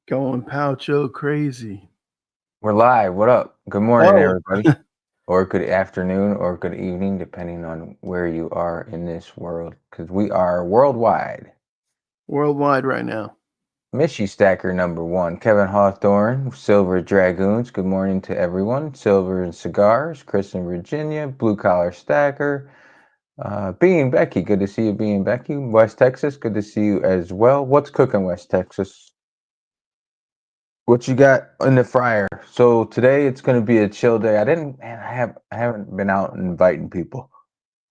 Going Poucho crazy. We're live. What up? Good morning, Oh, everybody. Or good afternoon or good evening, depending on where you are in this world. Because we are worldwide. worldwide right now. Mishy Stacker #1, Kevin Hawthorne, Silver Dragoons. Good morning to everyone. Silver and Cigars, Chris in Virginia, Blue Collar Stacker, Being Becky. Good to see you, Being Becky. West Texas, good to see you as well. What's cooking, West Texas? What you got in the fryer? So today it's gonna be a chill day. I haven't been out and inviting people.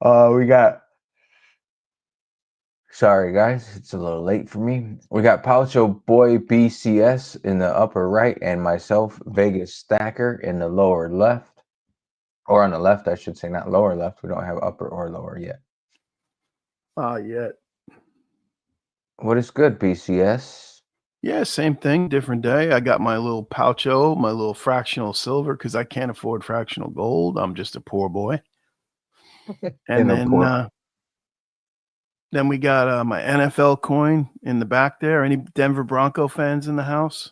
We got sorry guys, it's a little late for me. We got Paucho Boy BCS in the upper right and myself, Vegas Stacker, in the lower left. Or on the left, I should say, not lower left. We don't have upper or lower yet. Yet. What is good, BCS? Yeah, same thing, different day. I got my little Poucho, my little fractional silver because I can't afford fractional gold. I'm just a poor boy. And In the then port. then we got my NFL coin in the back there. Any Denver Bronco fans in the house?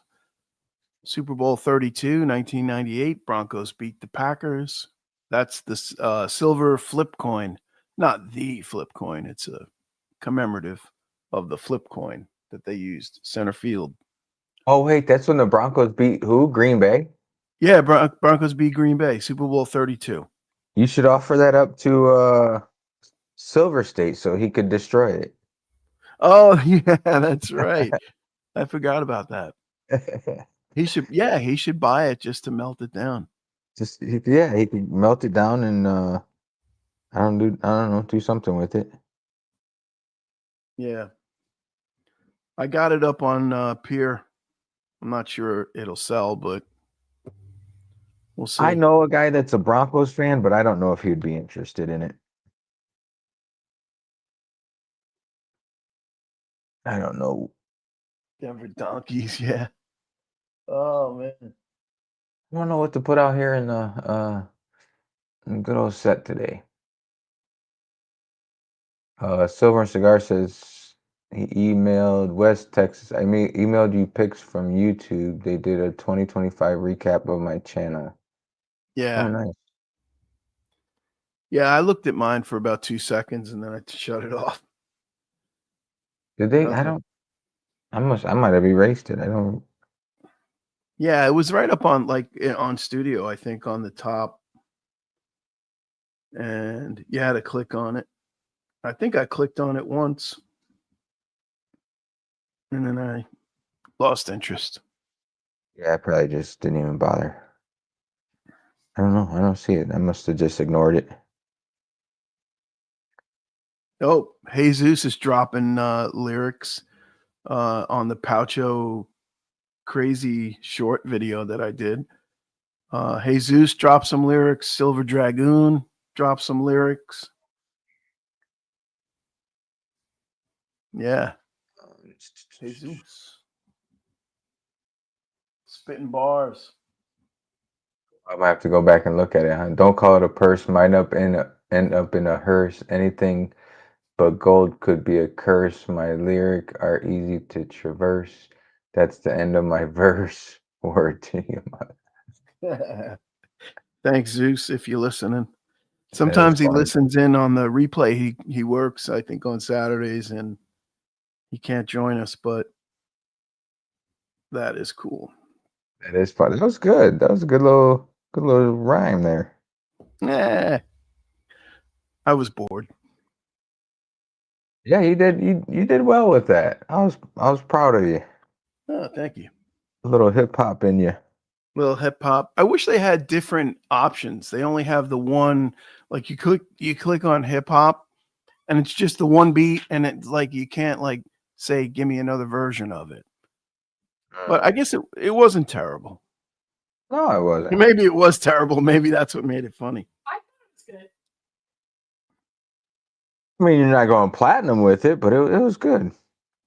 Super Bowl 32, 1998. Broncos beat the Packers. That's the silver flip coin, not the flip coin. It's a commemorative of the flip coin that they used center field. Oh wait, that's when the Broncos beat who? Green Bay? Yeah, Broncos beat Green Bay, Super Bowl 32. You should offer that up to Silver State so he could destroy it. Oh, yeah, that's right. I forgot about that. He should buy it just to melt it down. Yeah, he could melt it down and I don't know, do something with it. Yeah. I got it up on Pier. I'm not sure it'll sell, but we'll I see. know a guy that's a Broncos fan, but I don't know if he'd be interested in it. I don't know. Denver Donkeys, yeah. Oh man. I don't know what to put out here in the good old set today. Silver and Cigar says he emailed West Texas. Emailed you pics from YouTube. They did a 2025 recap of my channel. Yeah. Oh, nice. Yeah, I looked at mine for about 2 seconds and then I shut it off. Did they? I Okay. don't. I might have erased it. I don't. Yeah, it was right up on on studio, I think, on the top. And you had to click on it. I think I clicked on it once. And then I lost interest. Yeah, I probably just didn't even bother. I don't know. I don't see it. I must have just ignored it. Oh, Jesus is dropping lyrics on the Poucho crazy short video that I did. Jesus dropped some lyrics. Silver Dragoon dropped some lyrics. Yeah. Jesus. Spitting bars. I might have to go back and look at it. Huh? Don't call it a purse. Might end up in a hearse. Anything but gold could be a curse. My lyric are easy to traverse. That's the end of my verse. Word to you. Thanks, Zeus, if you're listening. That is Sometimes he funny. listens in on the replay. He works, I think, on Saturdays, and he can't join us, but that is cool. That is funny. That was good. That was a good little rhyme there. Eh, I was bored. Yeah, you did. You did well with that. I was proud of you. Oh, thank you. A little hip hop in you. Little hip hop. I wish they had different options. They only have the one. Like you click on hip hop, and it's just the one beat, and it's like you can't like say, "Give me another version of it." But I guess it wasn't terrible. No, it wasn't. Maybe it was terrible. Maybe that's what made it funny. I thought it was good. I mean, you're not going platinum with it, but it was good.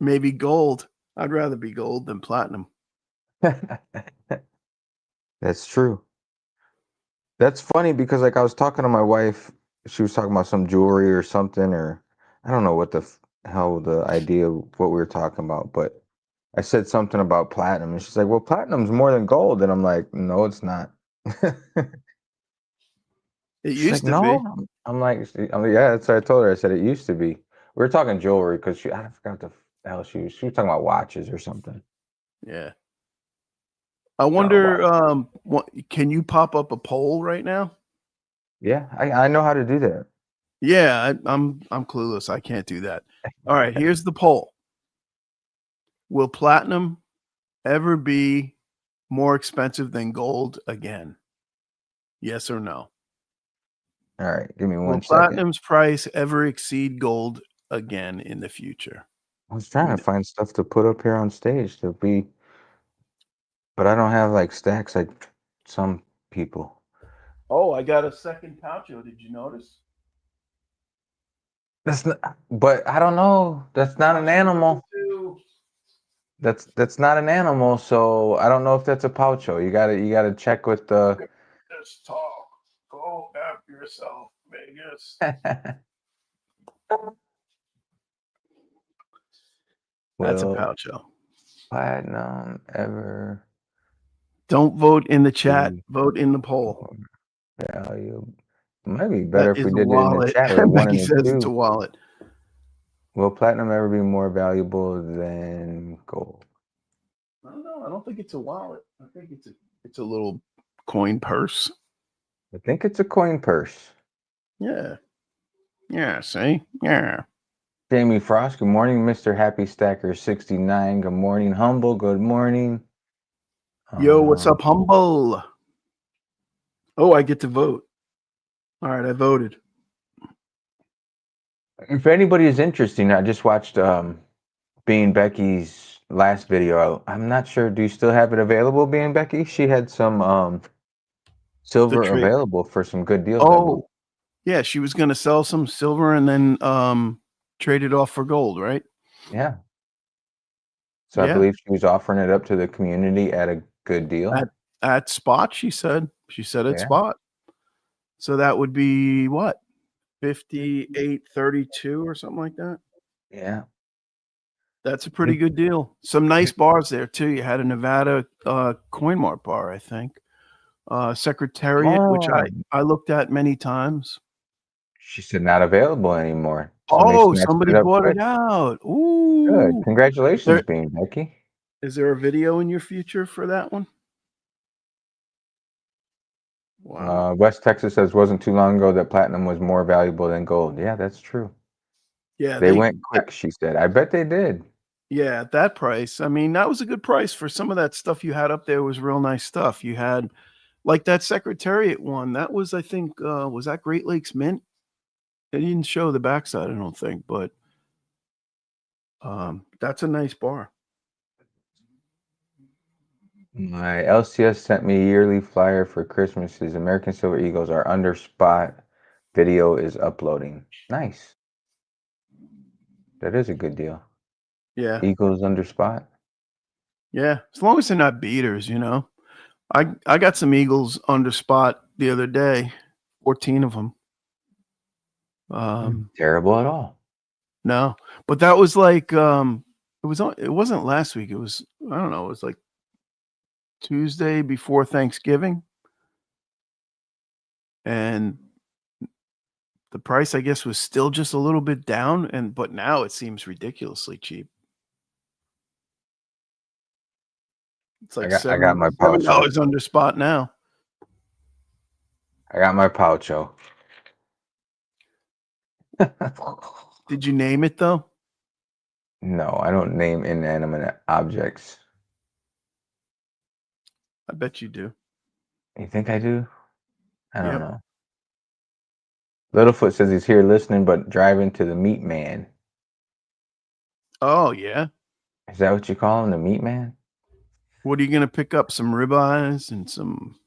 Maybe gold. I'd rather be gold than platinum. That's true. That's funny because like I was talking to my wife, she was talking about some jewelry or something, or I don't know what the hell the idea of what we were talking about, but I said something about platinum, and she's like, "Well, platinum's more than gold," and I'm like, "No, it's not." It She's like, used to be. "No." I'm like, "Yeah." That's what I told her. I said it used to be. We were talking jewelry because I forgot the hell she was talking about watches or something. Yeah. I No, wonder, watch. can you pop up a poll right now? Yeah, I know how to do that. Yeah, I'm clueless. I can't do that. All right, here's the poll. Will platinum ever be more expensive than gold again? Yes or no? All right, give me Will 1 second. platinum's price ever exceed gold again in the future? I was trying to find stuff to put up here on stage to be, but I don't have like stacks like some people. Oh, I got a second Poucho. Did you notice? That's not, but I don't know. That's not an Poucho number animal. 2. That's not an animal, so I don't know if that's a poucho. You gotta check with the. Let's talk. Go after yourself, Vegas. That's a Will Poucho. platinum ever Don't vote in the chat. be Vote in the poll. more valuable? It might be That better if we is a did it in the wallet. chat with a one Becky and a says it's a two. wallet. Will platinum ever be more valuable than gold? I don't know. I don't think it's a wallet. I think it's a little coin purse. I think it's a coin purse. Yeah. Yeah. See? Yeah. Jamie Frost, good morning. Mr. Happy Stacker 69, good morning. Humble, good morning. Yo, what's up, Humble? Oh, I get to vote. All right, I voted. If anybody is interested, I just watched Being Becky's last video. I'm not sure. Do you still have it available, Being Becky? She had some The silver trade. available for some good deals, I believe. Oh, yeah. She was going to sell some silver and then trade it off for gold, right? Yeah. So I Yeah. believe she was offering it up to the community at a good deal. At spot, she said. She said at Yeah. spot. So that would be what? 58.32 or something like that. Yeah. That's a pretty good deal. Some nice bars there too. You had a Nevada Coin Mart bar, I think. Secretariat, which Oh, I looked at many times. she said not available anymore. Somebody Oh, snatched somebody it up bought quick. it out. Good. Ooh. Congratulations, There Being Becky. is there a video in your future for that one? Wow. West Texas says wasn't too long ago that platinum was more valuable than gold. Yeah, that's true. Yeah, They went quick, she said. I bet they did. yeah, at that price. I mean, that was a good price for some of that stuff you had up there was real nice stuff. You had like that Secretariat one. That was, I think, was that Great Lakes Mint? They didn't show the backside, I don't think, but that's a nice bar. My LCS sent me a yearly flyer for Christmas. His American Silver Eagles are under spot. Video is uploading. Nice. That is a good deal. Yeah. Eagles under spot. Yeah. As long as they're not beaters, you know. I got some Eagles under spot the other day, 14 of them. Terrible at all. No, but that was like it wasn't last week. It was, I don't know, it was like Tuesday before Thanksgiving. And the price, I guess, was still just a little bit down, but now it seems ridiculously cheap. It's like I got my poucho. $7 under spot now. I got my poucho. Did you name it though? No, I don't name inanimate objects. I bet you do. You think I do? I don't Yep. know. Littlefoot says he's here listening but driving to the meat man. Oh yeah. Is that what you call him, the meat man? What are you gonna pick up? Some ribeyes and some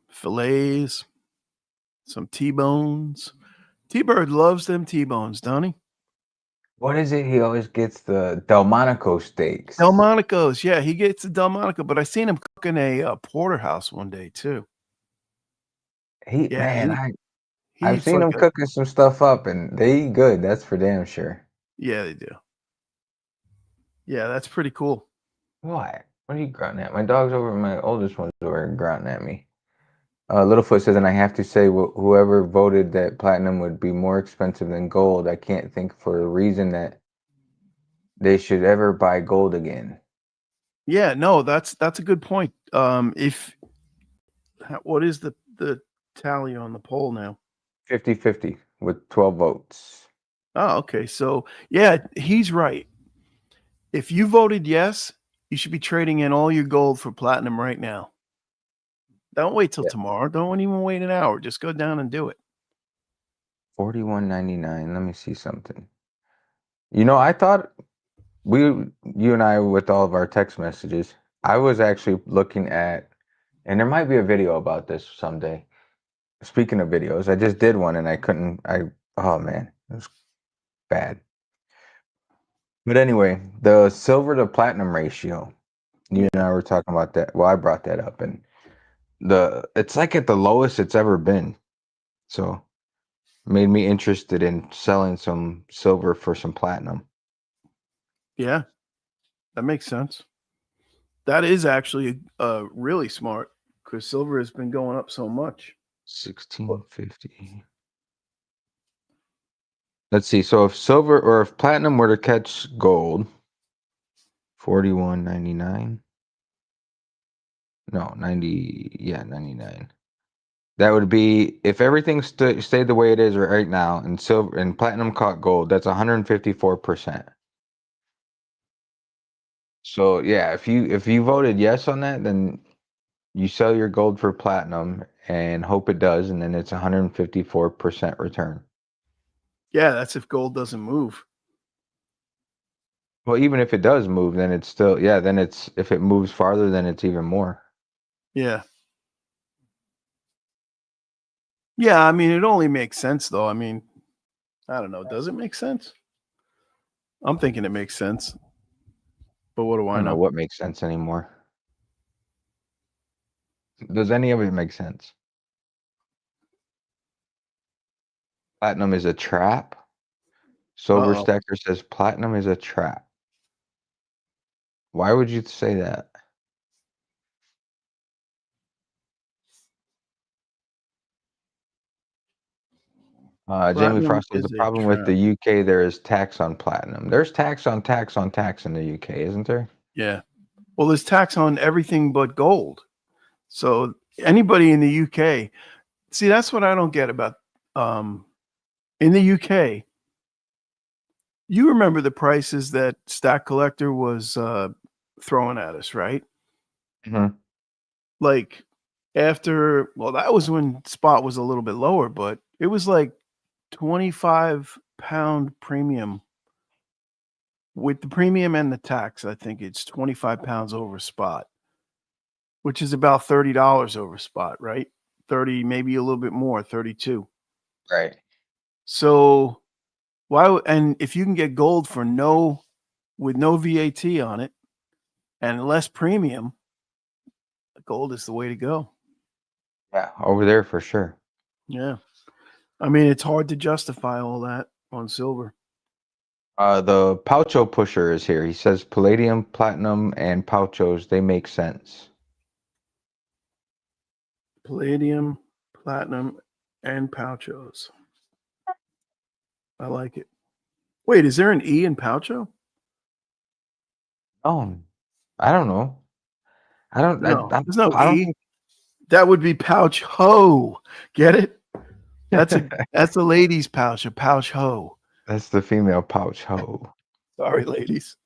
fillets, some T-bones. T-Bird loves them T-bones, don't he? What is it? He always gets the Delmonico steaks. Delmonico's, yeah, he gets a Delmonico, but I seen him cooking a porterhouse one day too. I've He's seen like him cooking some stuff up, and they eat good. That's for damn sure. yeah, they do. Yeah, that's pretty cool. What? What are you grunting at? My dog's over. My oldest one's over grunting at me. Littlefoot says, and I have to say, whoever voted that platinum would be more expensive than gold, I can't think for a reason that they should ever buy gold again. Yeah, no, that's a good point. What is the tally on the poll now? 50-50 with 12 votes. Oh, okay. So yeah, he's right. If you voted yes, you should be trading in all your gold for platinum right now. Don't wait till Yeah. tomorrow. Don't even wait an hour. Just go down and do it. 41.99. Let me see something. You know, I thought you and I, with all of our text messages, I was actually looking at, and there might be a video about this someday. Speaking of videos, I just did one and oh man, it was bad. But anyway, the silver to platinum ratio, you and I were talking about that. Well, I brought that up, and it's like at the lowest it's ever been. So made me interested in selling some silver for some platinum. Yeah, that makes sense. That is actually really smart because silver has been going up so much. 1650. Let's see. So if silver or if platinum were to catch gold, 41.99. No, 90. Yeah, 99. That would be if everything stayed the way it is right now, and silver and platinum caught gold. That's 154%. So yeah, if you voted yes on that, then you sell your gold for platinum and hope it does, and then it's 154% return. Yeah, that's if gold doesn't move. Well, even if it does move, then it's still, yeah, then it's, if it moves farther, then it's even more. Yeah. Yeah, I mean, it only makes sense though. I mean, I don't know. Does it make sense? I'm thinking it makes sense. But what do I I don't know know? what makes sense anymore. Does any of it make sense? Platinum is a trap. Silver Uh-oh. Stacker says platinum is a trap. Why would you say that? Jamie Platinum Frost says the is a problem with trap. the UK, there is tax on platinum. There's tax on tax on tax in the UK, isn't there? Yeah. Well, there's tax on everything but gold. So anybody in the UK, see, that's what I don't get about in the UK. You remember the prices that Stack Collector was throwing at us, right? Mm-hmm. Like after, well, that was when spot was a little bit lower, but it was like 25-pound premium. With the premium and the tax, I think it's 25 pounds over spot, which is about $30 over spot, right? 30, maybe a little bit more, 32. Right. So and if you can get gold for with no VAT on it and less premium, gold is the way to go. Yeah, over there for sure. Yeah. I mean, it's hard to justify all that on silver. The Poucho Pusher is here. He says palladium, platinum, and Pouchos, they make sense. Palladium, platinum, and Pouchos. I like it. Wait, is there an E in Poucho? Oh, I don't know. No, there's no I don't E. think That would be pouch ho. Get it? That's a lady's pouch, a pouch ho. that's the female pouch ho. Sorry, ladies.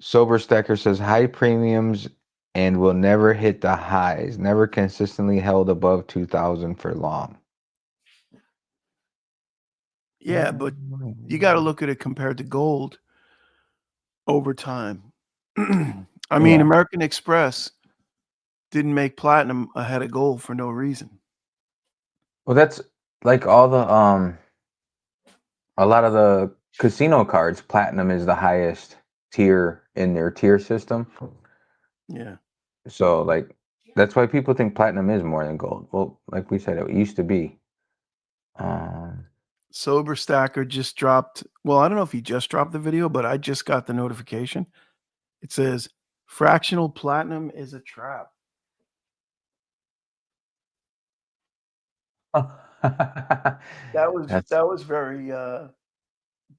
Silver Stacker says high premiums and will never hit the highs, never consistently held above 2,000 for long. Yeah, but you got to look at it compared to gold over time. I mean, Yeah. American Express didn't make platinum ahead of gold for no reason. Well, that's like all the a lot of the casino cards, platinum is the highest tier in their tier system. Yeah. So like that's why people think platinum is more than gold. Well, like we said, it used to be. Sober Stacker just dropped. Well, I don't know if he just dropped the video, but I just got the notification. It says fractional platinum is a trap. That That's was very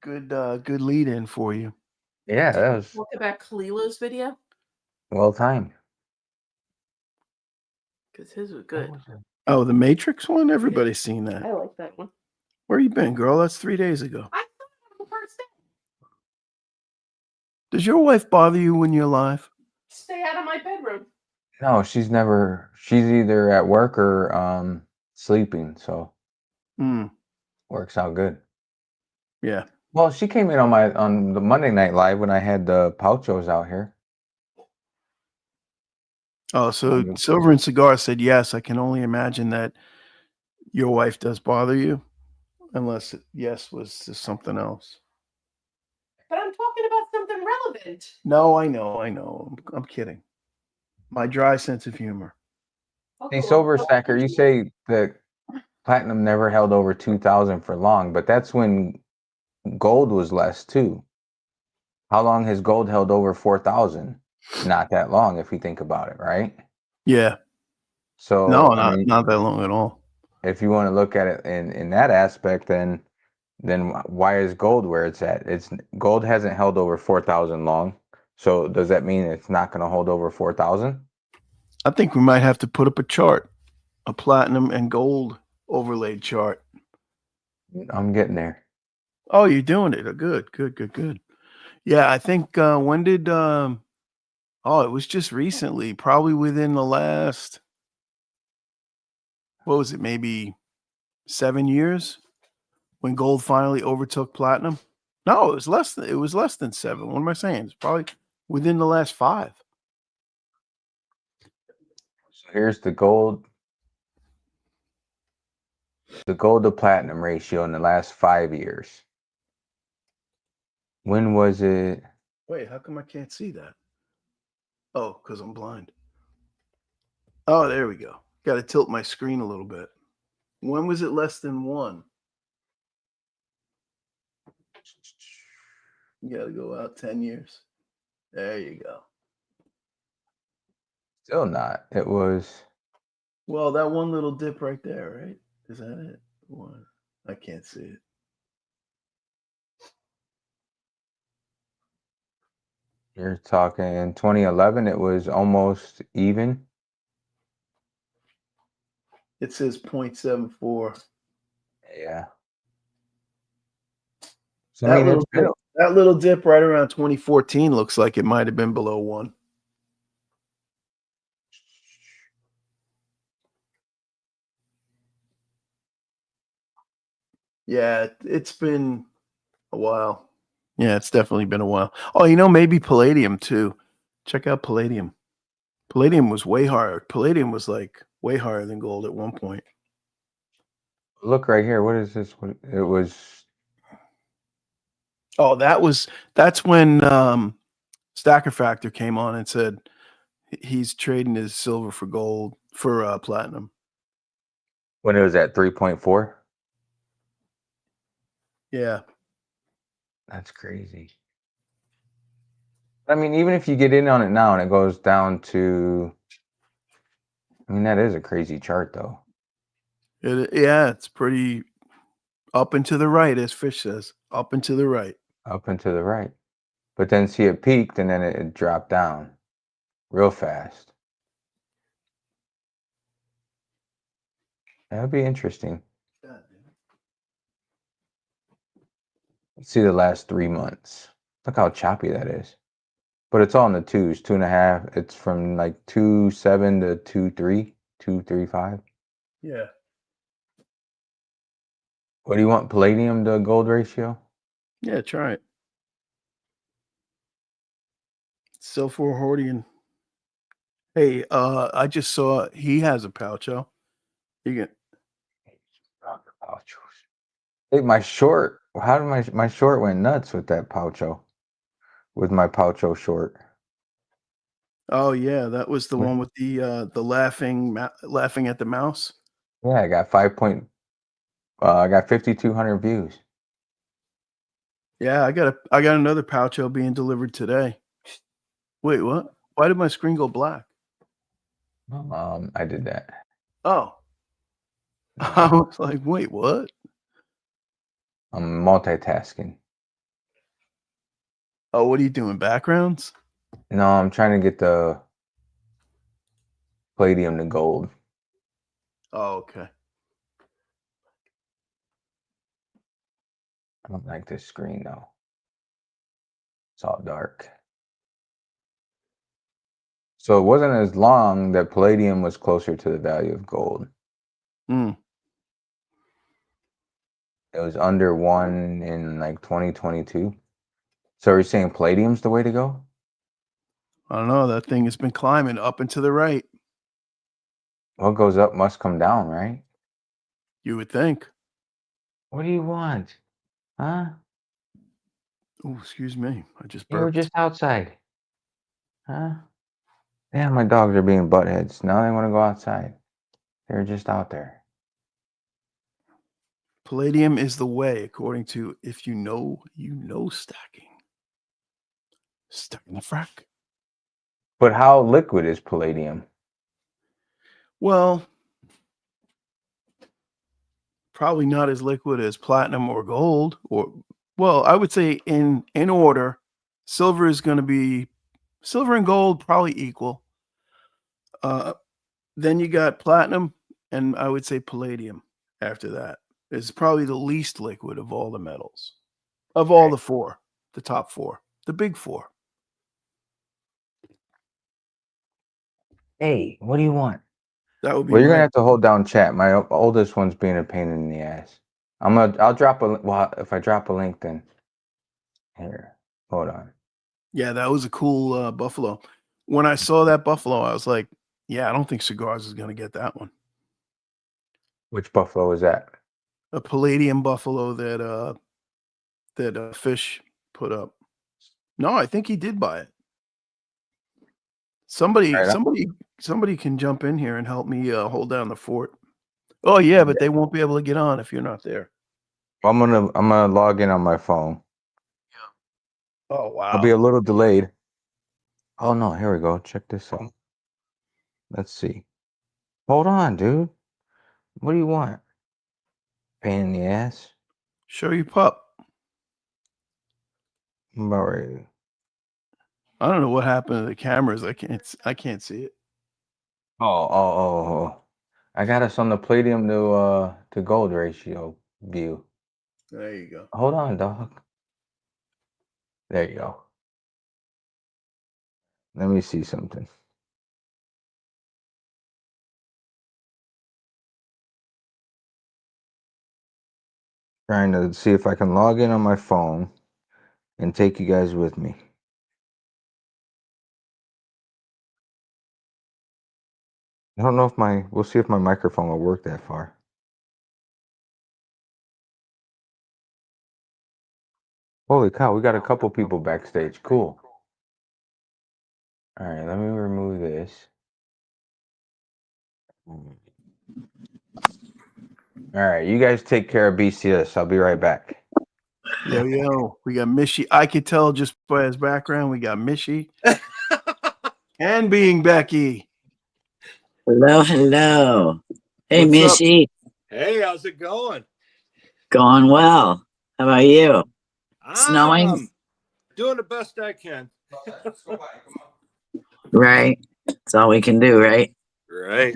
good lead in for you. yeah, that was Look about Kalilo's video well timed. because his was What good. was it? Oh, the Matrix one? Everybody's seen that. I like that one. Where you been, girl? That's 3 days ago. I thought it was the first day. Does your wife bother you when you're live? Stay out of my bedroom. No, she's either at work or sleeping, so Hmm. works out good. Yeah. Well, she came in on the Monday Night Live when I had the Pauchos out here. Oh, so Silver and Cigar said yes. I can only imagine that your wife does bother you, unless yes was just something else. But I'm talking about something relevant. No, I know. I'm kidding. My dry sense of humor. Hey, Silver Stacker, you say that platinum never held over 2,000 for long, but that's when gold was less too. How long has gold held over 4,000? Not that long, if you think about it, right? Yeah. So No, I mean, not that long at all. if you want to look at it in that aspect, then why is gold where it's at? Gold hasn't held over 4,000 long. So does that mean it's not going to hold over 4,000? I think we might have to put up a chart, a platinum and gold overlaid chart. I'm getting there. Oh, you're doing it. Good. Yeah, I think when did it was just recently, probably within the last, what was it, maybe 7 years, when gold finally overtook platinum. No, it was less than 7. What am I saying? It's probably within the last 5. So here's the gold to platinum ratio in the last 5 years. When was it? Wait, how come I can't see that? Oh, because I'm blind. Oh, there we go. Got to tilt my screen a little bit. When was it less than 1? You got to go out 10 years. There you go. Still not. It was. Well, that one little dip right there, right? Is that it? One. I can't see it. You're talking in 2011, it was almost even. It says 0.74. Yeah. So, I mean, it's been, That little dip right around 2014 looks like it might have been below 1. Yeah, it's been a while. Yeah, it's definitely been a while. Oh, maybe palladium too. Check out palladium. Palladium was way higher. Palladium was like way higher than gold at one point. look right here. What is this? It was. Oh, that's when Stacker Factor came on and said he's trading his silver for gold for platinum. When it was at 3.4. Yeah. That's crazy. I mean, even if you get in on it now and it goes down to, I mean, that is a crazy chart, though. It's pretty up and to the right, as Fish says. Up and to the right. Up and to the right. But then see it peaked and then it dropped down real fast. That'd be interesting. Let's see the last 3 months. Look how choppy that is. But it's all in the 2s, 2.5. It's from like 2.7 to 2.3, 2.35. Yeah. What do you want? Palladium to gold ratio? Yeah, try it. Silver Hordian. Hey, I just saw he has a Poucho. You can. Hey, my short. How did my short went nuts with that Paucho? With my Paucho short. Oh yeah, that was the one with the laughing at the mouse. Yeah, I got I got 5,200 views. Yeah, I got another Poucho being delivered today. Wait, what? Why did my screen go black? I did that. Oh, I was like, wait, what? I'm multitasking. Oh, what are you doing? Backgrounds? No, I'm trying to get the palladium to gold. Oh, okay. I don't like this screen though. It's all dark. So it wasn't as long that palladium was closer to the value of gold. Mm. It was under 1 in like 2022. So are you saying palladium's the way to go? I don't know. That thing has been climbing up and to the right. What goes up must come down, right? You would think. What do you want? Huh? Oh, excuse me. I just You were burped. just outside. Huh? Yeah, my dogs are being buttheads. Now they want to go outside. They're just out there. Palladium is the way, according to If You Know, You Know Stacking. Stacking the frack. But how liquid is palladium? Well, probably not as liquid as platinum or gold. Or, well, I would say in order, silver is going to be silver and gold probably equal. Then you got platinum, and I would say palladium after that. It's probably the least liquid of all the metals, of all the four, the top four, the big four. Hey, what do you want? That would be Well, you're my. gonna have to hold down chat. My oldest one's being a pain in the ass. I'll drop a. Well, if I drop a link, then here. Hold on. Yeah, that was a cool buffalo. When I saw that buffalo, I was like, yeah, I don't think Cigars is going to get that one. Which buffalo is that? A palladium buffalo that Fish put up. No, I think he did buy it. Somebody, Right. somebody can jump in here and help me hold down the fort. Oh yeah, but they won't be able to get on if you're not there. I'm gonna log in on my phone. Oh wow. I'll be a little delayed. Oh no, here we go. Check this out. Let's see. Hold on, dude. What do you want? Pain in the ass. Show your pup. I'm about ready. I don't know what happened to the cameras. I can't see it. Oh. I got us on the palladium to gold ratio view. There you go. Hold on, dog. There you go. Let me see something. Trying to see if I can log in on my phone and take you guys with me. I don't know if we'll see if my microphone will work that far. Holy cow, we got a couple people backstage. Cool. All right, let me remove this. All right, you guys take care of BCS. I'll be right back. Yo, we got Mishy. I could tell just by his background. We got Mishy and being Becky. Hello. Hey, What's up? Missy. Hey, how's it going? Going well. How about you? Snowing? I'm doing the best I can. Right. That's all we can do, right? Right.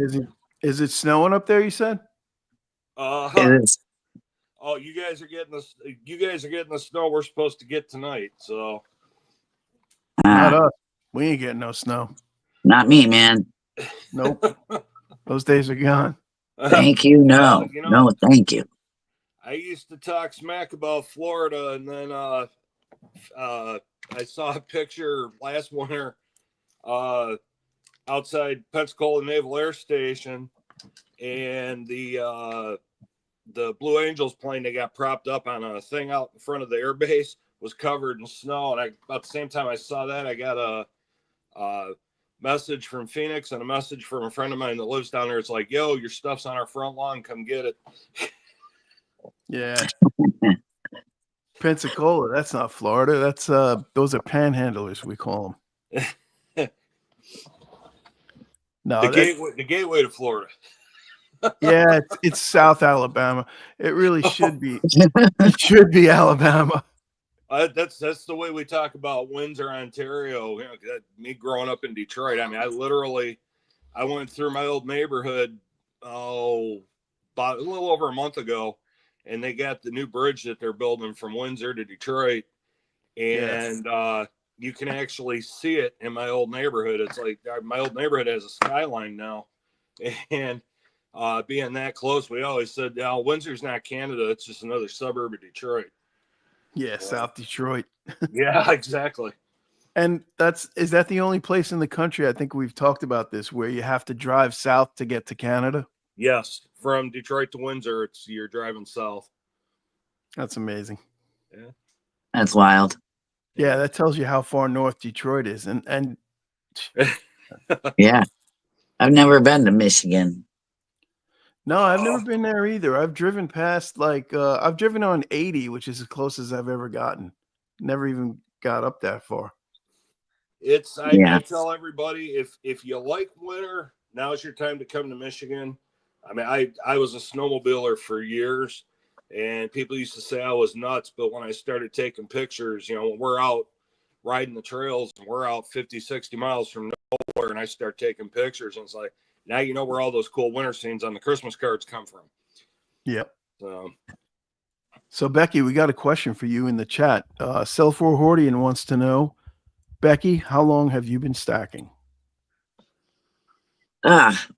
Is it snowing up there? You said. It is. Oh, you guys are getting the snow we're supposed to get tonight. So Not us. We ain't getting no snow. Not me, man. Nope. Those days are gone. Thank you. No. Well, No, thank you. I used to talk smack about Florida, and then I saw a picture last winter outside Pensacola Naval Air Station, and the Blue Angels plane that got propped up on a thing out in front of the air base was covered in snow. And about the same time I saw that, I got a message from Phoenix and a message from a friend of mine that lives down there. It's like, yo, your stuff's on our front lawn. Come get it. Yeah. Pensacola. That's not Florida. That's those are panhandlers. We call them. No, The gateway to Florida. yeah, it's South Alabama. It really should be. It should be Alabama. That's the way we talk about Windsor, Ontario. You know, me growing up in Detroit. I mean, I went through my old neighborhood about a little over a month ago, and they got the new bridge that they're building from Windsor to Detroit, and you can actually see it in my old neighborhood. It's like my old neighborhood has a skyline now, and being that close, we always said, "Now Windsor's not Canada; it's just another suburb of Detroit." Yeah, South Detroit. Yeah, exactly. And is that the only place in the country, I think we've talked about this, where you have to drive south to get to Canada? Yes, from Detroit to Windsor, you're driving south. That's amazing. Yeah. That's wild. Yeah, that tells you how far north Detroit is. And Yeah. I've never been to Michigan. no, I've never been there either. I've driven past I've driven on 80, which is as close as I've ever gotten. Never even got up that far. I tell everybody, if you like winter, now's your time to come to Michigan. I mean, I was a snowmobiler for years, and people used to say I was nuts, but when I started taking pictures, you know, when we're out riding the trails and we're out 50, 60 miles from nowhere, and I start taking pictures, and it's like, now you know where all those cool winter scenes on the Christmas cards come from. Yep. So Becky, we got a question for you in the chat. Self-Hordian wants to know, Becky, how long have you been stacking?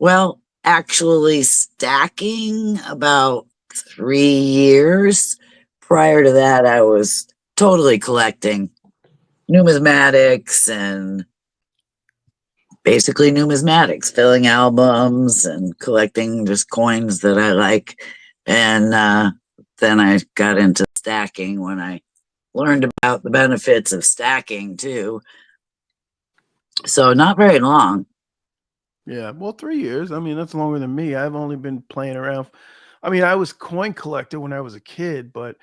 Well, actually stacking about 3 years. Prior to that, I was totally collecting numismatics and basically numismatics, filling albums and collecting just coins that I like. And then I got into stacking when I learned about the benefits of stacking too. So not very long. Yeah, well, 3 years. I mean, that's longer than me. I've only been playing around. I mean, I was coin collector when I was a kid, but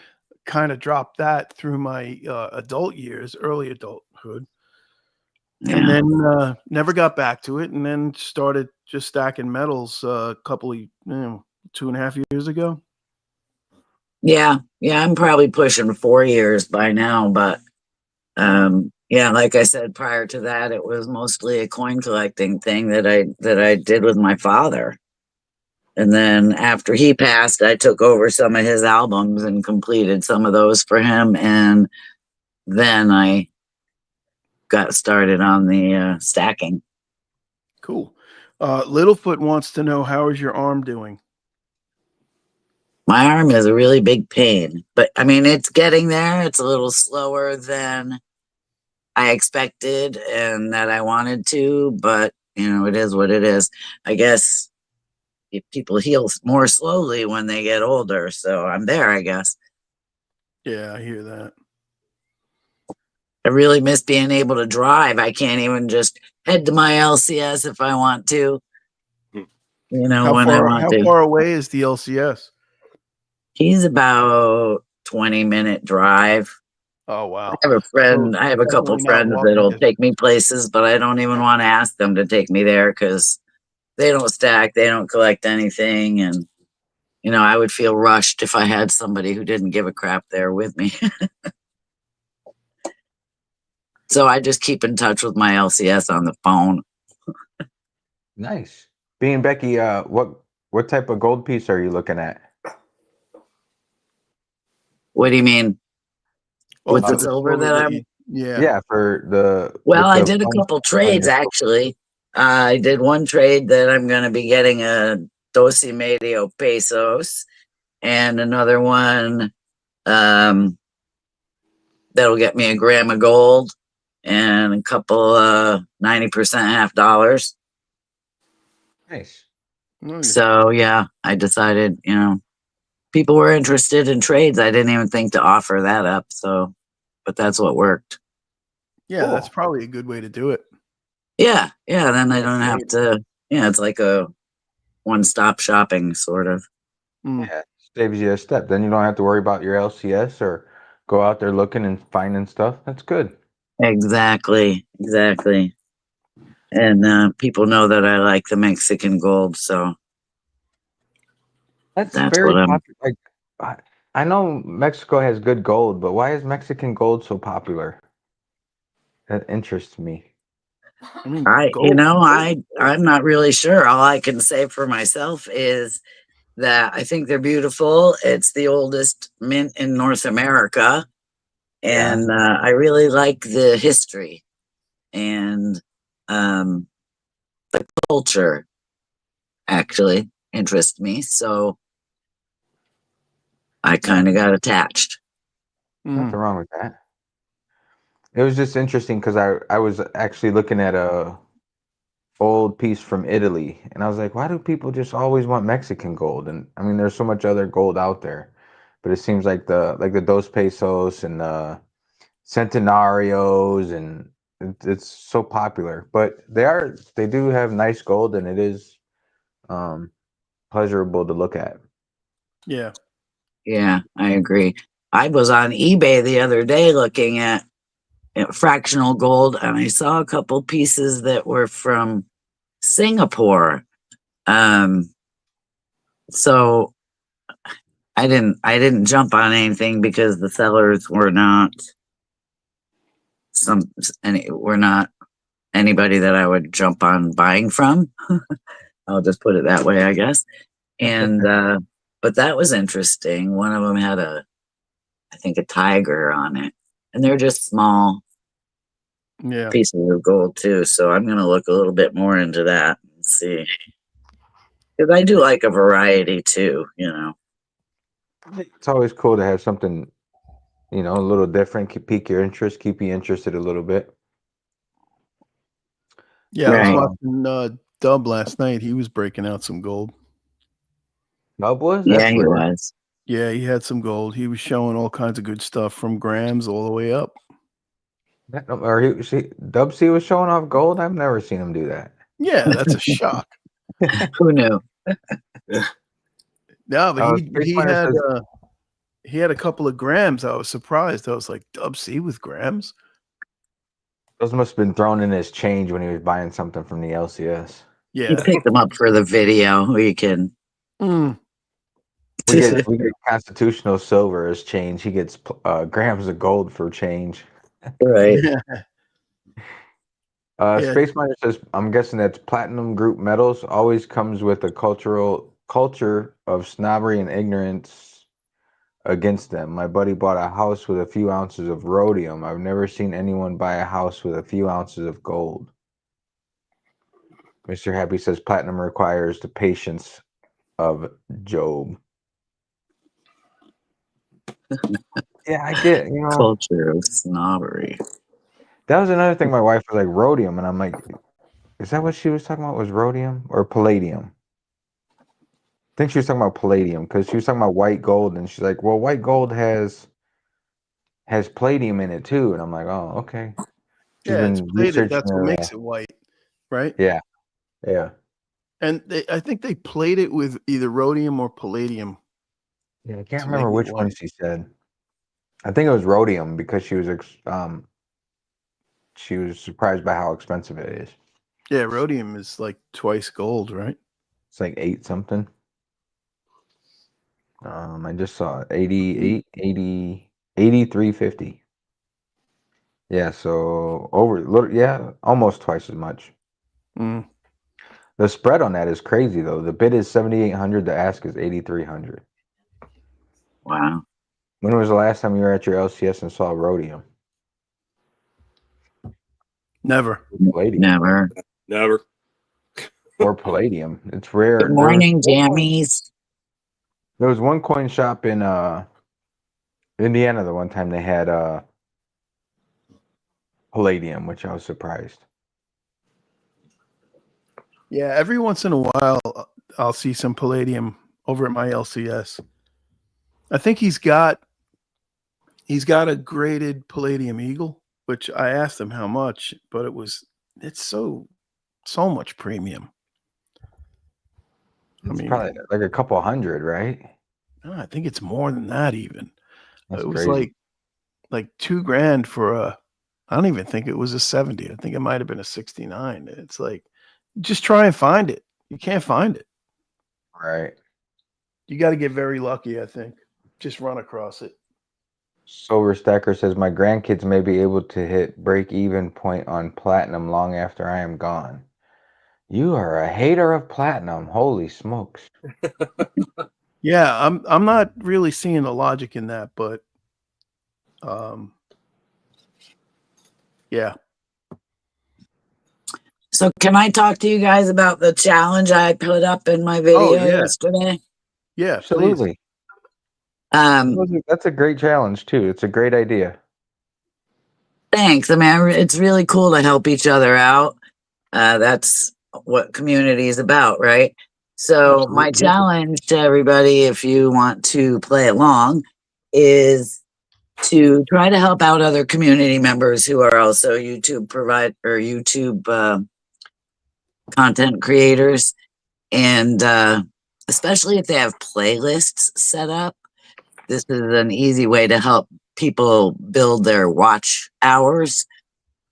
kind of dropped that through my adult years, early adulthood. Yeah. And then never got back to it, and then started just stacking medals a couple of 2.5 years ago. Yeah, I'm probably pushing 4 years by now, but yeah, like I said, prior to that, it was mostly a coin collecting thing that I did with my father. And then after he passed, I took over some of his albums and completed some of those for him. And then I got started on the stacking. Cool. Littlefoot wants to know, how is your arm doing? My arm is a really big pain, but I mean, it's getting there. It's a little slower than I expected and that I wanted to, but you know, it is what it is. I guess people heal more slowly when they get older, so I'm there, I guess. Yeah, I hear that. I really miss being able to drive. I can't even just head to my LCS if I want to. You know, How when I want how to. far away is the LCS? He's about 20-minute drive. Oh, wow. I have a friend. So I have a couple definitely not friends walking that'll distance. take me places, but I don't even want to ask them to take me there because they don't stack, they don't collect anything, and you know, I would feel rushed if I had somebody who didn't give a crap there with me. So I just keep in touch with my LCS on the phone. Nice. Being Becky, what type of gold piece are you looking at? What do you mean? With for the silver that I'm... Yeah. Yeah, for the. Well, with I the did a fun- couple trades actually. I did one trade that I'm going to be getting a 12 medio pesos, and another one that'll get me a gram of gold and a couple 90% half dollars. Nice. Nice. So yeah, I decided, you know, people were interested in trades. I didn't even think to offer that up. So, but that's what worked. Yeah, Cool. that's probably a good way to do it. Yeah. Then I don't have to. Yeah, it's like a one-stop shopping sort of. Yeah, saves you a step. Then you don't have to worry about your LCS or go out there looking and finding stuff. That's good. Exactly. And people know that I like the Mexican gold, so That's that's very what I'm. popular. Like, I know Mexico has good gold, but why is Mexican gold so popular? That interests me. I mean, I'm not really sure. All I can say for myself is that I think they're beautiful. It's the oldest mint in North America, Yeah. and I really like the history and um, the culture. Actually, interests me, so I kind of got attached. Nothing wrong with that. It was just interesting because I was actually looking at a old piece from Italy, and I was like, why do people just always want Mexican gold? And I mean, there's so much other gold out there, but it seems like the Dos Pesos and the Centenarios, and it's so popular. But they do have nice gold, and it is um, pleasurable to look at. Yeah. Yeah, I agree. I was on eBay the other day looking at fractional gold, and I saw a couple pieces that were from Singapore. So I didn't jump on anything because the sellers were not were not anybody that I would jump on buying from. I'll just put it that way, I guess. And but that was interesting. One of them had I think a tiger on it, and they're just small Yeah. pieces of gold too. So I'm gonna look a little bit more into that and see, because I do like a variety too. It's always cool to have something, a little different, pique your interest, keep you interested a little bit. Yeah. I was Right. watching Dub last night. He was breaking out some gold. Nub was? Yeah, That's he weird. was. Yeah, he had some gold. He was showing all kinds of good stuff from grams all the way up. Dub C was showing off gold? I've never seen him do that. Yeah, that's a shock. Who knew? No, but Space he Miner had says, he had a couple of grams. I was surprised. I was like, Dub C with grams? those must have been thrown in his change when he was buying something from the LCS. You Yeah. picked them up for the video. We can. Mm. We get constitutional silver as change. He gets grams of gold for change. Right. Yeah. Yeah. Space Miner says, I'm guessing that's platinum group metals always comes with a culture of snobbery and ignorance against them. My buddy bought a house with a few ounces of rhodium. I've never seen anyone buy a house with a few ounces of gold. Mr. Happy says platinum requires the patience of Job. Yeah, I get, Culture of snobbery. that was another thing my wife was like, rhodium, and I'm like, is that what she was talking about? Was rhodium or palladium? I think she was talking about palladium because she was talking about white gold, and she's like, well, white gold has palladium in it too, and I'm like, oh, okay. She's Yeah, it's been plated. researching That's what makes it white, right? Yeah. And I think they plate it with either rhodium or palladium. Yeah, I can't to remember make it which one white. she said. I think it was rhodium because she was surprised by how expensive it is. Yeah, rhodium is like twice gold, right? It's like 8 something. I just saw it, 83.50. Yeah, so almost twice as much. Mm. The spread on that is crazy though. The bid is 7,800, the ask is 8,300. Wow. When was the last time you were at your LCS and saw rhodium? Never. Palladium. Never. Or palladium. It's rare. Good morning, jammies. There was one coin shop in Indiana the one time they had palladium, which I was surprised. Yeah, every once in a while I'll see some palladium over at my LCS. I think he's got a graded palladium eagle, which I asked him how much, but it's so much premium. It's probably like a couple hundred, right? No, I think it's more than that even. That's It was crazy. like $2,000 for I don't even think it was a 70. I think it might have been a 69. It's like, just try and find it. You can't find it. Right. You got to get very lucky, I think. Just run across it. Silver Stacker says my grandkids may be able to hit break-even point on platinum long after I am gone. You are a hater of platinum. Holy smokes. Yeah, I'm not really seeing the logic in that, but yeah. So can I talk to you guys about the challenge I put up in my video yeah. yesterday? Yeah, please. Absolutely. That's a great challenge too. It's a great idea. Thanks. I mean, it's really cool to help each other out. That's what community is about, right? So my Absolutely. challenge to everybody, if you want to play along, is to try to help out other community members who are also YouTube content creators, and especially if they have playlists set up. This is an easy way to help people build their watch hours.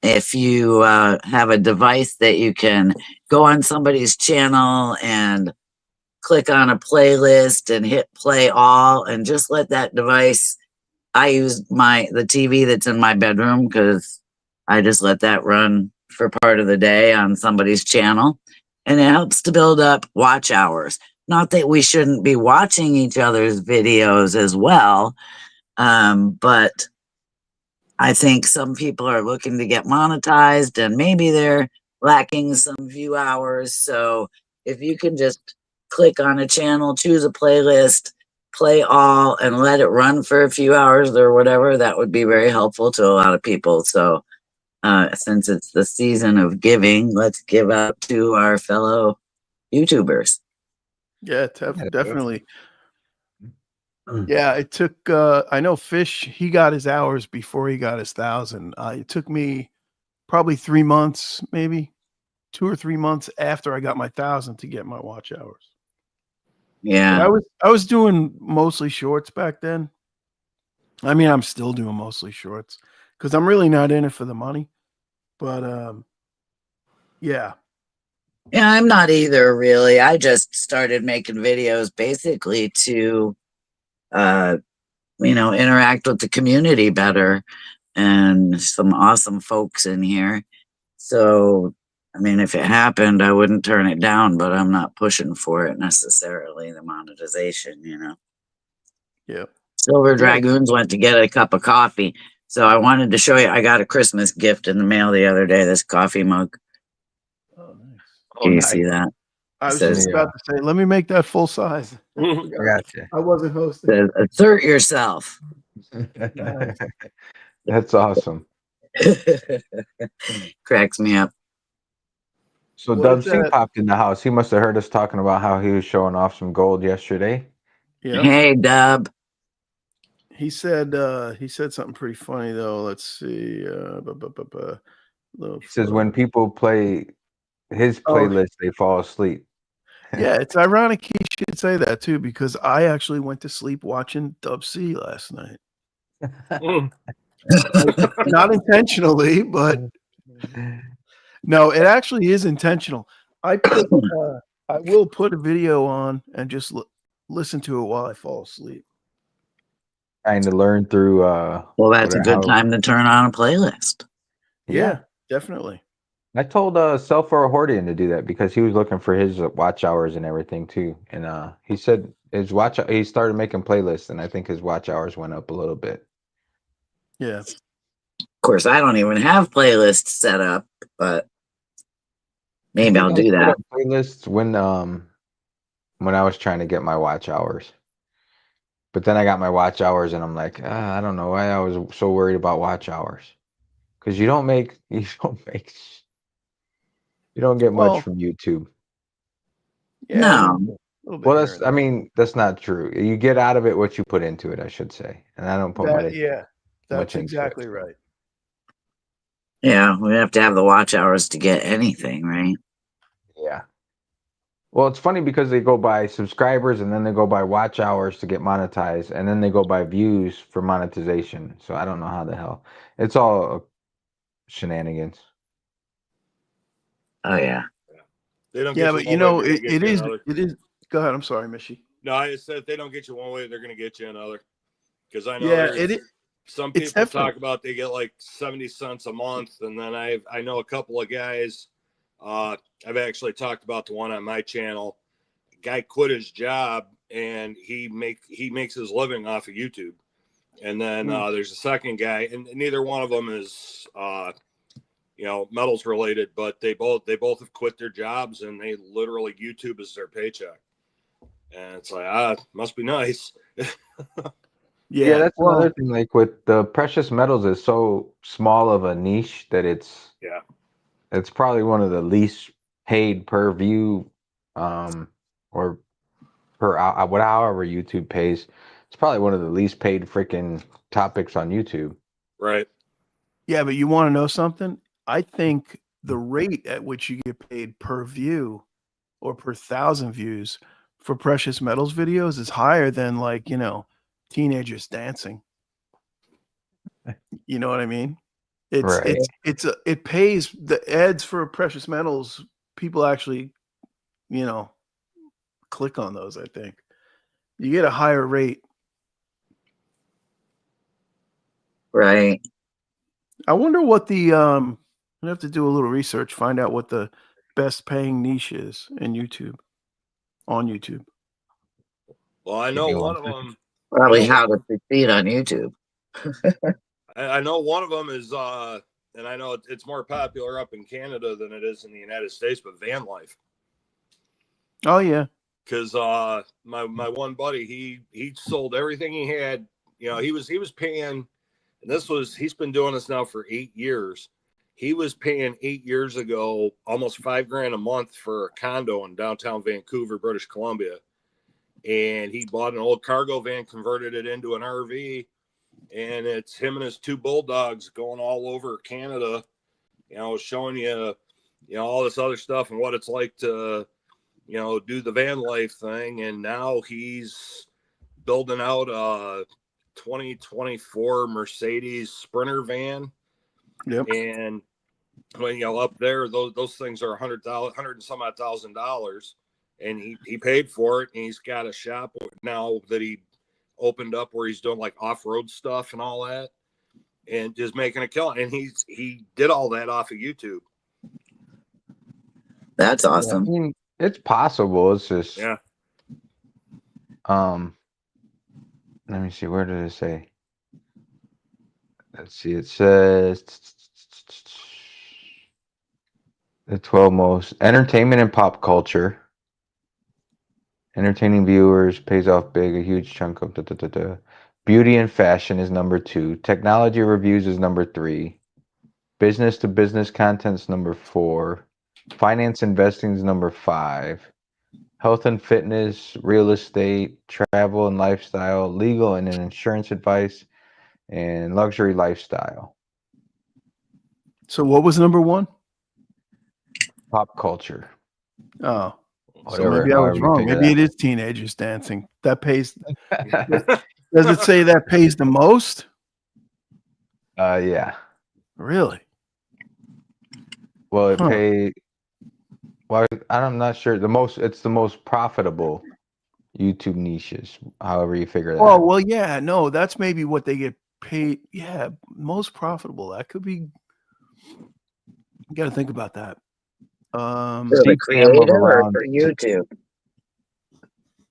If you have a device that you can go on somebody's channel and click on a playlist and hit play all and just let that device. I use the TV that's in my bedroom because I just let that run for part of the day on somebody's channel, and it helps to build up watch hours. Not that we shouldn't be watching each other's videos as well, but I think some people are looking to get monetized and maybe they're lacking some view hours. So if you can just click on a channel, choose a playlist, play all, and let it run for a few hours or whatever, that would be very helpful to a lot of people. So since it's the season of giving, let's give out to our fellow YouTubers. Yeah, definitely. Yeah, it took I know Fish, he got his hours before he got his 1,000. It took me probably 3 months, maybe 2 or 3 months after I got my 1,000 to get my watch hours. Yeah. But I was doing mostly shorts back then. I mean, I'm still doing mostly shorts because I'm really not in it for the money. But yeah. Yeah, I'm not either, really. I just started making videos basically to interact with the community better, and some awesome folks in here. So I mean, if it happened, I wouldn't turn it down, but I'm not pushing for it necessarily, the monetization, Yeah. Silver Dragoons went to get a cup of coffee. So I wanted to show you, I got a Christmas gift in the mail the other day, this coffee mug. Oh, nice. Can you see that? I was just about to say, let me make that full size. I gotcha. I wasn't hosting. Says, assert yourself. That's awesome. Cracks me up. So What Dub is C that? popped in the house. He must have heard us talking about how he was showing off some gold yesterday. Yeah. Hey, Dub. He said something pretty funny though. Let's see. He says when people play his playlist, they fall asleep. Yeah, it's ironic he should say that too, because I actually went to sleep watching Dub C last night. Not intentionally, but no, it actually is intentional. I will put a video on and just listen to it while I fall asleep. Trying to learn through. Well, that's a good time to turn on a playlist. Yeah, definitely. I told Selfor Hordian to do that because he was looking for his watch hours and everything too. And he said he started making playlists, and I think his watch hours went up a little bit. Yeah. Of course, I don't even have playlists set up, but maybe I'll do that. Playlists when I was trying to get my watch hours. But then I got my watch hours and I'm like, I don't know why I was so worried about watch hours. Because you don't get much from YouTube. Yeah, No. Well, that's not true. You get out of it what you put into it, I should say. And I don't put that's exactly right. Yeah, we have to have the watch hours to get anything, right? Yeah. Well, it's funny because they go by subscribers and then they go by watch hours to get monetized, and then they go by views for monetization. So I don't know how the hell it's all shenanigans. Oh yeah. They don't Yeah, get but you you one know, way, they're gonna it get you is, another. it is. Go ahead. I'm sorry, Mishy. No, I said if they don't get you one way, they're gonna get you another. Because I know Yeah, there's some it's people different. talk about they get like 70 cents a month, and then I know a couple of guys. I've actually talked about the one on my channel. Guy quit his job and he makes his living off of YouTube. And then there's a second guy, and neither one of them is metals related, but they both have quit their jobs and they literally YouTube is their paycheck. And it's like, must be nice. Yeah, that's well, another thing. Like with the precious metals, is so small of a niche that it's probably one of the least paid per view, or per however YouTube pays. It's probably one of the least paid freaking topics on YouTube. Right. Yeah, but you want to know something? I think the rate at which you get paid per view or per 1,000 views for precious metals videos is higher than, like, teenagers dancing. You know what I mean? Right. It pays the ads for precious metals. People actually, click on those. I think you get a higher rate. Right. I wonder what the I have to do a little research, find out what the best paying niche is in YouTube, on YouTube. Well, I know one of them. Probably how to succeed on YouTube. I know one of them is, and I know it's more popular up in Canada than it is in the United States, but van life. Oh yeah, because my one buddy he sold everything he had. He was paying, and he's been doing this now for 8 years. He was paying 8 years ago almost $5,000 a month for a condo in downtown Vancouver, British Columbia, and he bought an old cargo van, converted it into an RV, and it's him and his 2 bulldogs going all over Canada, showing you all this other stuff and what it's like to do the van life thing. And now he's building out a 2024 Mercedes Sprinter van. Yep. And when up there, those things are $100 and some odd $1,000, and he paid for it, and he's got a shop now that he opened up where he's doing like off-road stuff and all that, and just making a killing. And he did all that off of YouTube. That's awesome. I mean, it's possible. It's just let me see, where did it say? Let's see, it says the 12 most entertainment and pop culture. Entertaining viewers pays off big, a huge chunk of beauty and fashion is number 2. Technology reviews is number 3. Business to business content is number 4. Finance investing is number 5. Health and fitness, real estate, travel and lifestyle, legal and insurance advice, and luxury lifestyle. So what was number 1? Pop culture. Oh, Whatever, so maybe I was however you wrong. figure Maybe that. it is teenagers dancing. That pays. Does it say that pays the most? Yeah. Really? Well, well, I'm not sure. It's the most profitable YouTube niches, however you figure that Oh, out. well, yeah, no, that's maybe what they get paid. Yeah, most profitable. That could be. You got to think about that. For the CPM of creator or around for YouTube?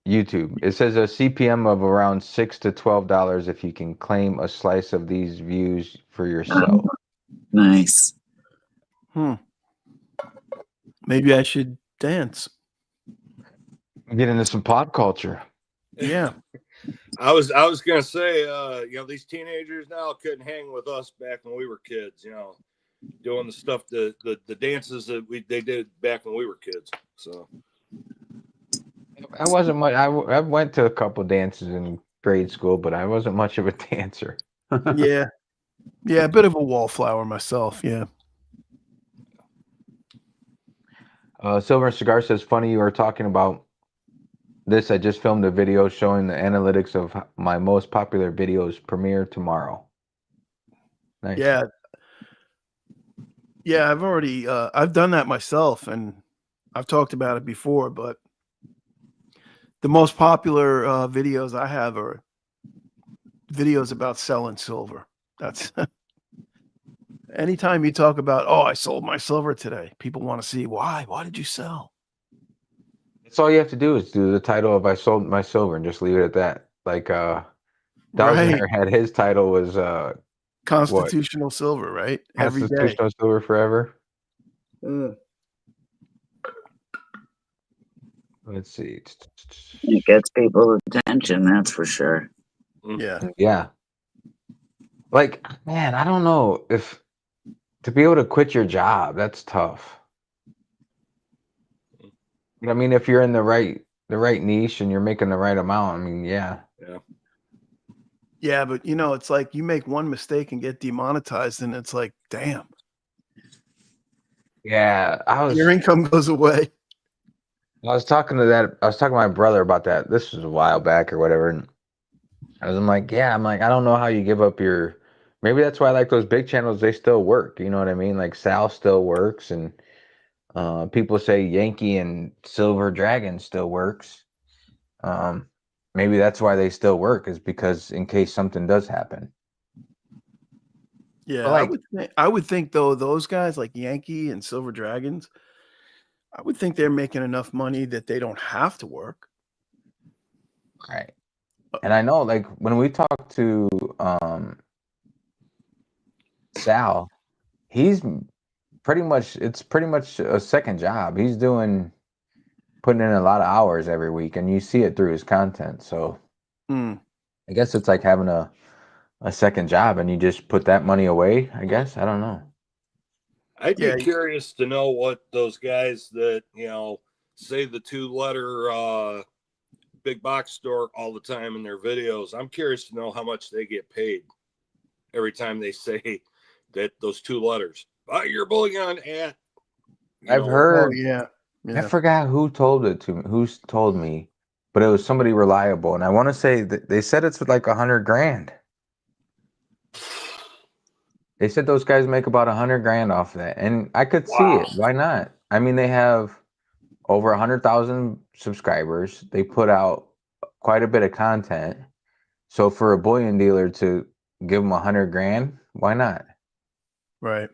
YouTube. It says a CPM of around $6 to $12 if you can claim a slice of these views for yourself. Nice. Maybe I should dance. Get into some pop culture. Yeah. I was gonna say, these teenagers now couldn't hang with us back when we were kids. Doing the stuff, the dances that they did back when we were kids. So I wasn't much. I went to a couple dances in grade school, but I wasn't much of a dancer. Yeah. Yeah, a bit of a wallflower myself. Yeah. Silver and Cigar says, funny you are talking about this. I just filmed a video showing the analytics of my most popular videos premiere tomorrow. Nice. Yeah. Yeah, I've already I've done that myself, and I've talked about it before. But the most popular videos I have are videos about selling silver. That's anytime you talk about, oh, I sold my silver today, people want to see why. Why did you sell? That's all you have to do is do the title of "I sold my silver" and just leave it at that. Like Right. Dowsner had his title was Constitutional silver, right? Every day. Constitutional Silver Forever. Let's see. It gets people's attention, that's for sure. Yeah. Yeah. Like, man, I don't know if to be able to quit your job, that's tough. I mean, if you're in the right niche and you're making the right amount, I mean, yeah. Yeah, but you know, it's like you make one mistake and get demonetized, and it's like, damn, Yeah, your income goes away. I was talking to my brother about that. This was a while back or whatever, and I'm like, I don't know how you give up your. Maybe that's why I like those big channels. They still work. You know what I mean? Like Sal still works, and people say Yankee and Silver Dragon still works. Maybe that's why they still work, is because in case something does happen. Yeah, But I would think though those guys like Yankee and Silver Dragons, I would think they're making enough money that they don't have to work. Right. And I know, like, when we talk to Sal, he's it's pretty much a second job. He's putting in a lot of hours every week, and you see it through his content. So I guess it's like having a second job, and you just put that money away, I guess. I don't know. I'd be curious to know what those guys that, say the 2-letter big box store all the time in their videos. I'm curious to know how much they get paid every time they say that those 2 letters. You're bullion at. I've heard. Oh, yeah. I forgot who told it to me. Who's told me, but it was somebody reliable, and I want to say that they said it's like $100,000. They said those guys make about $100,000 off that, and I could see it. Why not? I mean, they have over 100,000 subscribers. They put out quite a bit of content. So for a bullion dealer to give them $100,000, why not? Right.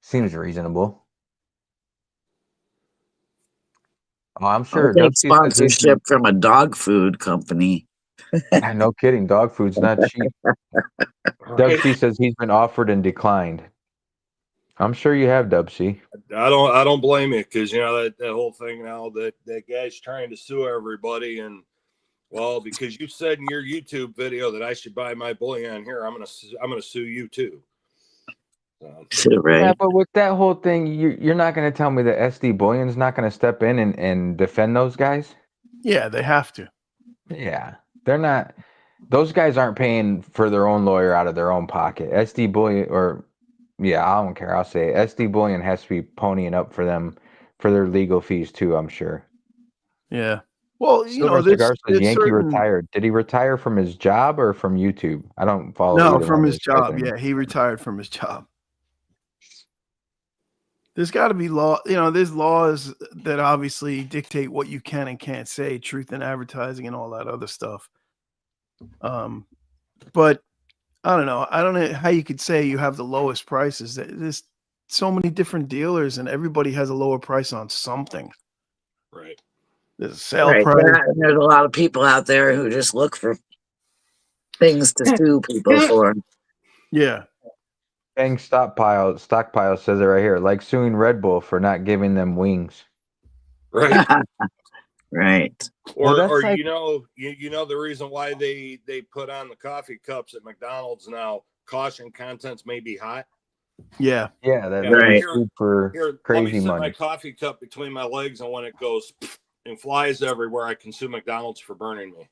Seems reasonable. Oh, I'm sure. I'll take sponsorship from a dog food company. No kidding. Dog food's not cheap. Dubsy says he's been offered and declined. I'm sure you have, Dubsy. I don't blame you, because that whole thing now that guy's trying to sue everybody, and because you said in your YouTube video that I should buy my bullion here, I'm gonna sue you too. Right. Yeah, but with that whole thing, you're not going to tell me that SD Bullion's not going to step in and defend those guys? Yeah, they have to. Yeah, they're not. Those guys aren't paying for their own lawyer out of their own pocket. SD Bullion, I don't care. I'll say it. SD Bullion has to be ponying up for them for their legal fees too, I'm sure. Yeah. Well, Cigar says Yankee retired. Did he retire from his job or from YouTube? I don't follow. No, from his job. Yeah, he retired from his job. There's got to be law. There's laws that obviously dictate what you can and can't say, truth in advertising and all that other stuff. But I don't know. I don't know how you could say you have the lowest prices. There's so many different dealers, and everybody has a lower price on something. Right. There's a sale price. And there's a lot of people out there who just look for things to sue people for. Yeah. Bang Stockpile says it right here, like suing Red Bull for not giving them wings. Right. Right. Or like, the reason why they put on the coffee cups at McDonald's now, caution, contents may be hot. Yeah. Yeah, that's right. Super crazy let me money. Set my coffee cup between my legs, and when it goes and flies everywhere, I can sue McDonald's for burning me.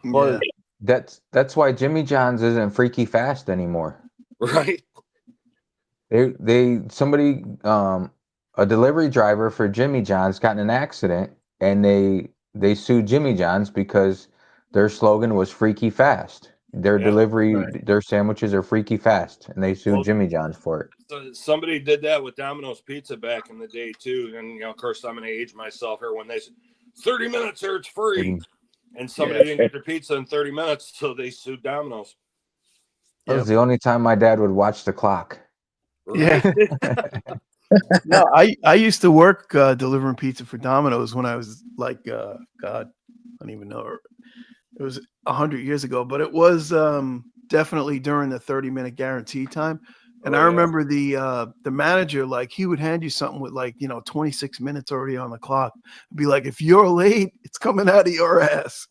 Well, that's why Jimmy John's isn't freaky fast anymore. Right. Somebody a delivery driver for Jimmy John's got in an accident, and they sued Jimmy John's because their slogan was freaky fast. Their Yeah. delivery, Right. their sandwiches are freaky fast, and they sued Well- Jimmy John's for it. So somebody did that with Domino's Pizza back in the day too, and of course, I'm gonna age myself here when they said 30 minutes or it's free, and somebody didn't get their pizza in 30 minutes, so they sued Domino's. That was the only time my dad would watch the clock. Yeah. No, I used to work delivering pizza for Domino's when I was like, God, I don't even know. It was 100 years ago, but it was definitely during the 30-minute guarantee time. And Oh, I yeah. remember the manager, like he would hand you something with 26 minutes already on the clock. Be like, if you're late, it's coming out of your ass.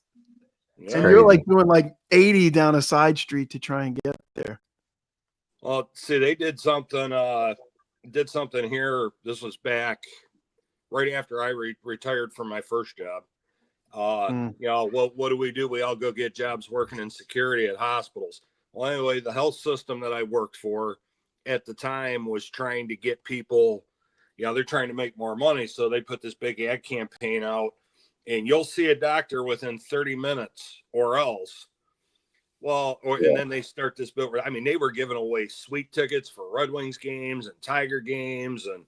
Yeah. And you're Crazy. like doing like 80 down a side street to try and get there. Well, see, they did something here. This was back right after I retired from my first job. What do? We all go get jobs working in security at hospitals. Well, anyway, the health system that I worked for at the time was trying to get people, they're trying to make more money. So they put this big ad campaign out, and you'll see a doctor within 30 minutes or else. Well, and then they start this bill. I mean, they were giving away sweet tickets for Red Wings games and Tiger games, and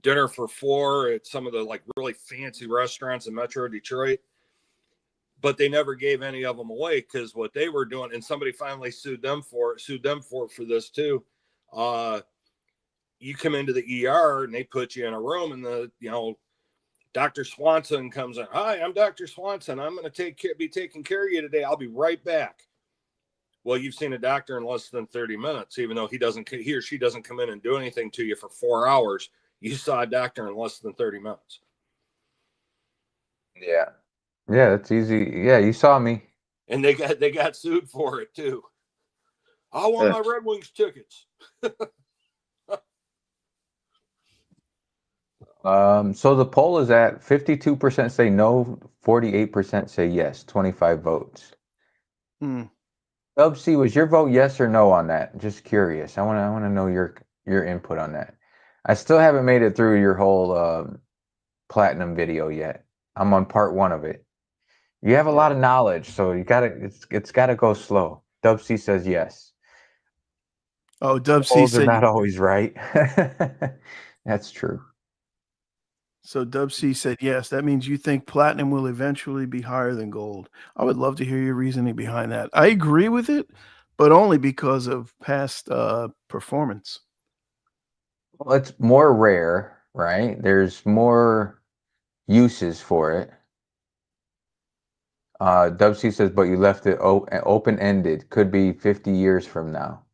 dinner for four at some of the like really fancy restaurants in Metro Detroit. But they never gave any of them away because what they were doing, and somebody finally sued them for this too. You come into the ER and they put you in a room, and Dr. Swanson comes in. Hi, I'm Dr. Swanson. I'm going to be taking care of you today. I'll be right back. Well, you've seen a doctor in less than 30 minutes, even though he or she doesn't come in and do anything to you for 4 hours. You saw a doctor in less than 30 minutes. Yeah. Yeah, that's easy. Yeah, you saw me. And they got sued for it too. I want my Red Wings tickets. So the poll is at 52% say no, 48% say yes, 25 votes. Dub C, was your vote yes or no on that? Just curious. I want to know your input on that. I still haven't made it through your whole platinum video yet. I'm on part 1 of it. You have a lot of knowledge, so it's gotta go slow. Dub C says yes. Oh, Dub C Polls are said not always right. That's true. so. Dub C said yes. That means you think platinum will eventually be higher than gold. I would love to hear your reasoning behind that. I agree with it, but only because of past performance. Well, it's more rare, right? There's more uses for it. Dub C says, but you left it open-ended. Could be 50 years from now.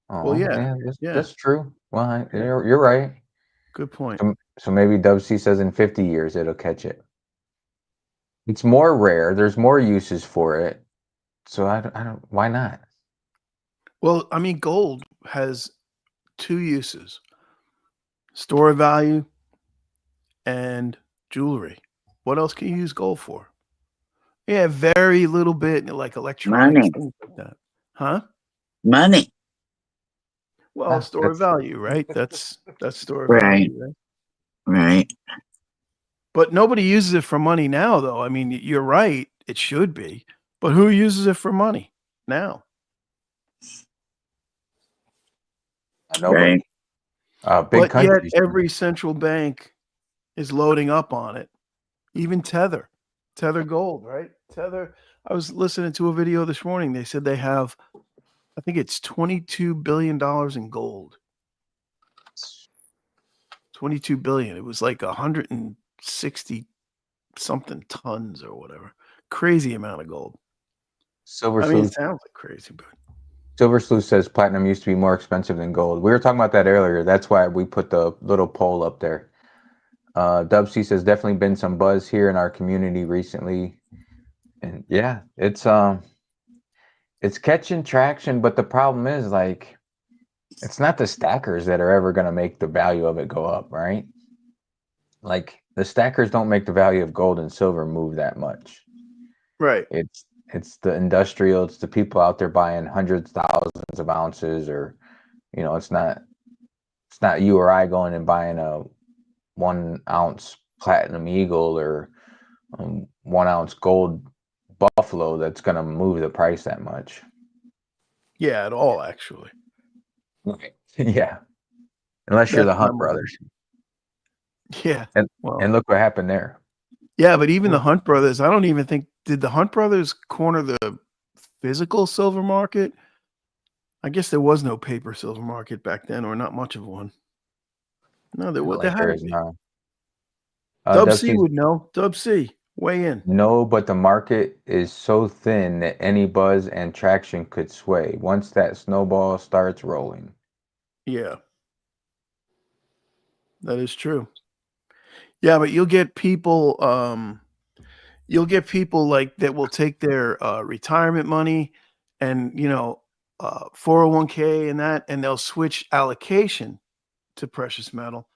Oh, Well, yeah. that's true. Well, you're right. Good point. So maybe Dub C says in 50 years it'll catch it. It's more rare. There's more uses for it. So I don't. Why not? Well, I mean, gold has 2 uses: store of value and jewelry. What else can you use gold for? Yeah, very little bit like electronics, Money. things like that. Huh? Money. Well, store of value, right? That's store of Right. value, right? Right. But nobody uses it for money now, though. I mean, you're right; it should be. But who uses it for money now? Nobody. Right. Big But yet, countries. every central bank is loading up on it. Even Tether Gold, right? Tether. I was listening to a video this morning. They said they have, I think it's $22 billion in gold. 22 billion. It was like 160 something tons or whatever. Crazy amount of gold. Silver I mean, Sleuth. it sounds like crazy, but Silver Sleuth says platinum used to be more expensive than gold. We were talking about that earlier. That's why we put the little poll up there. Dub C says definitely been some buzz here in our community recently. And yeah, it's catching traction, but the problem is like it's not the stackers that are ever going to make the value of it go up, right? Like the stackers don't make the value of gold and silver move that much. right. It's the industrial, it's the people out there buying hundreds, thousands of ounces, or it's not you or I going and buying a 1 ounce platinum eagle or 1 ounce gold Buffalo that's going to move the price that much. Yeah, at all actually. Yeah. Unless you're That's the Hunt my- brothers. Yeah. And Well, and look what happened there. yeah, but even the Hunt brothers, I don't even think did the Hunt brothers corner the physical silver market? I guess there was no paper silver market back then, or not much of one. No, there was. Like There there had is to be. now. Dub Dub C C's, would know. Dub C, weigh in. no, but the market is so thin that any buzz and traction could sway once that snowball starts rolling. Yeah, that is true. Yeah, but you'll get people. You'll get people like that will take their retirement money and 401k and that, and they'll switch allocation to precious metal,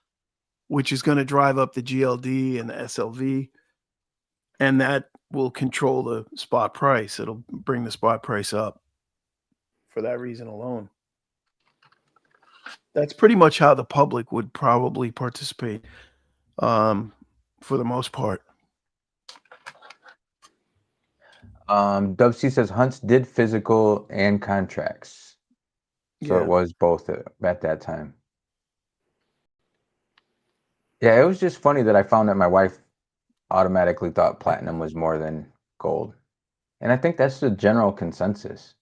which is going to drive up the GLD and the SLV, and that will control the spot price. It'll bring the spot price up for that reason alone. That's pretty much how the public would probably participate, for the most part. Dub C says Hunts did physical and contracts. So Yeah. it was both at that time. Yeah, it was just funny that I found that my wife automatically thought platinum was more than gold. And I think that's the general consensus.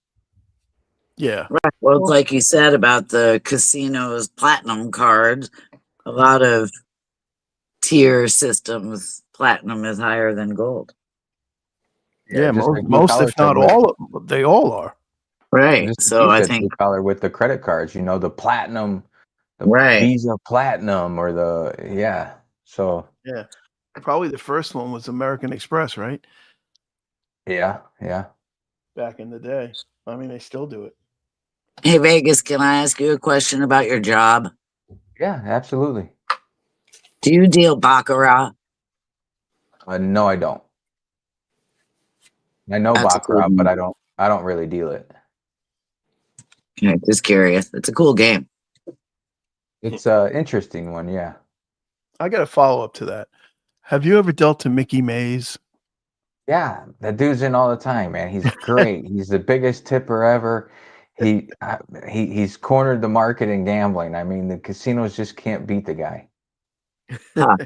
Yeah. Right. Well, it's like you said about the casinos platinum cards. A lot of tier systems, platinum is higher than gold. Yeah, just most, like Blue most Collar if said not with- all, they all are. Right. just like So you I said, think, Blue Collar with the credit cards, the platinum, the Right. Visa Platinum or yeah. So Yeah. Probably the first one was American Express, right? yeah. Back in the day. I mean, they still do it. hey, Vegas, can I ask you a question about your job? Yeah, absolutely. Do you deal baccarat? No, I don't. I know That's a baccarat, cool but game. I don't really deal it. Okay, just curious. It's a cool game. It's a interesting one, yeah. I got a follow up to that. Have you ever dealt to Mickey Mays? Yeah, that dude's in all the time, man. He's great. He's the biggest tipper ever. He's cornered the market in gambling. I mean, the casinos just can't beat the guy. Huh.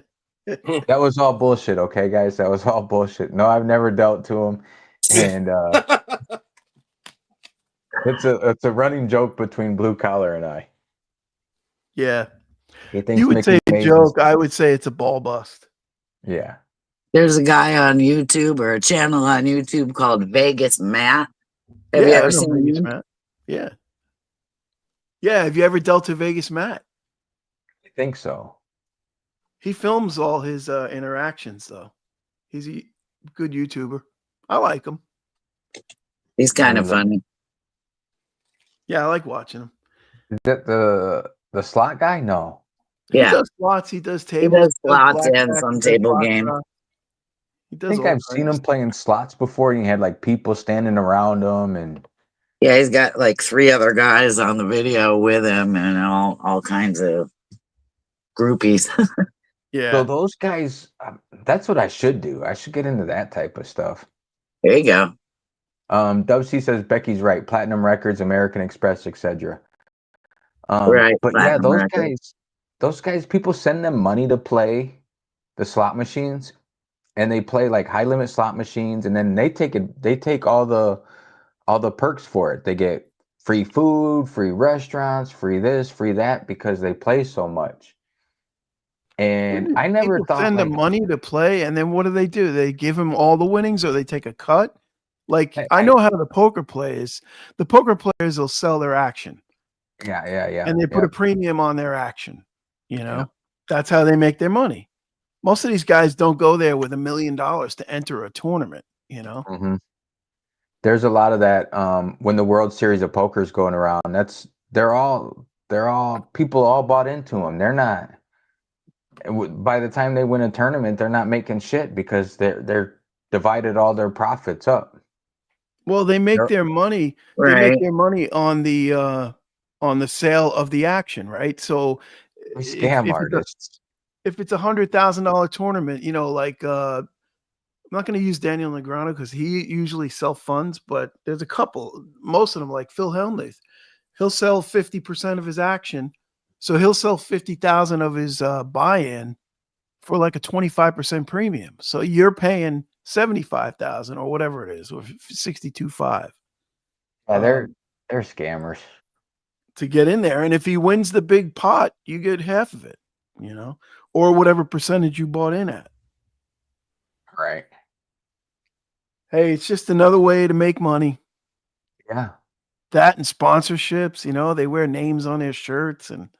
That was all bullshit, okay, guys? That was all bullshit. No, I've never dealt to him, and it's a running joke between Blue Collar and I. Yeah. He thinks You would Mickey say a Mays is- joke. I would say it's a ball bust. Yeah. There's a guy on YouTube or a channel on YouTube called Vegas Matt. Have you Yeah, I ever know seen Vegas him? Matt. Yeah. Yeah. Have you ever dealt to Vegas Matt? I think so. He films all his interactions, though. He's a good YouTuber. I like him. He's kind of funny. Yeah, I like watching him. Is that the slot guy? No. He Yeah. does slots. He does He tables. does slots and blackjack, some he does table game. baccarat. He I does think all I've seen kinds. him playing slots before, and he had like people standing around him, and Yeah, he's got like 3 other guys on the video with him and all kinds of groupies. Yeah. so those guys. That's what I should do. I should get into that type of stuff. There you go. Dub C says Becky's right. Platinum Records, American Express, etc. Right, But yeah, Platinum those Records. guys, people send them money to play the slot machines, and they play like high limit slot machines, and then they take all the perks for it. They get free food, free restaurants, free this, free that because they play so much. And I never People thought send like, them money to play, and then what do? They give him all the winnings, or they take a cut. Like I know how the poker players. The poker players will sell their action, yeah, and they put a premium on their action. That's how they make their money. Most of these guys don't go there with $1 million to enter a tournament. Mhm. There's a lot of that when the World Series of Poker is going around. They're all people all bought into them. They're not. By the time they win a tournament, they're not making shit because they're divided all their profits up. Well, they make Yep. their money. They Right. make their money on the sale of the action, right? So Scam if artists. it's $100,000 tournament, like I'm not going to use Daniel Negreanu because he usually self-funds, but there's a couple, most of them like Phil Hellmuth. He'll sell 50% of his action. So he'll sell 50,000 of his buy-in for like a 25% premium. So you're paying 75,000 or whatever it is, or 62.5. Yeah, they're scammers. To get in there. And if he wins the big pot, you get half of it, or whatever percentage you bought in at. Right. Hey, it's just another way to make money. Yeah. That and sponsorships, they wear names on their shirts and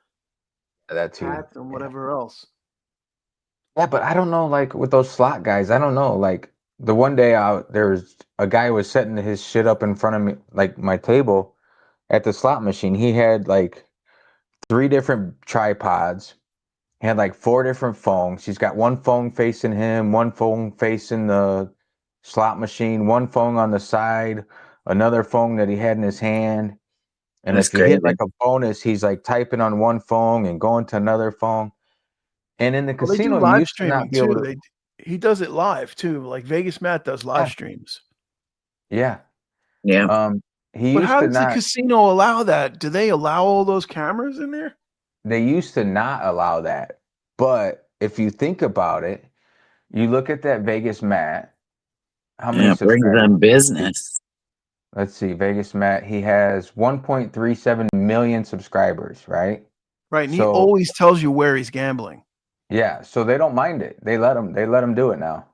That too. hats and whatever else. Yeah, but I don't know, like with those slot guys, I don't know. Like the one day there was a guy was setting his shit up in front of me, like my table at the slot machine. He had like 3 different tripods. He had like 4 different phones. He's got one phone facing him, one phone facing the slot machine, one phone on the side, another phone that he had in his hand. And That's if you hit crazy. like a bonus, he's like typing on one phone and going to another phone. And in the Well, they do casino, you live used to not streaming be able too. to. He does it live too. Like Vegas Matt does live Yeah. streams. Yeah. Yeah. He But used how to does the not. casino allow that? Do they allow all those cameras in there? They used to not allow that. But if you think about it, you look at that Vegas Matt. How many Yeah, it brings subscribers? them business. Let's see, Vegas Matt. He has 1.37 million subscribers, right? Right. And he So always tells you where he's gambling. yeah, so they don't mind it. They let him do it now.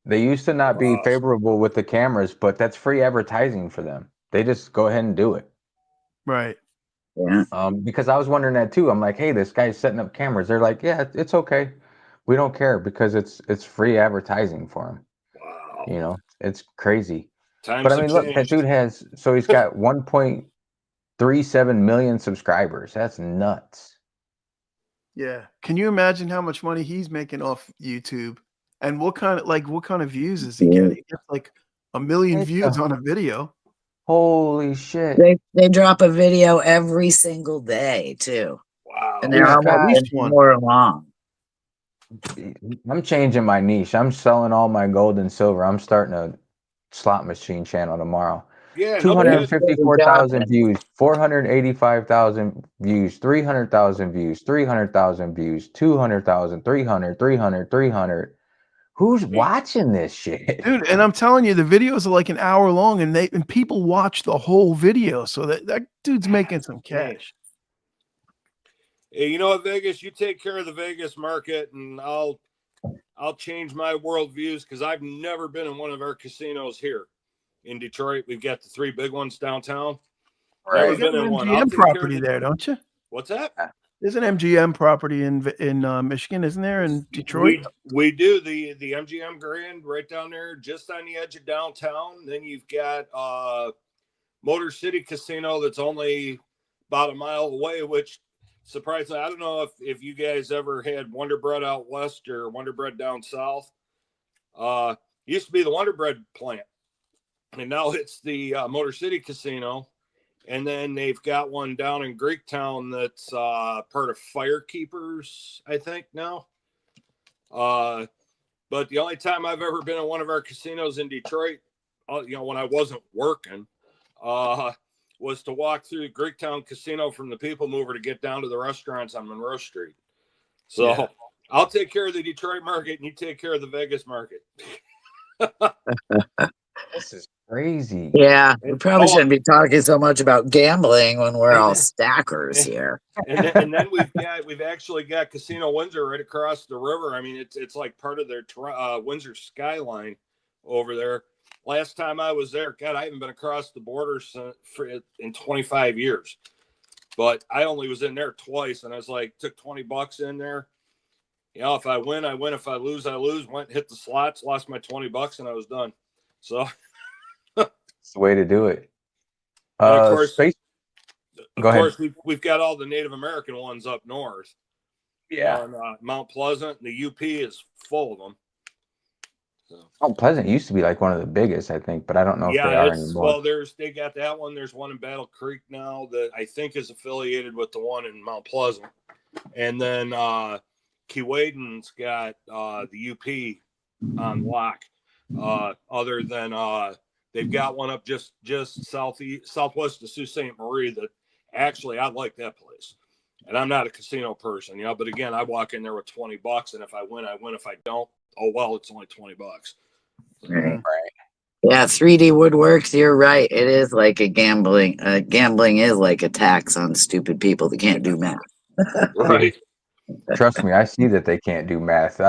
They used to not be favorable with the cameras, but that's free advertising for them. They just go ahead and do it. Right. Yeah. Because I was wondering that too. I'm like, hey, this guy's setting up cameras. They're like, yeah, it's okay. We don't care because it's free advertising for him. Wow. It's crazy. Times But I have mean, look, that changed. dude he's got 1.37 million subscribers. That's nuts. Yeah. Can you imagine how much money he's making off YouTube? And what kind of views is he Yeah. getting? He gets like 1 million What views the- on a video. Holy shit. They drop a video every single day too. Wow. And they're Yeah, almost at least an one. hour long. I'm changing my niche. I'm selling all my gold and silver. I'm starting a slot machine channel tomorrow. Yeah, nobody has 254,000 views, 485,000 views, 300,000 views, 300,000 views, 200,000, 300, 300, 300. Who's watching this shit? Dude, and I'm telling you, the videos are like an hour long and people watch the whole video. So that dude's making some cash. Hey, you know what, Vegas? You take care of the Vegas market, and I'll change my worldviews because I've never been in one of our casinos here in Detroit. We've got the 3 big ones downtown. Right. You got an I'll MGM take care of property there, don't you? What's that? There's an MGM property in Michigan, isn't there? In Detroit. We do the MGM Grand right down there, just on the edge of downtown. Then you've got Motor City Casino that's only about a mile away, which surprisingly, I don't know if you guys ever had Wonder Bread out west or Wonder Bread down south. Used to be the Wonder Bread plant, and now it's the Motor City Casino. And then they've got one down in Greektown that's part of Firekeepers, I think now. But the only time I've ever been in one of our casinos in Detroit, when I wasn't working, was to walk through the Greektown Casino from the People Mover to get down to the restaurants on Monroe Street. So yeah. I'll take care of the Detroit market and you take care of the Vegas market. This is crazy. Yeah, we probably shouldn't be talking so much about gambling when we're all stackers here. And then we've actually got Casino Windsor right across the river. I mean, it's like part of their Windsor skyline over there. Last time I was there, God, I haven't been across the border in 25 years. But I only was in there twice, and I was like, took $20 in there. If I win, I win. If I lose, I lose. Went, hit the slots, lost my $20, and I was done. So it's the way to do it. Of course, Go ahead. We've got all the Native American ones up north. Yeah. On Mount Pleasant, the UP is full of them. So. Mount Pleasant used to be like one of the biggest, I think, but I don't know if they are anymore. Well, they got that one. There's one in Battle Creek now that I think is affiliated with the one in Mount Pleasant. And then Keewaydin's got the UP on lock. Other than they've got one up just southwest of Sault Ste. Marie that actually I like that place. And I'm not a casino person, but again, I walk in there with $20, and if I win, I win. If I don't, oh well, it's only $20. Right. Yeah, 3D Woodworks, you're right. It is like a gambling. Gambling is like a tax on stupid people that can't do math. Right. Trust me, I see that they can't do math.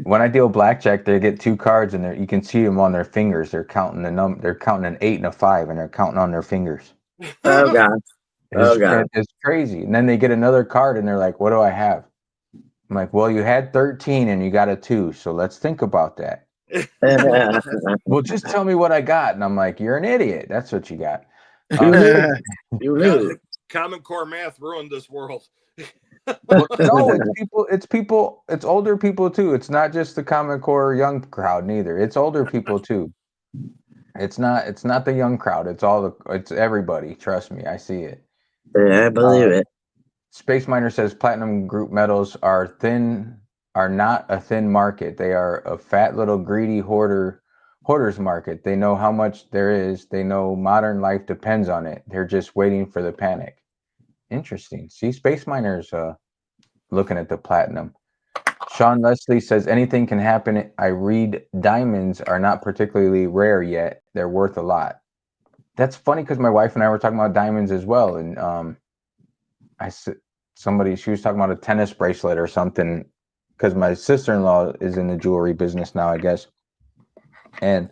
When I deal blackjack, they get 2 cards and you can see them on their fingers. They're counting they're counting an 8 and a 5, and they're counting on their fingers. Oh God. Oh God. It's crazy. And then they get another card and they're like, "What do I have?" I'm like, "Well, you had 13 and you got a 2, so let's think about that." Well, just tell me what I got. And I'm like, "You're an idiot. That's what you got." You lose. Common Core math ruined this world. No, it's people, it's older people too. It's not just the Common Core young crowd neither. It's older people too. It's not the young crowd. It's everybody. Trust me, I see it. Yeah, I believe it. Space Miner says platinum group metals are not a thin market. They are a fat little greedy hoarders market. They know how much there is. They know modern life depends on it. They're just waiting for the panic. Interesting. See, Space Miner's looking at the platinum. Sean Leslie says anything can happen. I read diamonds are not particularly rare yet. They're worth a lot. That's funny because my wife and I were talking about diamonds as well, and she was talking about a tennis bracelet or something because my sister-in-law is in the jewelry business now, I guess, and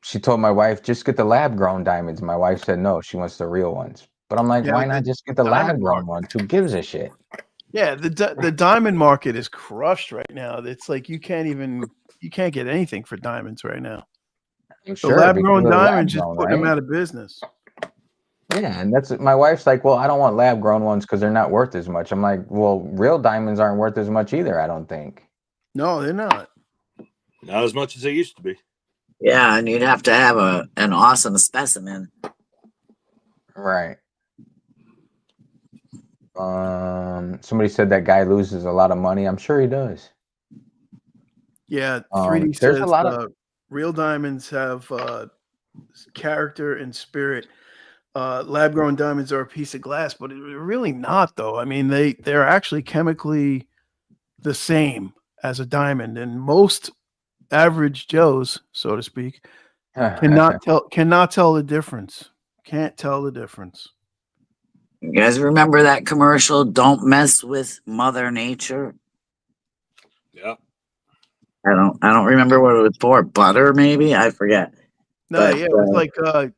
she told my wife just get the lab-grown diamonds. My wife said no, she wants the real ones. But I'm like, Yeah, why not just get the lab-grown ones? Who gives a shit? Yeah, the diamond market is crushed right now. It's like you can't get anything for diamonds right now. The lab grown diamonds just putting them out of business. Yeah, and that's my wife's like, well, I don't want lab grown ones because they're not worth as much. I'm like, well, real diamonds aren't worth as much either, I don't think. No, they're not. Not as much as they used to be. Yeah, and you'd have to have an awesome specimen. Right. Somebody said that guy loses a lot of money. I'm sure he does. Yeah, 3D there's says a lot of real diamonds have character and spirit. Lab grown diamonds are a piece of glass, but they're really not, though. I mean, they're actually chemically the same as a diamond, and most average Joes, so to speak, cannot tell the difference. Can't tell the difference. You guys remember that commercial? Don't mess with Mother Nature. Yeah. I don't remember what it was for. Butter, maybe? I forget. No, But, yeah, it was like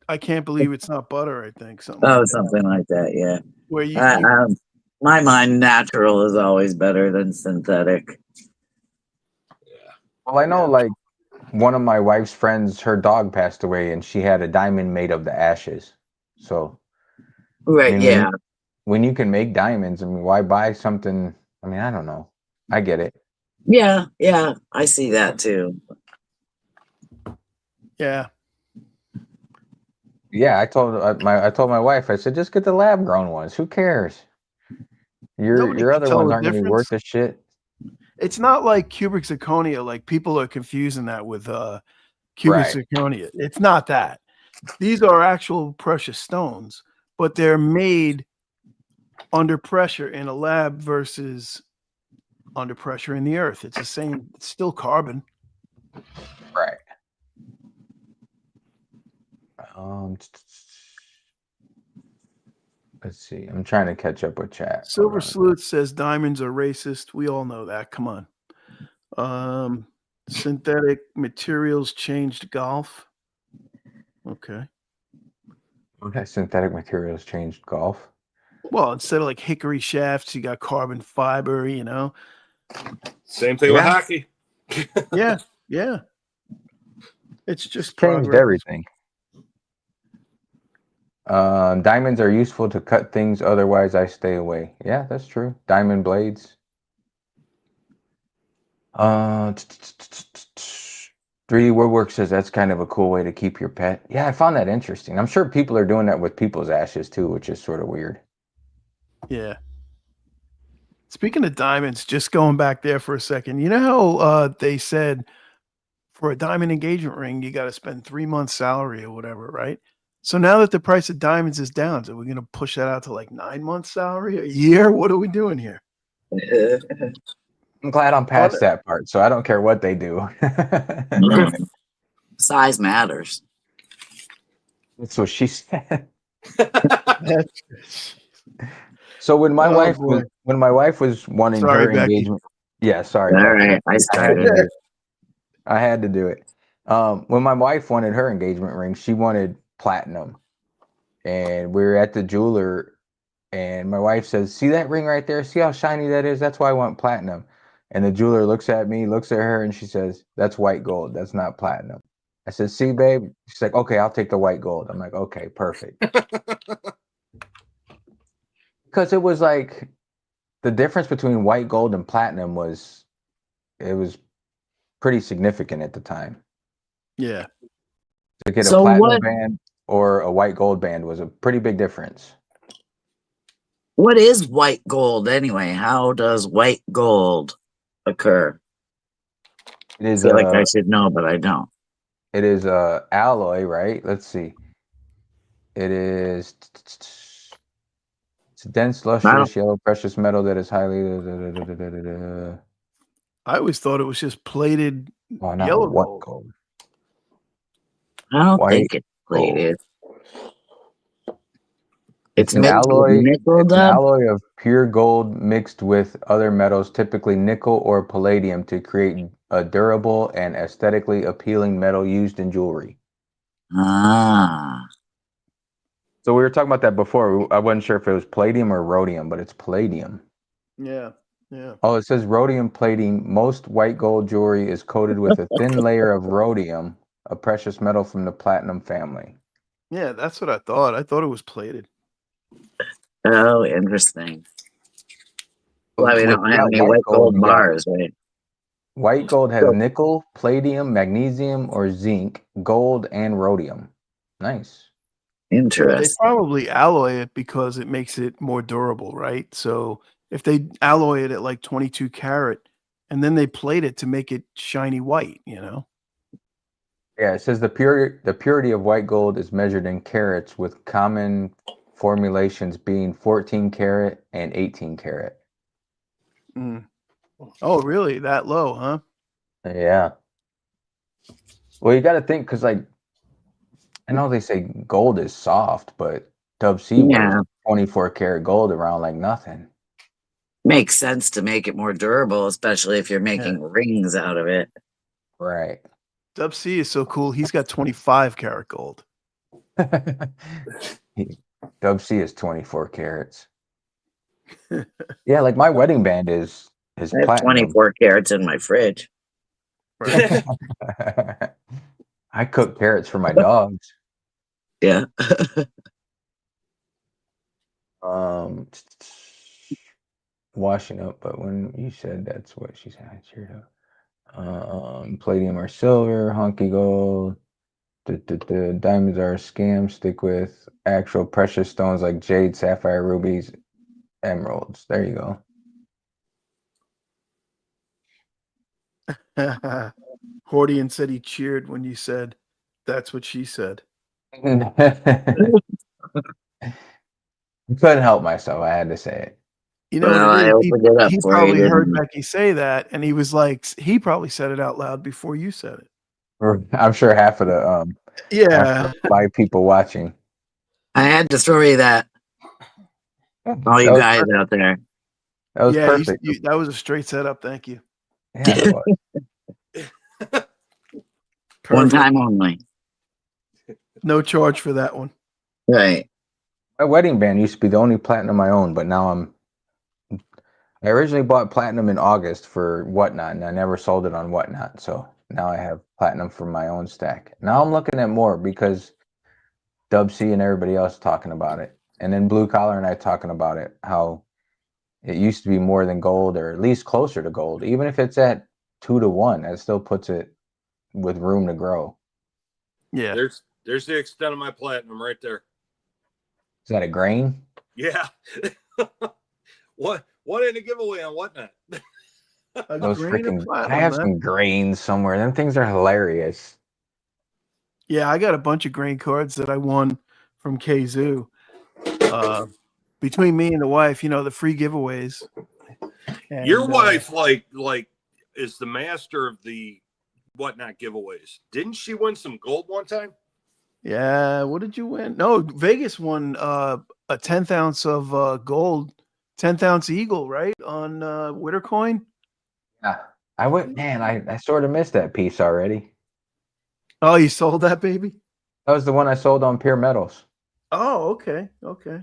I can't believe it's not butter. I think something. Oh, like something like that. Yeah. Where you my mind, natural is always better than synthetic. Yeah. Well, I know, like one of my wife's friends, her dog passed away, and she had a diamond made of the ashes. So, Right. I mean, Yeah. when you can make diamonds, I mean, why buy something? I mean, I don't know. I get it. Yeah. Yeah. I see that too. Yeah. Yeah, I told my wife, I said, just get the lab grown ones. Who cares? Nobody Your can other tell ones the aren't gonna be worth difference. a shit. It's not like cubic zirconia. Like people are confusing that with cubic Right. zirconia. It's not that. These are actual precious stones, but they're made under pressure in a lab versus under pressure in the earth. It's the same. It's still carbon. Right. Let's see. I'm trying to catch up with chat. Silver Sleuth says diamonds are racist. We all know that. Come on. Synthetic materials changed golf. Okay. Okay. Synthetic materials changed golf. Well, instead of like hickory shafts, you got carbon fiber, you know. Same thing with hockey. Yeah, yeah. It's just changed progress. everything. Diamonds are useful to cut things, otherwise I stay away. Yeah, that's true. Diamond blades. 3D Woodwork says that's kind of a cool way to keep your pet. Yeah, I found that interesting. I'm sure people are doing that with people's ashes too, which is sort of weird. Yeah. Speaking of diamonds, just going back there for a second, you know how they said for a diamond engagement ring, you got to spend 3 months' salary or whatever, right? So now that the price of diamonds is down, so we're going to push that out to like 9 months' salary, a year? What are we doing here? I'm glad I'm past that part, so I don't care what they do. No. Size matters. That's what she said. That's- So when my Oh, boy. wife was wanting Sorry, her Becky. engagement, yeah, sorry, All Becky. right, I I had to started. do it. I had to do it. When my wife wanted her engagement ring, she wanted platinum, and we were at the jeweler, and my wife says, "See that ring right there? See how shiny that is? That's why I want platinum." And the jeweler looks at me, looks at her, and she says, "That's white gold. That's not platinum." I said, "See, babe." She's like, "Okay, I'll take the white gold." I'm like, "Okay, perfect." Because it was like the difference between white gold and platinum was pretty significant at the time. Yeah. To get a So platinum what? band or a white gold band was a pretty big difference. What is white gold anyway? How does white gold occur? It I is feel like I should know, but I don't. it is a alloy, right? Let's see. It is it's a dense, lustrous yellow precious metal that is highly I always thought it was just plated oh, not yellow white gold. gold. I don't White think it's gold. plated. It's an mixed with alloy. nickel, It's an Dub? alloy of pure gold mixed with other metals, typically nickel or palladium, to create a durable and aesthetically appealing metal used in jewelry. Ah, So we were talking about that before. I wasn't sure if it was palladium or rhodium, but it's palladium. Yeah. Yeah. Oh, it says rhodium plating. Most white gold jewelry is coated with a thin layer of rhodium, a precious metal from the platinum family. Yeah, that's what I thought. I thought it was plated. oh, interesting. Why we With don't have that any white gold you got bars, right? white gold has So- nickel, palladium, magnesium, or zinc, gold, and rhodium. Nice. Yeah, they Interesting. probably alloy it because it makes it more durable, right? So if they alloy it at like 22 karat and then they plate it to make it shiny white, you know? Yeah, it says the purity of white gold is measured in carats, with common formulations being 14 karat and 18 karat. Mm. Oh, really? That low, huh? Yeah. Well, you got to think because, like, I know they say gold is soft, but Dub C wears Yeah, 24 karat gold around like nothing. makes sense to make it more durable, especially if you're making rings out of it. Right. Dub C is so cool. He's got 25 karat gold. Dub C is 24 carats. Yeah, like my wedding band is I have platinum. 24 carats in my fridge. Right. I cook carrots for my dogs. Yeah. Washing up, but when you said that's what she said, I cheered up. Palladium or silver, honky gold. The diamonds are a scam. Stick with actual precious stones like jade, sapphire, rubies, emeralds. There you go. Hordian said he cheered when you said that's what she said. Couldn't help myself. I had to say it. You know Well, what I it is? opened it up He for you, probably heard didn't Becky say that, and he was like, he probably said it out loud before you said it. I'm sure half of the half Yeah. the 5 people watching. I had to throw you that. All you That was guys perfect. out there. That was Yeah, perfect. that was a straight setup. Thank you. Yeah, it was. One Perfect. time only. No charge for that one. Right. My wedding band used to be the only platinum I owned, but now I originally bought platinum in August for Whatnot, and I never sold it on Whatnot. So now I have platinum for my own stack. Now I'm looking at more because Dub C and everybody else talking about it. And then Blue Collar and I talking about it, how it used to be more than gold, or at least closer to gold. Even if it's at 2 to 1, that still puts it with room to grow. Yeah. There's the extent of my platinum right there. Is that a grain? Yeah. What What in a giveaway on whatnot? A Those grain of freaking. I platinum, have man. some grains somewhere. Them things are hilarious. Yeah, I got a bunch of grain cards that I won from Kazoo. Between me and the wife, the free giveaways. Your And, wife, like, is the master of the whatnot giveaways. Didn't she win some gold one time? yeah, what did you win? No, Vegas won a 10th ounce of gold, 10th ounce eagle, right? On Wittercoin. Yeah. I went, man, I sort of missed that piece already. Oh, you sold that baby? That was the one I sold on Pure Metals. Oh, okay. Okay.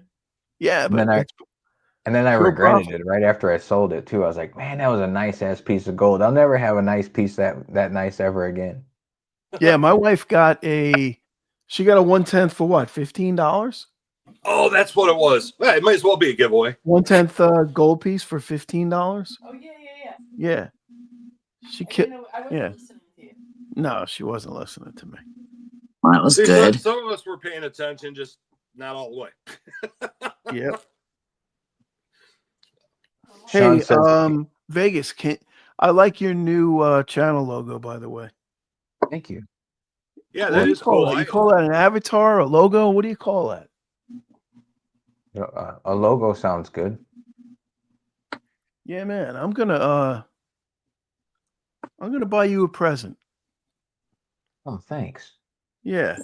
Yeah, And but then I pure regretted profit. it right after I sold it too. I was like, man, that was a nice ass piece of gold. I'll never have a nice piece that nice ever again. Yeah, my wife got she got a 1/10 for what? $15? Oh, that's what it was. Well, it might as well be a giveaway. 1/10 gold piece for $15? Oh yeah, yeah, yeah. Yeah. She I wasn't yeah. listening to you. No, she wasn't listening to me. Well, that was See, good. some of us were paying attention, just not all the way. Yep. Sean Hey, says, Vegas, I like your new channel logo, by the way. thank you. Yeah, What that do you is call cool. that? You call that an avatar, a logo? What do you call that? A logo sounds good. Yeah, man. I'm gonna buy you a present. Oh, thanks. Yeah.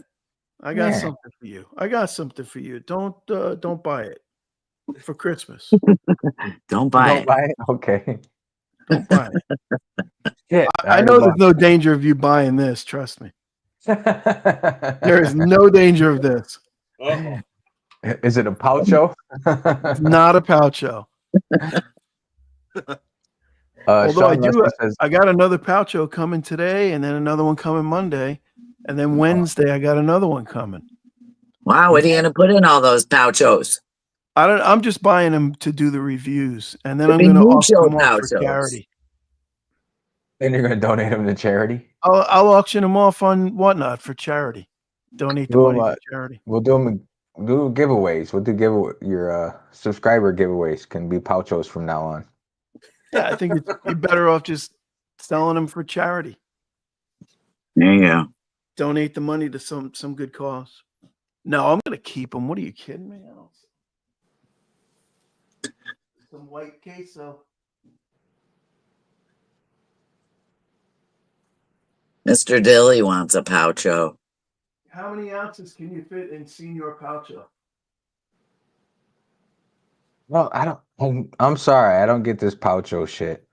I got Yeah. something for you. I got something for you. Don't buy it for Christmas. Don't buy Don't it. buy it? Okay. Don't buy it. Shit, I know there's no danger of you buying this. Trust me. There is no danger of this. Uh-oh. Is it a poucho? It's not a poucho. Although I Sean do, Leslie says, I got another poucho coming today, and then another one coming Monday, and then Wednesday I got another one coming. Wow, what are you gonna put in all those pouchos? I'm just buying them to do the reviews, and then Could I'm be going to mucho auction them off for pouchos. charity. then you're going to donate them to charity? I'll auction them off on whatnot for charity. Donate the money to charity. We'll do giveaways. We'll do your subscriber giveaways can be pouchos from now on. Yeah, I think you're better off just selling them for charity. There you go. Donate the money to some good cause. No, I'm going to keep them. What are you kidding me? Some white queso. Mr. Dilly wants a poucho. How many ounces can you fit in Senior Poucho? Well, I'm sorry. I don't get this poucho shit.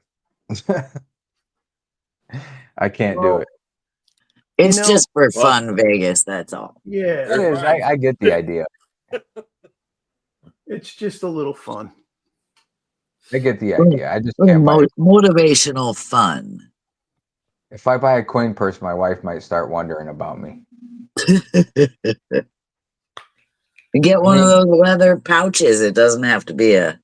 I can't do it. It's know, just for fun, Vegas. That's all. Yeah, It is. I get the idea. it's just a little fun. I get the idea. I just can't buy it. Motivational fun. If I buy a coin purse, my wife might start wondering about me. You get one of those leather pouches. It doesn't have to be a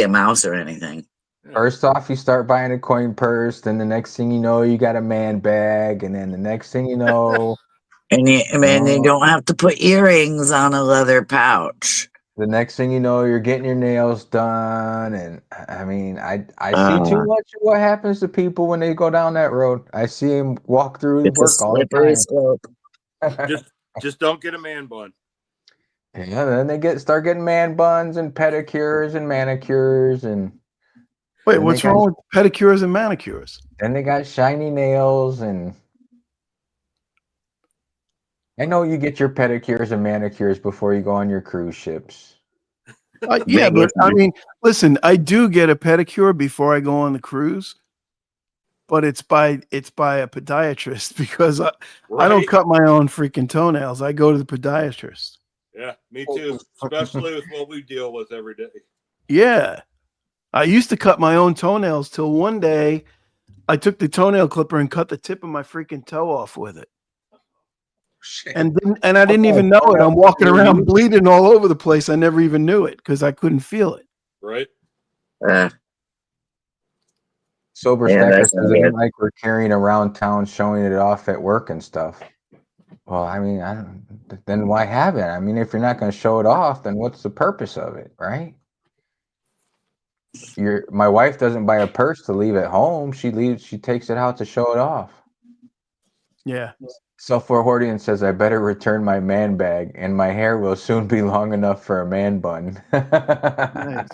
mouse or anything. First off, you start buying a coin purse, then the next thing you know, you got a man bag, and then the next thing you know, And you don't have to put earrings on a leather pouch. the next thing you know, you're getting your nails done. And I mean, I see too much of what happens to people when they go down that road. I see them walk through the It's a work all the slippery time. slope. Just don't get a man bun. Yeah, then they start getting man buns and pedicures and manicures, and Wait, then what's they got- wrong with pedicures and manicures? then they got shiny nails. And I know you get your pedicures and manicures before you go on your cruise ships. Yeah, but I mean, listen, I do get a pedicure before I go on the cruise, but it's by a podiatrist because I don't Right? cut my own freaking toenails. I go to the podiatrist. Yeah, me too. Especially with what we deal with every day. Yeah. I used to cut my own toenails till one day I took the toenail clipper and cut the tip of my freaking toe off with it. And I didn't even know it. I'm walking around bleeding all over the place. I never even knew it because I couldn't feel it. Right? Sober Yeah, Stacker that's says not it bad. like we're carrying around town showing it off at work and stuff. Well, I mean, then why have it? I mean, if you're not going to show it off, then what's the purpose of it, right? my wife doesn't buy a purse to leave at home. She takes it out to show it off. Yeah. Self-Forwardian says, I better return my man bag, and my hair will soon be long enough for a man bun. Nice.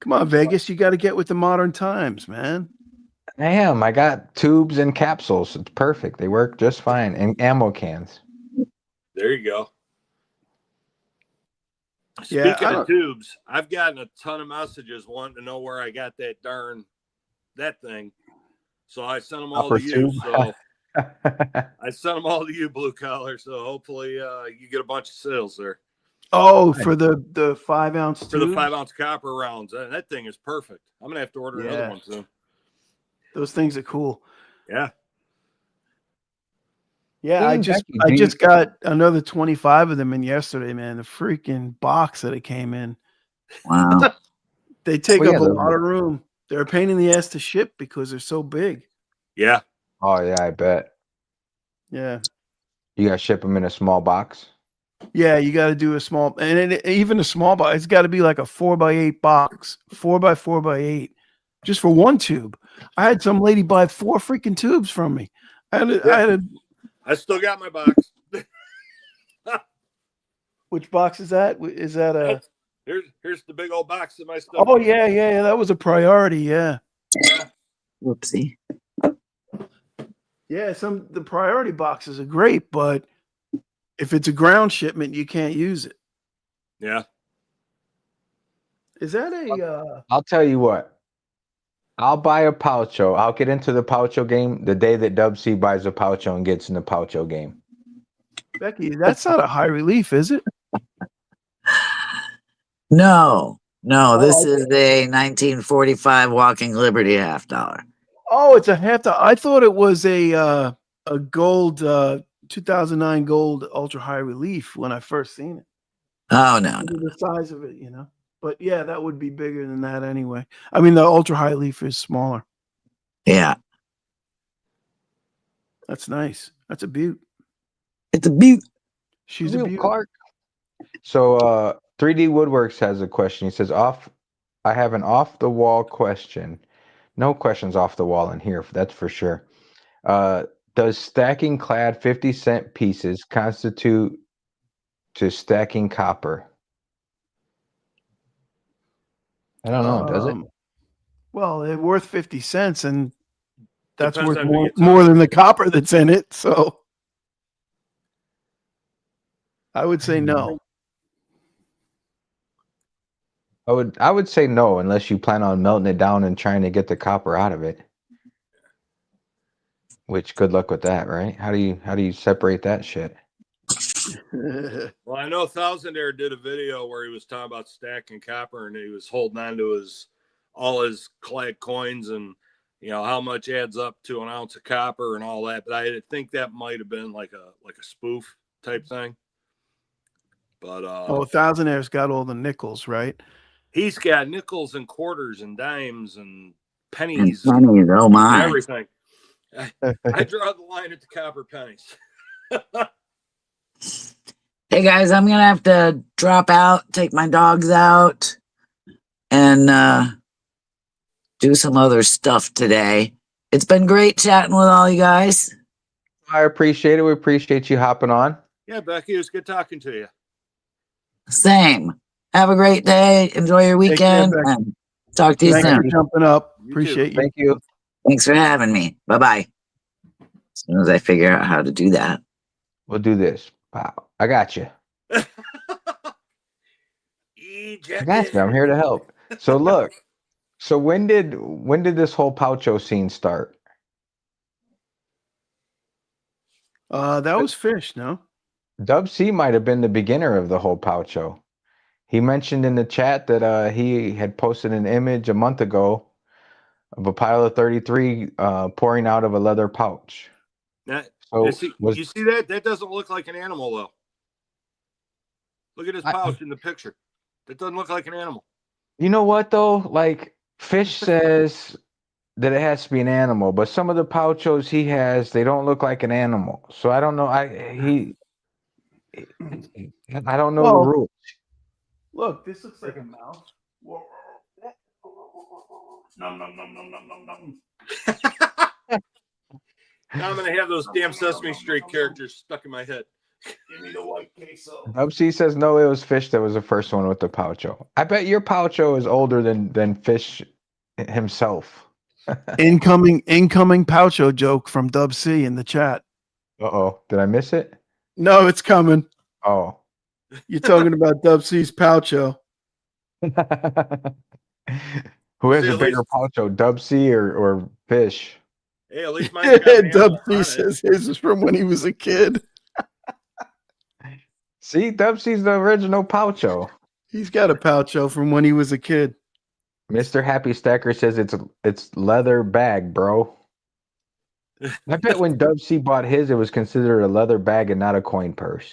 Come on, Vegas. You got to get with the modern times, man. Damn, I got tubes and capsules. It's perfect. They work just fine. And ammo cans. There you go. Yeah, Speaking I of don't- tubes, I've gotten a ton of messages wanting to know where I got that thing. So I sent them all Upper to you. tube? So I sent them all to you, Blue Collar. So hopefully you get a bunch of sales there Oh, for the 5-ounce for the tubes? 5-ounce copper rounds. That thing is perfect. I'm gonna have to order another Yeah. one soon. Those things are cool. Yeah. Yeah, Hey, I Becky, just got another 25 of them in yesterday, man. The freaking box that it came in. Wow. They take Well, up yeah, a those lot of room. They're a pain in the ass to ship because they're so big. Yeah. Oh, yeah, I bet. Yeah. You got to ship them in a small box? Yeah, you got to do a small, and even a small box, it's got to be like a 4x8 box, 4x4x8, just for one tube. I had some lady buy 4 freaking tubes from me. I still got my box. Which box is that? Is that a? Here's the big old box of my stuff. Oh yeah, that was a priority. Yeah, Whoopsie. yeah. The priority boxes are great, but if it's a ground shipment, you can't use it. Yeah. Is that a? I'll tell you what. I'll buy a Poucho. I'll get into the Poucho game the day that Dub C buys a Poucho and gets in the Poucho game. Becky, that's not a high relief, is it? No, this Oh, is a 1945 Walking Liberty $50. Oh, it's a half. I thought it was a gold 2009 gold ultra high relief when I first seen it. Oh, no. The size of it, But yeah, that would be bigger than that anyway. I mean, the ultra high leaf is smaller. Yeah, That's nice. That's a beaut. it's a beaut. She's a beaut. Clark. So 3D Woodworks has a question. He says, I have an off the wall question. No questions off the wall in here, that's for sure. Does stacking clad 50-cent pieces constitute to stacking copper? I don't know. Does it? Well, they're worth 50 cents, and that's Depends worth on who you talk more than the copper that's in it. So I would say no. I would say no, unless you plan on melting it down and trying to get the copper out of it. Which, good luck with that, right? How do you separate that shit? Well, I know Thousand Air did a video where he was talking about stacking copper and he was holding on to all his clad coins and how much adds up to an ounce of copper and all that. But I think that might have been like a spoof type thing. But Thousand Air's got all the nickels, right? he's got nickels and quarters and dimes and pennies And pennies, oh and my. everything. I draw the line at the copper pennies. Hey guys, I'm gonna have to drop out, take my dogs out, and do some other stuff today. It's been great chatting with all you guys. I appreciate it. We appreciate you hopping on. Yeah, Becky, it was good talking to you. Same. Have a great day. Enjoy your Take care, weekend. Becky. And talk to you Thanks soon. for jumping up. You Appreciate you. Thank you. Thanks for having me. Bye bye. As soon as I figure out how to do that. We'll do this. Wow. I got you. I got you. I'm here to help. So look. So when did this whole Poucho scene start? That was Fish, no? Dub C might have been the beginner of the whole Poucho. He mentioned in the chat that he had posted an image a month ago of a pile of 33 pouring out of a leather pouch. Now, So you see that? That doesn't look like an animal, though. Look at his pouch in the picture. That doesn't look like an animal. You know what though? Like Fish says that it has to be an animal, but some of the pouchos he has, they don't look like an animal. So I don't know. I don't know the Well, rules. Look, this looks like a mouse. Nom, nom, nom, nom, nom, nom, nom. Now I'm gonna have those damn Sesame Street characters stuck in my head. Give me the white queso. Dubsy says no, it was Fish that was the first one with the Poucho. I bet your Poucho is older than Fish himself. Incoming Poucho joke from Dub C in the chat. Uh-oh. Did I miss it? No, it's coming. Oh. You're talking about Dub C's Poucho. Who has See, a at bigger least- Poucho, Dubsy or Fish? Hey, at least mine's got an Dub animal C on it. says his is from when he was a kid. See, Dubsy's the original Poucho. He's got a Poucho from when he was a kid. Mr. Happy Stacker says it's leather bag, bro. I bet when Dubsy bought his, it was considered a leather bag and not a coin purse.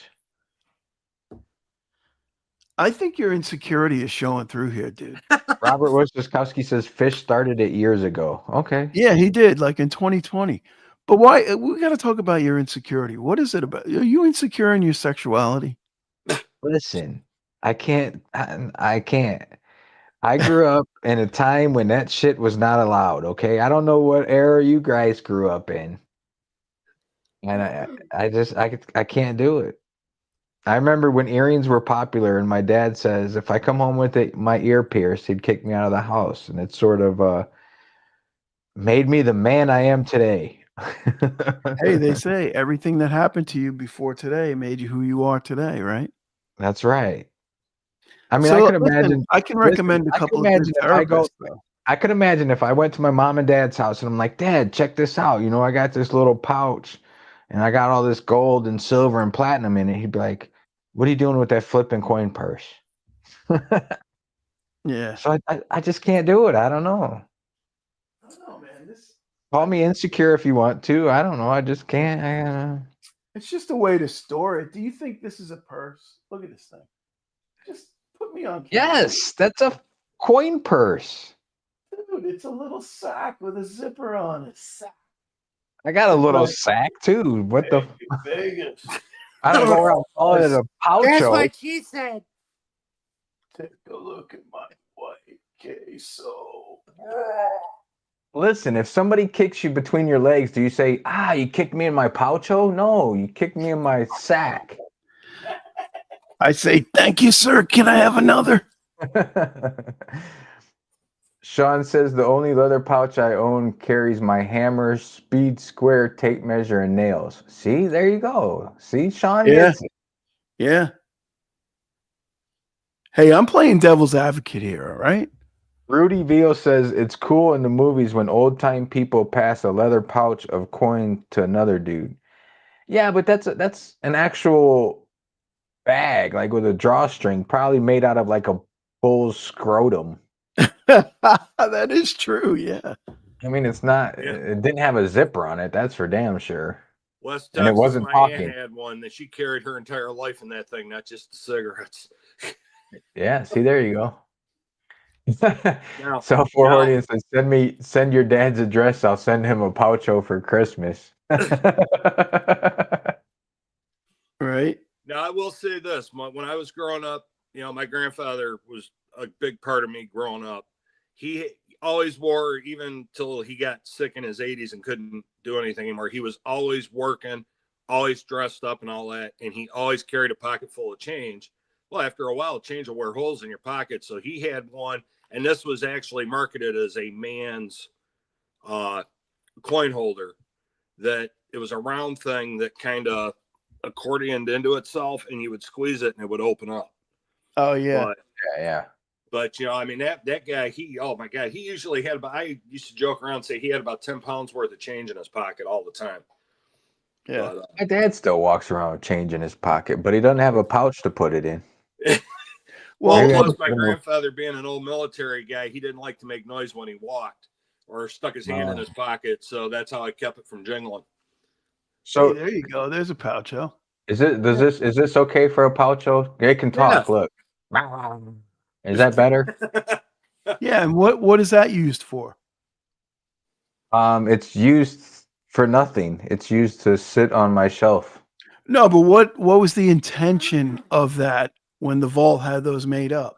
I think your insecurity is showing through here, dude. Robert Wojciechowski says Fish started it years ago. Okay. Yeah, he did, like in 2020. But why? We got to talk about your insecurity. What is it about? Are you insecure in your sexuality? Listen, I can't. I can't. I grew up in a time when that shit was not allowed. Okay, I don't know what era you guys grew up in, and I can't do it. I remember when earrings were popular, and my dad says if I come home with my ear pierced, he'd kick me out of the house, and it sort of made me the man I am today. Hey, they say everything that happened to you before today made you who you are today, right? That's right. I mean, So, I can listen, imagine. I can recommend I a couple can of good imagine if I go. therapists. Though. I could imagine if I went to my mom and dad's house and I'm like, Dad, check this out. You know, I got this little pouch and I got all this gold and silver and platinum in it. He'd be like, what are you doing with that flipping coin purse? Yeah. So I just can't do it. I don't know. I don't know, man. Call me insecure if you want to. I don't know. I just can't. It's just a way to store it. Do you think this is a purse? Look at this thing. Just put me on camera. Yes, that's a coin purse. Dude, it's a little sack with a zipper on it. Sack. I got a little Right. sack too. What the? Vegas. I don't go around calling it a That's poucho. what she said. Take a look at my white queso. Listen, if somebody kicks you between your legs, do you say, you kicked me in my poucho? No, you kicked me in my sack. I say, thank you, sir. Can I have another? Sean says the only leather pouch I own carries my hammer, speed, square, tape measure, and nails. See, there you go. See, Sean Yeah. gets it. Yeah. Hey, I'm playing devil's advocate here, all right? Rudy Veal says it's cool in the movies when old time people pass a leather pouch of coin to another dude. Yeah, but that's an actual bag, like with a drawstring, probably made out of like a bull's scrotum. That is true, yeah. I mean, it's not. Yeah. It didn't have a zipper on it. That's for damn sure. West And it Texas, wasn't my talking. aunt had one that she carried her entire life in that thing, not just the cigarettes. Yeah. See, there you go. Now, So for now- audience, send your dad's address. I'll send him a poucho for Christmas. Right? Now I will say this: when I was growing up, my grandfather was a big part of me growing up. He always wore, even till he got sick in his 80s and couldn't do anything anymore. He was always working, always dressed up and all that, and he always carried a pocket full of change. Well, after a while, change will wear holes in your pocket, so he had one, and this was actually marketed as a man's coin holder. That it was a round thing that kind of accordioned into itself, and you would squeeze it and it would open up. Oh, yeah. Yeah. But I mean, that guy, oh my God, he usually had I used to joke around and say he had about 10 pounds worth of change in his pocket all the time. Yeah. But, My dad still walks around with change in his pocket, but he doesn't have a pouch to put it in. well, Maybe I plus just my don't know. grandfather being an old military guy, he didn't like to make noise when he walked or stuck his hand in his pocket. So that's how I kept it from jingling. So Hey, there you go. There's a poucho. is this okay for a poucho? It can talk. Look. Is that better? Yeah, and what is that used for? It's used for nothing. It's used to sit on my shelf. No, but what was the intention of that when the vault had those made up?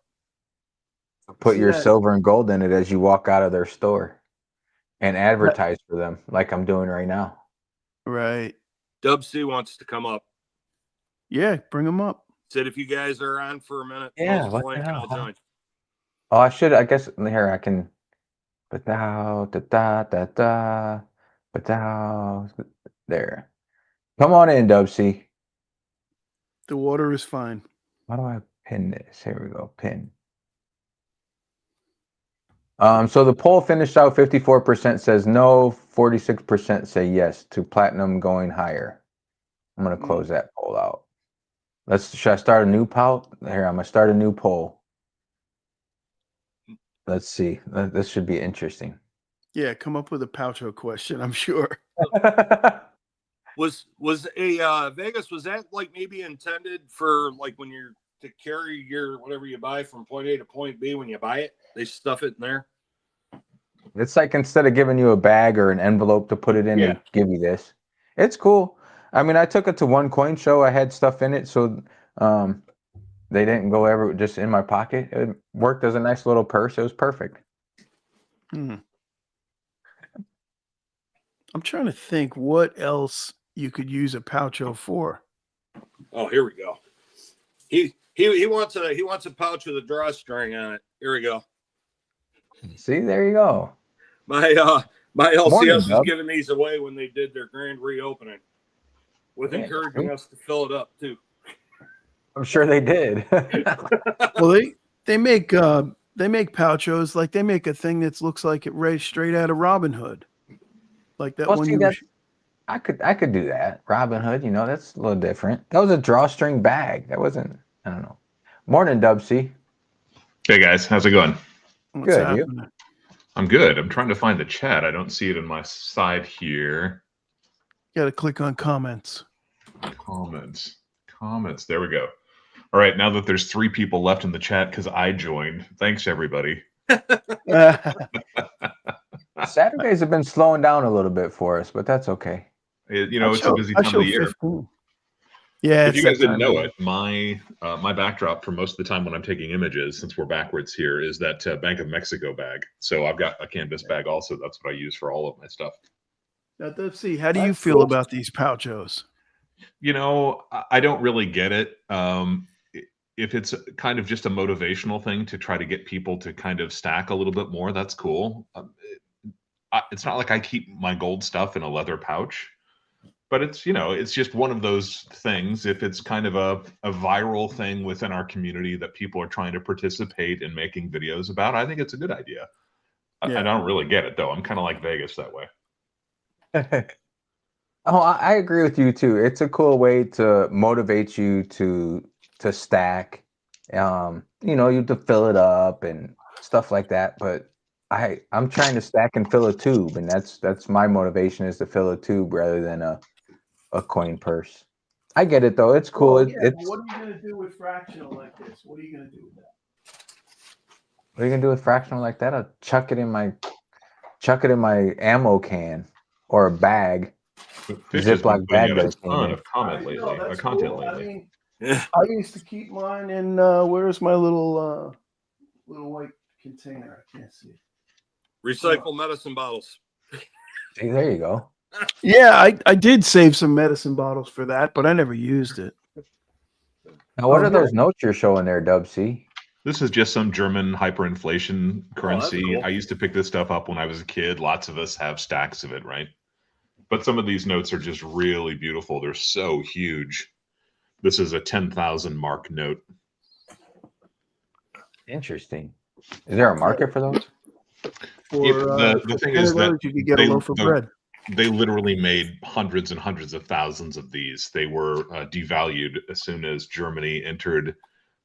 Put See your that? silver and gold in it as you walk out of their store and advertise for them like I'm doing right now. Right. Dub C wants to come up. Yeah, bring them up. Said if you guys are on for a minute, Yeah, post a what the link and hell, I'll huh? join. Oh, I guess here I can. But now, there. Come on in, Dub C. The water is fine. How do I pin this? Here we go. Pin. So the poll finished out 54% says no, 46% say yes to platinum going higher. I'm gonna close that poll out. Should I start a new poll? Here, I'm gonna start a new poll. Let's see. This should be interesting. Yeah, come up with a Poucho question, I'm sure. Was a Vegas, was that like maybe intended for like when you're to carry your whatever you buy from point A to point B when you buy it? They stuff it in there. It's like instead of giving you a bag or an envelope to put it in, Yeah. they give you this. It's cool. I mean, I took it to one coin show. I had stuff in it, so they didn't go ever just in my pocket. It worked as a nice little purse. It was perfect. I'm trying to think what else you could use a Poucho for. Oh, here we go. He wants a pouch with a drawstring on it. Here we go. See, there you go. My LCS Morning, was Dub. giving these away when they did their grand reopening, with Yeah, encouraging sweet. us to fill it up too. I'm sure they did. Well, they make Pouchos like they make a thing that looks like it right straight out of Robin Hood, like that Well, one. see, I could do that. Robin Hood, that's a little different. That was a drawstring bag. That wasn't. I don't know. Morning, Dub C. Hey guys, how's it going? What's Good, you? happening? I'm good. I'm trying to find the chat. I don't see it in my side here. Got to click on comments. Comments. There we go. All right, now that there's 3 people left in the chat because I joined. Thanks, everybody. Saturdays have been slowing down a little bit for us, but that's okay. It's a busy I time of show the year. 15. Yeah, If it's you guys that didn't time know of it, my backdrop for most of the time when I'm taking images, since we're backwards here, is that Bank of Mexico bag. So I've got a canvas bag also. That's what I use for all of my stuff. Now, let's see. How do you That's feel cool. about these Pouchos? I don't really get it. If it's kind of just a motivational thing to try to get people to kind of stack a little bit more, that's cool. It's not like I keep my gold stuff in a leather pouch, but it's just one of those things. If it's kind of a viral thing within our community that people are trying to participate in making videos about, I think it's a good idea. Yeah. I don't really get it though. I'm kind of like Vegas that way. Oh, I agree with you too. It's a cool way to motivate you to stack, you to fill it up and stuff like that. But I'm trying to stack and fill a tube, and that's my motivation is to fill a tube rather than a coin purse. I get it though. It's cool. Well, It's what are you going to do with fractional like this? What are you going to do with that? what are you gonna do with fractional like that? I'll chuck it in my ammo can or a bag. But Fish has been Ziploc putting bag out a that came ton in. of content lately. I used to keep mine in where's my little white container? I can't see it. Recycle medicine bottles. See, there you go. Yeah, I did save some medicine bottles for that, but I never used it. Now, what are those notes you're showing there, Dub C? This is just some German hyperinflation currency. cool. I used to pick this stuff up when I was a kid. Lots of us have stacks of it, right? But some of these notes are just really beautiful. They're so huge. This is a 10,000 mark note. Interesting. Is there a market for those? The thing is that you could get a loaf of bread. they literally made hundreds and hundreds of thousands of these. They were devalued as soon as Germany entered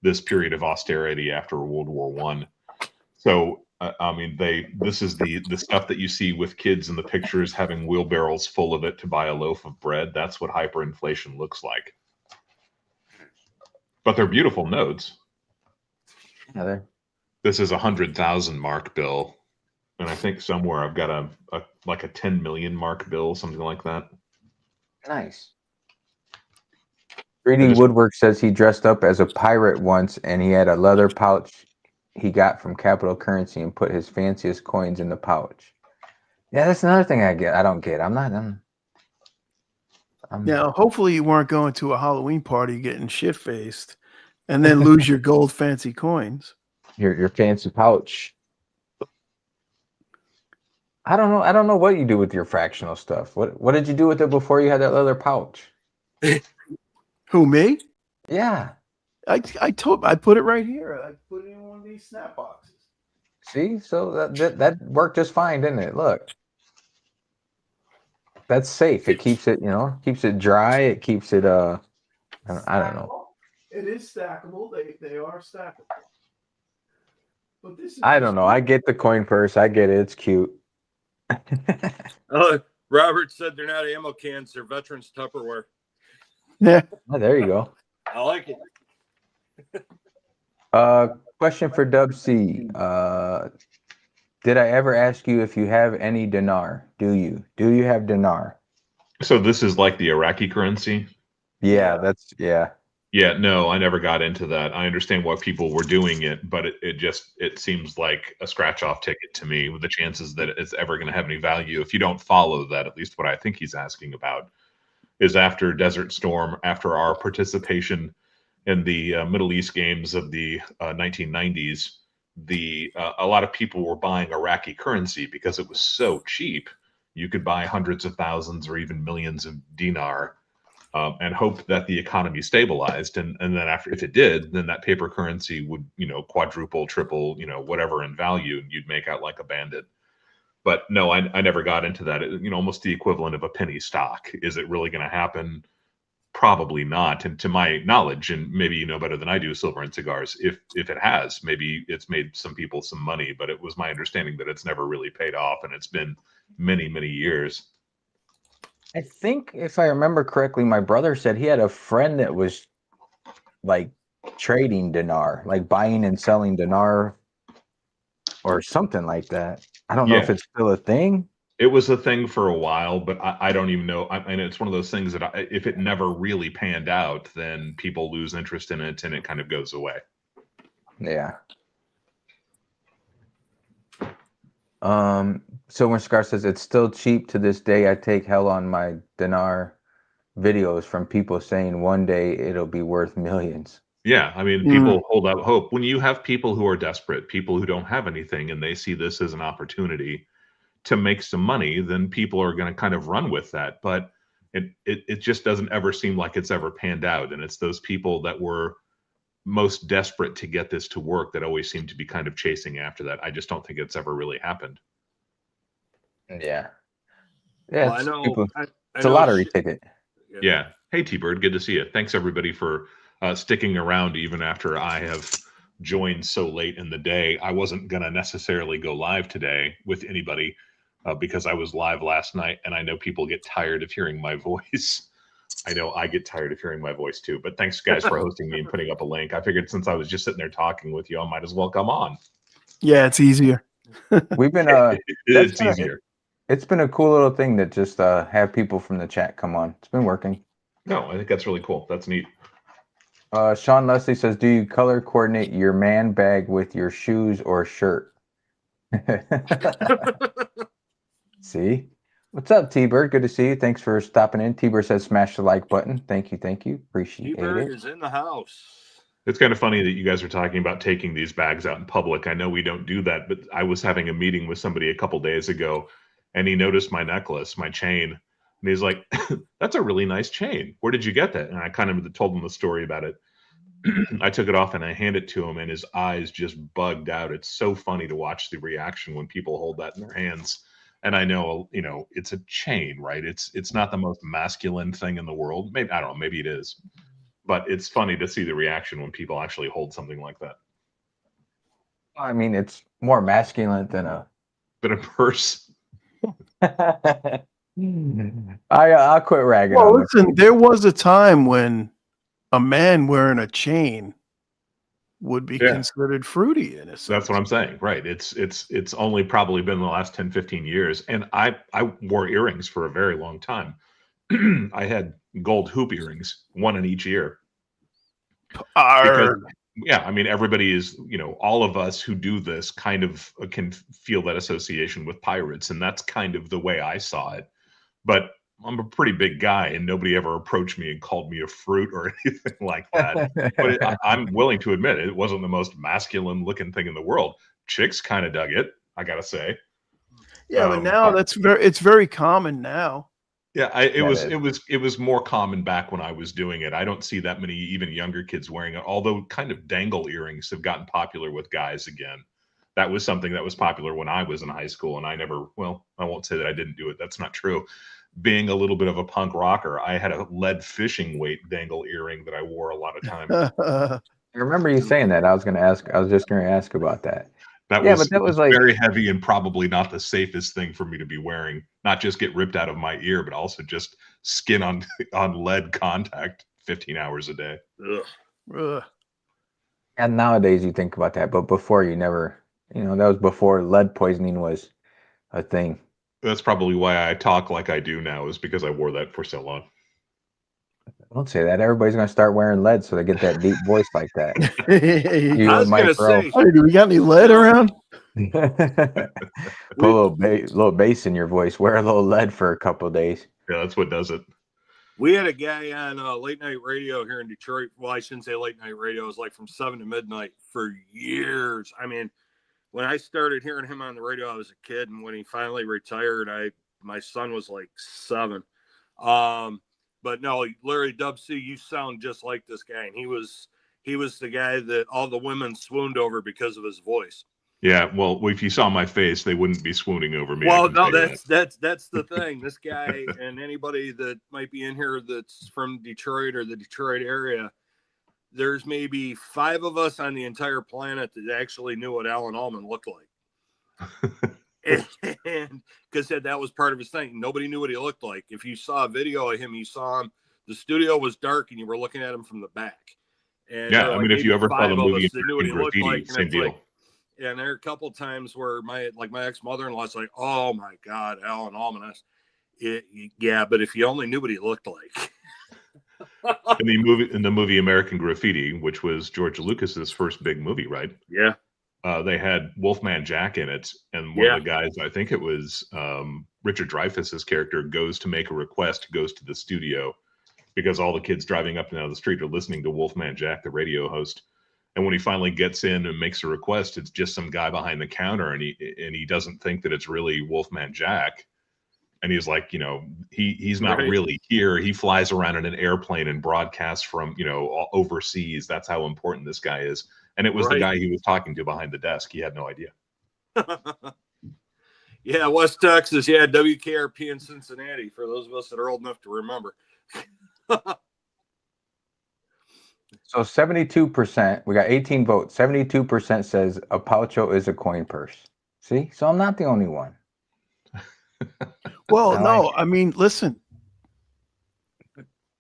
this period of austerity after World War I. So, this is the stuff that you see with kids in the pictures having wheelbarrows full of it to buy a loaf of bread. That's what hyperinflation looks like. But they're beautiful notes. Yeah, they're This is a 100,000 mark bill. And I think somewhere I've got a 10 million mark bill, something like that. nice. 3D Woodwork says he dressed up as a pirate once and he had a leather pouch. he got from Capital Currency and put his fanciest coins in the pouch. Yeah, that's another thing I don't get. I'm Now, hopefully, you weren't going to a Halloween party getting shit faced, and then lose your gold fancy coins. your fancy pouch. I don't know. I don't know what you do with your fractional stuff. What did you do with it before you had that leather pouch? Who, me? Yeah. I put it right here. I put it in one of these snap boxes. See, so that worked just fine, didn't it? Look, that's safe. It keeps it, keeps it dry. It keeps it. I don't know. It is stackable. They are stackable. But this is I don't know. I get the coin purse. I get it. It's cute. Robert said they're not ammo cans; they're veterans Tupperware. Yeah. Oh, there you go. I like it. Question for Dub C. Did I ever ask you if you have any dinar? Do you? Do you have dinar? So this is like the Iraqi currency. Yeah, yeah. Yeah, no, I never got into that. I understand why people were doing it, but it seems like a scratch off ticket to me, with the chances that it's ever going to have any value if you don't follow that. At least what I think he's asking about is after Desert Storm, after our participation in the Middle East games of the 1990s, a lot of people were buying Iraqi currency because it was so cheap. You could buy hundreds of thousands or even millions of dinar. And hope that the economy stabilized, and then after, if it did, then that paper currency would quadruple, triple, whatever in value, and you'd make out like a bandit. But no, I never got into that. Almost the equivalent of a penny stock. Is it really going to happen? Probably not. And to my knowledge, and maybe you know better than I do, Silver and Cigars, if it has, maybe it's made some people some money. But it was my understanding that it's never really paid off, and it's been many, many years. I think if I remember correctly, my brother said he had a friend that was like trading dinar, like buying and selling dinar or something like that. I don't know if it's still a thing. It was a thing for a while, but I don't even know. And it's one of those things that if it never really panned out, then people lose interest in it and it kind of goes away. Yeah. Silver Scar says it's still cheap to this day. I take hell on my dinar videos from people saying one day it'll be worth millions. Yeah, I mean, people hold out hope. When you have people who are desperate, people who don't have anything, and they see this as an opportunity to make some money, then people are going to kind of run with that. But it just doesn't ever seem like it's ever panned out. And it's those people that were most desperate to get this to work that always seem to be kind of chasing after that. I just don't think it's ever really happened. Yeah. Well, I know. It's a lottery ticket. Yeah. Hey, T-Bird, good to see you. Thanks, everybody, for sticking around even after I have joined so late in the day. I wasn't going to necessarily go live today with anybody because I was live last night, and I know people get tired of hearing my voice. I know I get tired of hearing my voice too, but thanks guys for hosting me and putting up a link. I figured since I was just sitting there talking with you, I might as well come on. Yeah, it's easier. We've been it's easier. It's been a cool little thing to just have people from the chat come on. It's been working. No, I think that's really cool. That's neat. Sean Leslie says, do you color coordinate your man bag with your shoes or shirt? See? What's up, T-Bird? Good to see you. Thanks for stopping in. T-Bird says smash the like button. Thank you. Appreciate T-Bird it. is in the house. It's kind of funny that you guys are talking about taking these bags out in public. I know we don't do that, but I was having a meeting with somebody a couple days ago, and he noticed my necklace, my chain, and he's like, that's a really nice chain. Where did you get that? And I kind of told him the story about it. I took it off and I handed it to him, and his eyes just bugged out. It's so funny to watch the reaction when people hold that in their hands. And I know, it's a chain, right? It's not the most masculine thing in the world. Maybe, I don't know, maybe it is. But it's funny to see the reaction when people actually hold something like that. I mean, it's more masculine than a purse. I'll quit ragging. Well, listen, there was a time when a man wearing a chain would be considered fruity in a sense. That's what I'm saying. Right. It's only probably been the last 10, 15 years. And I wore earrings for a very long time. I had gold hoop earrings, one in each ear. yeah, I mean, everybody is, all of us who do this kind of can feel that association with pirates, and that's kind of the way I saw it. But I'm a pretty big guy, and nobody ever approached me and called me a fruit or anything like that. But I'm willing to admit it wasn't the most masculine looking thing in the world. Chicks kind of dug it, I gotta say. Yeah, but now it's very common now. Yeah, Yeah, it was more common back when I was doing it. I don't see that many even younger kids wearing it. Although kind of dangle earrings have gotten popular with guys again. That was something that was popular when I was in high school, and I won't say that I didn't do it. That's not true. Being a little bit of a punk rocker, I had a lead fishing weight dangle earring that I wore a lot of times. I remember you saying that. I was just going to ask about that. That Yeah, was, but that it was like- very heavy and probably not the safest thing for me to be wearing. Not just get ripped out of my ear, but also just skin on lead contact 15 hours a day. Ugh. And nowadays you think about that, but before you never, that was before lead poisoning was a thing. That's probably why I talk like I do now, is because I wore that for so long. Don't say that. Everybody's going to start wearing lead so they get that deep voice like that. You I was and Mike gonna Rowe. say, Hey, do we got any lead around? Put a little bass in your voice. Wear a little lead for a couple of days. Yeah, that's what does it. we had a guy on late night radio here in Detroit. Well, I shouldn't say late night radio. It was like from 7 to midnight for years. I mean, when I started hearing him on the radio, I was a kid, and when he finally retired, my son was like 7. But no, Larry Dub C, you sound just like this guy, and he was the guy that all the women swooned over because of his voice. Yeah, well, if you saw my face, they wouldn't be swooning over me. Well, no, that's the thing. This guy and anybody that might be in here that's from Detroit or the Detroit area, there's maybe 5 of us on the entire planet that actually knew what Alan Allman looked like. And because that was part of his thing. Nobody knew what he looked like. If you saw a video of him, you saw him. The studio was dark, and you were looking at him from the back. And Yeah, I mean, if you ever saw the movie Graffiti, same deal. Like, and there are a couple of times where my ex-mother-in-law's like, "Oh my God, Alan Allman." Yeah, but if you only knew what he looked like. In the movie American Graffiti, which was George Lucas's first big movie, right? Yeah. They had Wolfman Jack in it, and one of the guys, I think it was Richard Dreyfuss's character, goes to make a request, goes to the studio because all the kids driving up and down the street are listening to Wolfman Jack, the radio host. And when he finally gets in and makes a request, it's just some guy behind the counter, and he doesn't think that it's really Wolfman Jack. And he's like, he's not really here. He flies around in an airplane and broadcasts from, overseas. That's how important this guy is. And it was the guy he was talking to behind the desk. He had no idea. Yeah, West Texas. Yeah, WKRP in Cincinnati, for those of us that are old enough to remember. So 72%, we got 18 votes. 72% says a Poucho is a coin purse. See? So I'm not the only one. Well, no, I mean, listen,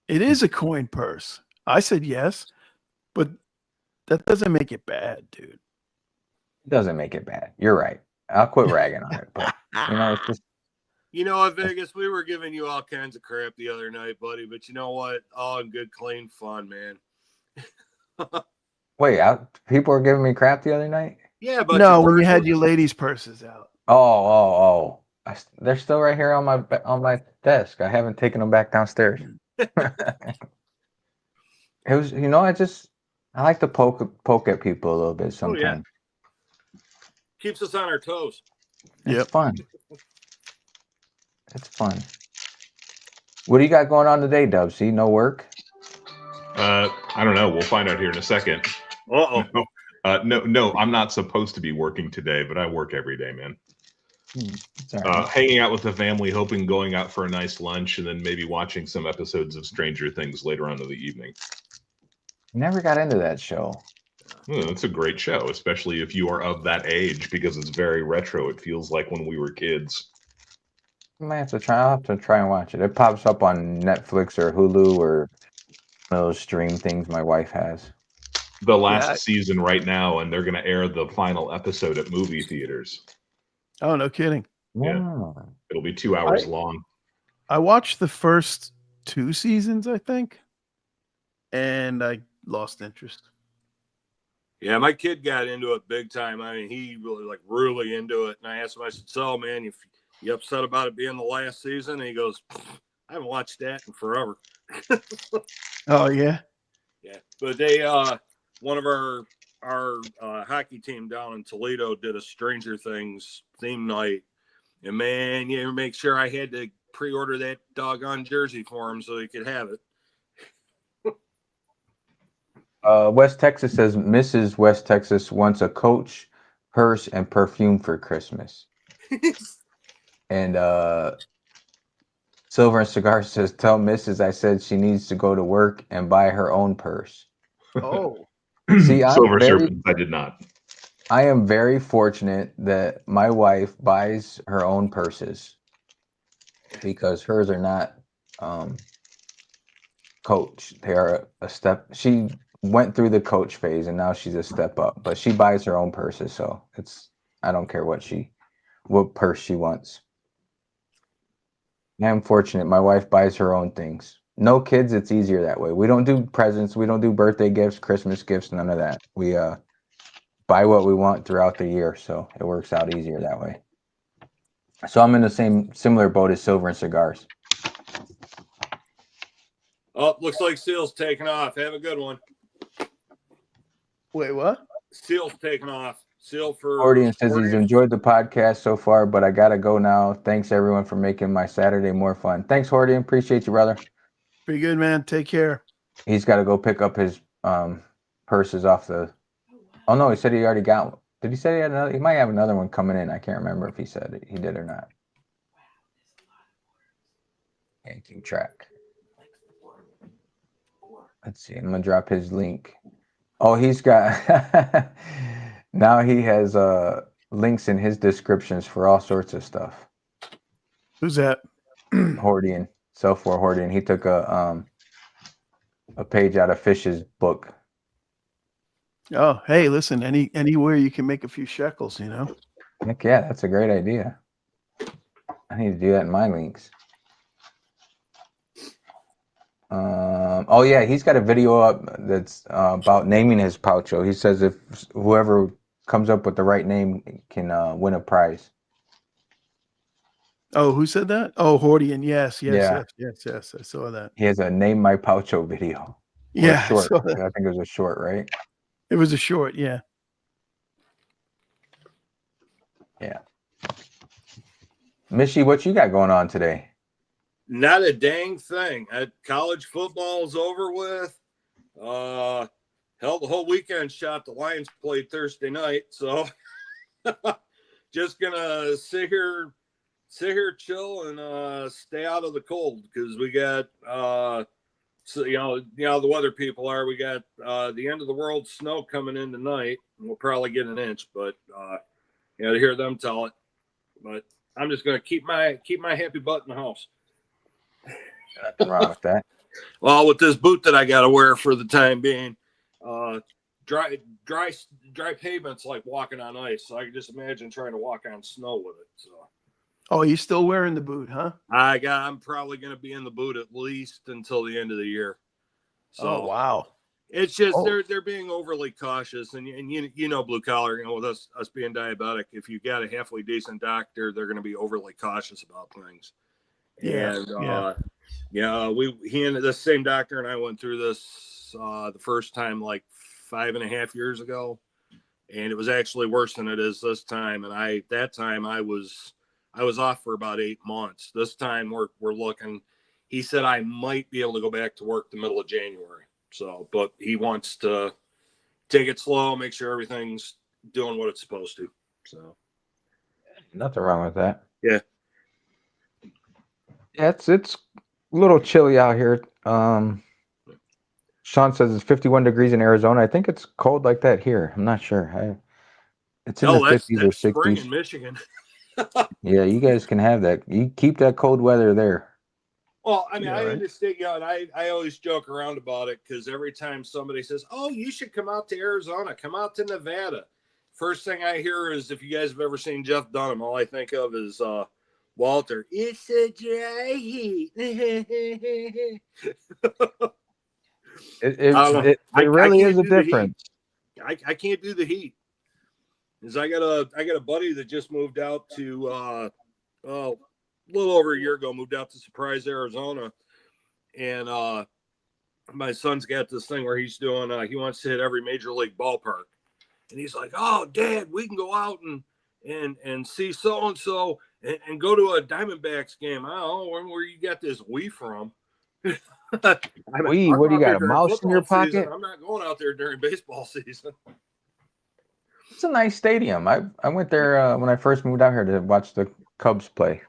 it is a coin purse. I said yes, but that doesn't make it bad, dude. It doesn't make it bad. You're right. I'll quit ragging on it. But, it's just. At Vegas, we were giving you all kinds of crap the other night, buddy. But you know what? All in good, clean fun, man. Wait, people were giving me crap the other night? Yeah, but no, when you had your ladies' purses out. Oh. They're still right here on my desk. I haven't taken them back downstairs. It was, I like to poke at people a little bit sometimes. Keeps us on our toes. It's fun. It's fun. What do you got going on today, Dub? See, no work? I don't know. We'll find out here in a second. Uh-oh. No, I'm not supposed to be working today, but I work every day, man. It's all right. Hanging out with the family, hoping going out for a nice lunch, and then maybe watching some episodes of Stranger Things later on in the evening. Never got into that show. It's a great show, especially if you are of that age, because it's very retro. It feels like when we were kids. I'll have to try and watch it. It pops up on Netflix or Hulu or one of those stream things my wife has. The last season right now, and they're going to air the final episode at movie theaters. Oh, no kidding. Yeah. It'll be 2 hours long. I watched the first 2 seasons, I think, and I lost interest. Yeah, my kid got into it big time. I mean, he really into it. And I asked him, I said, so man, you upset about it being the last season? And he goes, I haven't watched that in forever. Oh yeah. Yeah. But they one of our hockey team down in Toledo did a Stranger Things theme night. And man, you make sure I had to pre-order that doggone jersey for him so he could have it. West Texas says Mrs. West Texas wants a coach, purse, and perfume for Christmas. And Silver and Cigar says, tell Mrs. I said she needs to go to work and buy her own purse. Oh. See, Silver Serpents, I did not. I am very fortunate that my wife buys her own purses because hers are not Coach. They are a step. She went through the Coach phase and now she's a step up, but she buys her own purses. So I don't care what purse she wants. I'm fortunate. My wife buys her own things. No kids. It's easier that way. We don't do presents. We don't do birthday gifts, Christmas gifts, none of that. We buy what we want throughout the year. So it works out easier that way. So I'm in the similar boat as Silver and Cigars. Oh, looks like Seal's taking off. Have a good one. Wait, what? Seal's taking off. Seal for Gordian says he's enjoyed the podcast so far, but I gotta go now. Thanks everyone for making my Saturday more fun. Thanks, Hordian. Appreciate you, brother. Pretty good, man. Take care. He's got to go pick up his purses off the. Oh no, he said he already got one. Did he say he had another? He might have another one coming in. I can't remember if he said he did or not. Can't keep track. Let's see. I'm gonna drop his link. Oh, he's got. Now he has links in his descriptions for all sorts of stuff. Who's that? Hordian, Self-War Hordian. He took a page out of Fish's book. Oh, hey, listen, anywhere you can make a few shekels, you know? Heck yeah, that's a great idea. I need to do that in my links. Oh yeah, he's got a video up that's about naming his poucho. He says if whoever comes up with the right name can win a prize. Oh, who said that? Oh, Hordian. Yes. Yeah. Yes. I saw that. He has a Name My Poucho video. Or Yeah, short. I saw that. I think it was a short, right? It was a short, yeah. Yeah. Mishy, what you got going on today? Not a dang thing. College football's over with. Hell, the whole weekend shot. The Lions played Thursday night, so just gonna sit here, chill, and stay out of the cold because we got so you know the weather people are. We got the end of the world snow coming in tonight. We'll probably get an inch, but to hear them tell it. But I'm just gonna keep my happy butt in the house. Nothing wrong with that. Well, with this boot that I got to wear for the time being, dry pavement's like walking on ice. So I can just imagine trying to walk on snow with it. So, Oh, you still wearing the boot, huh? I'm probably going to be in the boot at least until the end of the year. So, Oh, wow. It's just they're being overly cautious, and you know blue collar, with us being diabetic, if you got a halfway decent doctor, they're going to be overly cautious about things. Yeah, And he and the same doctor and I went through this the first time like 5.5 years ago, and it was actually worse than it is this time. And that time I was off for about 8 months. This time we're looking. He said I might be able to go back to work the middle of January. So, but he wants to take it slow, make sure everything's doing what it's supposed to. So, Nothing wrong with that. Yeah. Yeah, it's a little chilly out here. Sean says it's 51 degrees in Arizona. I think it's cold like that here. I'm not sure. It's in the 50s or that's spring 60s. in Michigan. Yeah, you guys can have that. You keep that cold weather there. Well, I mean, Yeah, I right. understand, and I always joke around about it because every time somebody says, "Oh, you should come out to Arizona, come out to Nevada," first thing I hear is, if you guys have ever seen Jeff Dunham, all I think of is Walter. It's a dry heat. It really is a difference. I can't do the heat. Is I got a buddy that just moved out to a little over a year ago, moved out to Surprise, Arizona, and my son's got this thing where he's doing he wants to hit every major league ballpark, and he's like, "Oh, Dad, we can go out and see so and so and go to a Diamondbacks game." I don't know where you got this "we" from. We, what do you got, a mouse in your football season. pocket? I'm not going out there during baseball season. It's a nice stadium. I went there when I first moved out here to watch the Cubs play.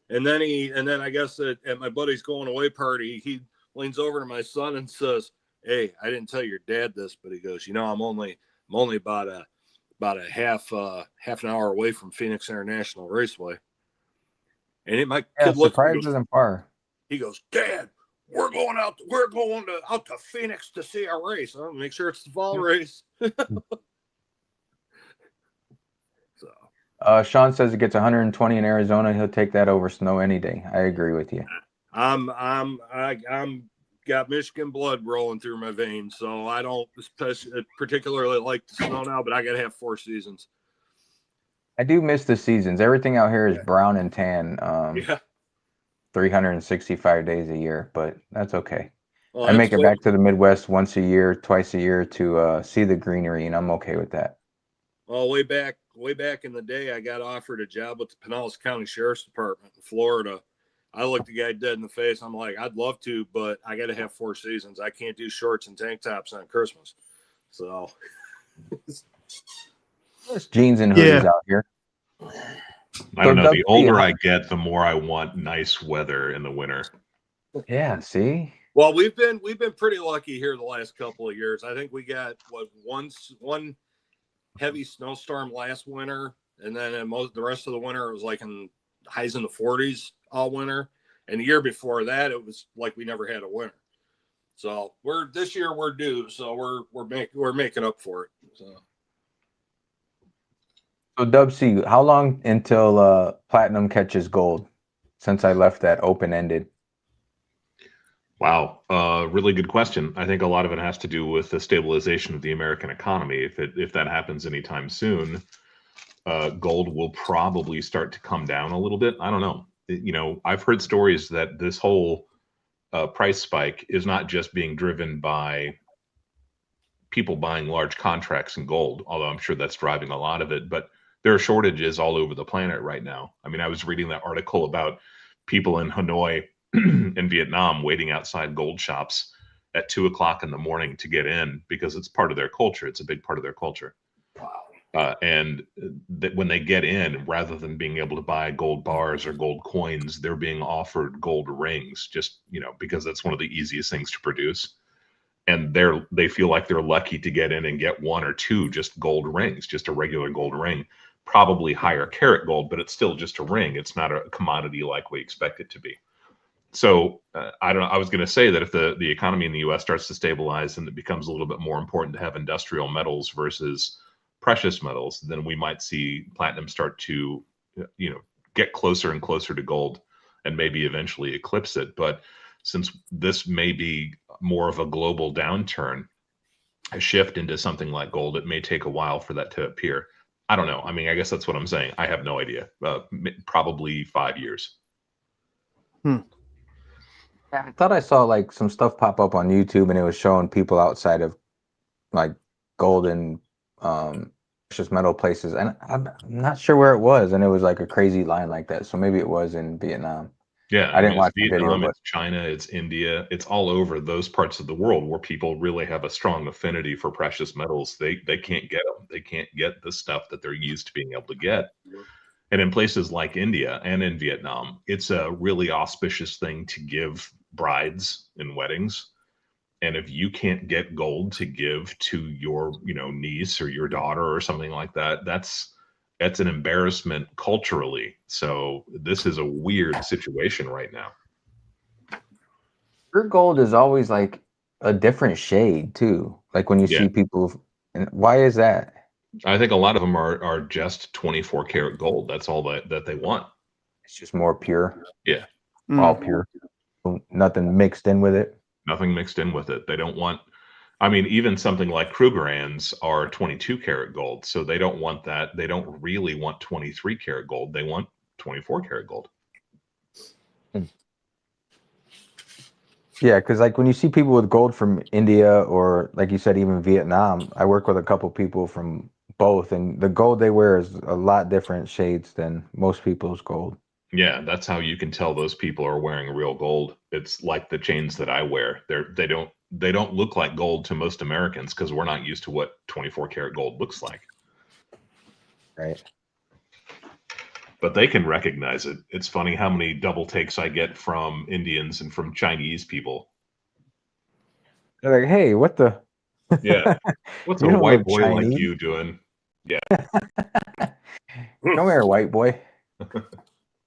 And then I guess at my buddy's going away party, he leans over to my son and says, "Hey, I didn't tell your dad this, but," he goes, "I'm only about a half an hour away from Phoenix International Raceway." And my Yeah, kid looks, Surprise isn't far. he goes, "Dad, we're going out to Phoenix to see a race. I'll make sure it's the fall race." So Sean says it gets 120 in Arizona. He'll take that over snow any day. I agree with you. I'm got Michigan blood rolling through my veins, so I don't particularly like the snow now, but I gotta have 4 seasons. I do miss the seasons. Everything out here is brown and tan. Yeah. 365 days a year, but that's okay. Well, I make it back to the Midwest once a year, twice a year to see the greenery, and I'm okay with that. Well, way back in the day, I got offered a job with the Pinellas County Sheriff's Department in Florida. I looked the guy dead in the face. I'm like, "I'd love to, but I got to have 4 seasons. I can't do shorts and tank tops on Christmas." So There's jeans and hoodies Yeah. out here. I don't know. Doug, The older yeah. I get, the more I want nice weather in the winter. Yeah, see? well, we've been pretty lucky here the last couple of years. I think we got one heavy snowstorm last winter, and then the rest of the winter it was like in highs in the 40s all winter, and the year before that it was like we never had a winter. So this year we're due, so we're making up for it. So Dub C, how long until platinum catches gold? Since I left that open-ended. Wow, really good question. I think a lot of it has to do with the stabilization of the American economy. If that happens anytime soon, gold will probably start to come down a little bit. I don't know. I've heard stories that this whole price spike is not just being driven by people buying large contracts in gold, although I'm sure that's driving a lot of it. But there are shortages all over the planet right now. I mean, I was reading that article about people in Hanoi and Vietnam waiting outside gold shops at 2:00 in the morning to get in because it's part of their culture. It's a big part of their culture. And that when they get in, rather than being able to buy gold bars or gold coins, they're being offered gold rings just, because that's one of the easiest things to produce. And they feel like they're lucky to get in and get 1 or 2 just gold rings, just a regular gold ring, probably higher carat gold, but it's still just a ring. It's not a commodity like we expect it to be. So I don't know. I was going to say that if the economy in the U.S. starts to stabilize and it becomes a little bit more important to have industrial metals versus precious metals, then we might see platinum start to, get closer and closer to gold and maybe eventually eclipse it. But since this may be more of a global downturn, a shift into something like gold, it may take a while for that to appear. I don't know. I mean, I guess that's what I'm saying. I have no idea. Probably 5 years. Yeah, I thought I saw like some stuff pop up on YouTube and it was showing people outside of like gold and precious metal places, and I'm not sure where it was, and it was like a crazy line like that. So maybe it was in Vietnam. Yeah, I didn't mean, watch it's the video, Vietnam, but it's China, it's India, it's all over those parts of the world where people really have a strong affinity for precious metals. They can't get them. They can't get the stuff that they're used to being able to get. And in places like India and in Vietnam, it's a really auspicious thing to give brides in weddings. And if you can't get gold to give to your, niece or your daughter or something like that, that's an embarrassment culturally. So this is a weird situation right now. pure gold is always like a different shade too. Like when you Yeah. see people, and why is that? I think a lot of them are just 24 karat gold. That's all that they want. It's just more pure. Yeah. Mm. All pure. Nothing mixed in with it. Nothing mixed in with it. They don't want I mean, even something like Krugerrands are 22 karat gold, so they don't want that. They don't really want 23 karat gold. They want 24 karat gold. Yeah, because like when you see people with gold from India or like you said, even Vietnam, I work with a couple people from both, and the gold they wear is a lot different shades than most people's gold. Yeah, that's how you can tell those people are wearing real gold. It's like the chains that I wear. They don't look like gold to most Americans because we're not used to what 24 karat gold looks like. Right. But they can recognize it. It's funny how many double takes I get from Indians and from Chinese people. They're like, hey, what the? Yeah. What's You a don't white look boy like Chinese. you doing? Come here, white boy.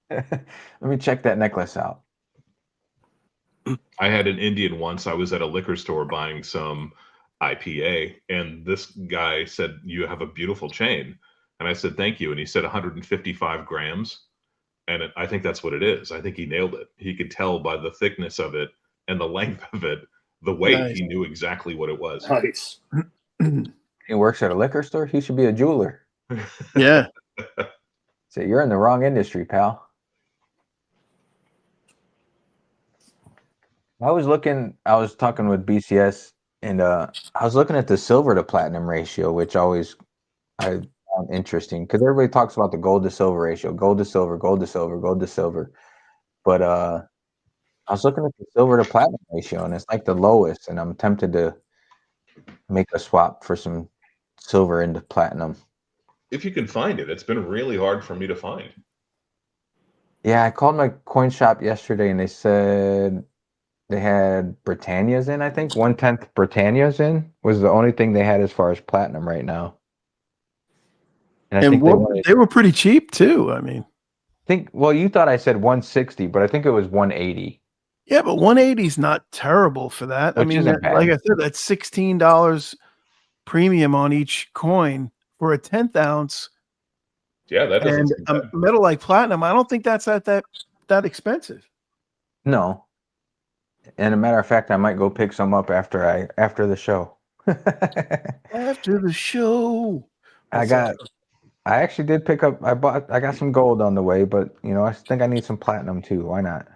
Let me check that necklace out. I had an Indian once. I was at a liquor store buying some IPA, and this guy said, "You have a beautiful chain." And I said, "Thank you." And he said 155 grams. And I think that's what it is. I think he nailed it. He could tell by the thickness of it and the length of it, the weight, Nice. he knew exactly what it was. Nice. He works at a liquor store. He should be a jeweler. Yeah. So you're in the wrong industry, pal. I was talking with BCS, and I was looking at the silver to platinum ratio, which always I found interesting because everybody talks about the gold to silver ratio, gold to silver, gold to silver, gold to silver. But I was looking at the silver to platinum ratio, and it's like the lowest, and I'm tempted to make a swap for some silver into platinum. If you can find it, it's been really hard for me to find. Yeah, I called my coin shop yesterday, and they said they had Britannias in, I think. 1/10 Britannias in was the only thing they had as far as platinum right now. And I think they were pretty cheap too. I mean, well, you thought I said 160, but I think it was 180. yeah, but 180 is not terrible for that. I Which mean, isn't like bad. I said, that's $16 premium on each coin for a 10th ounce. Yeah, that doesn't And seem a bad. metal like platinum, I don't think that's that expensive. No. And a matter of fact, I might go pick some up after the show. After the show, I actually did pick up. I got some gold on the way, but I think I need some platinum too. Why not?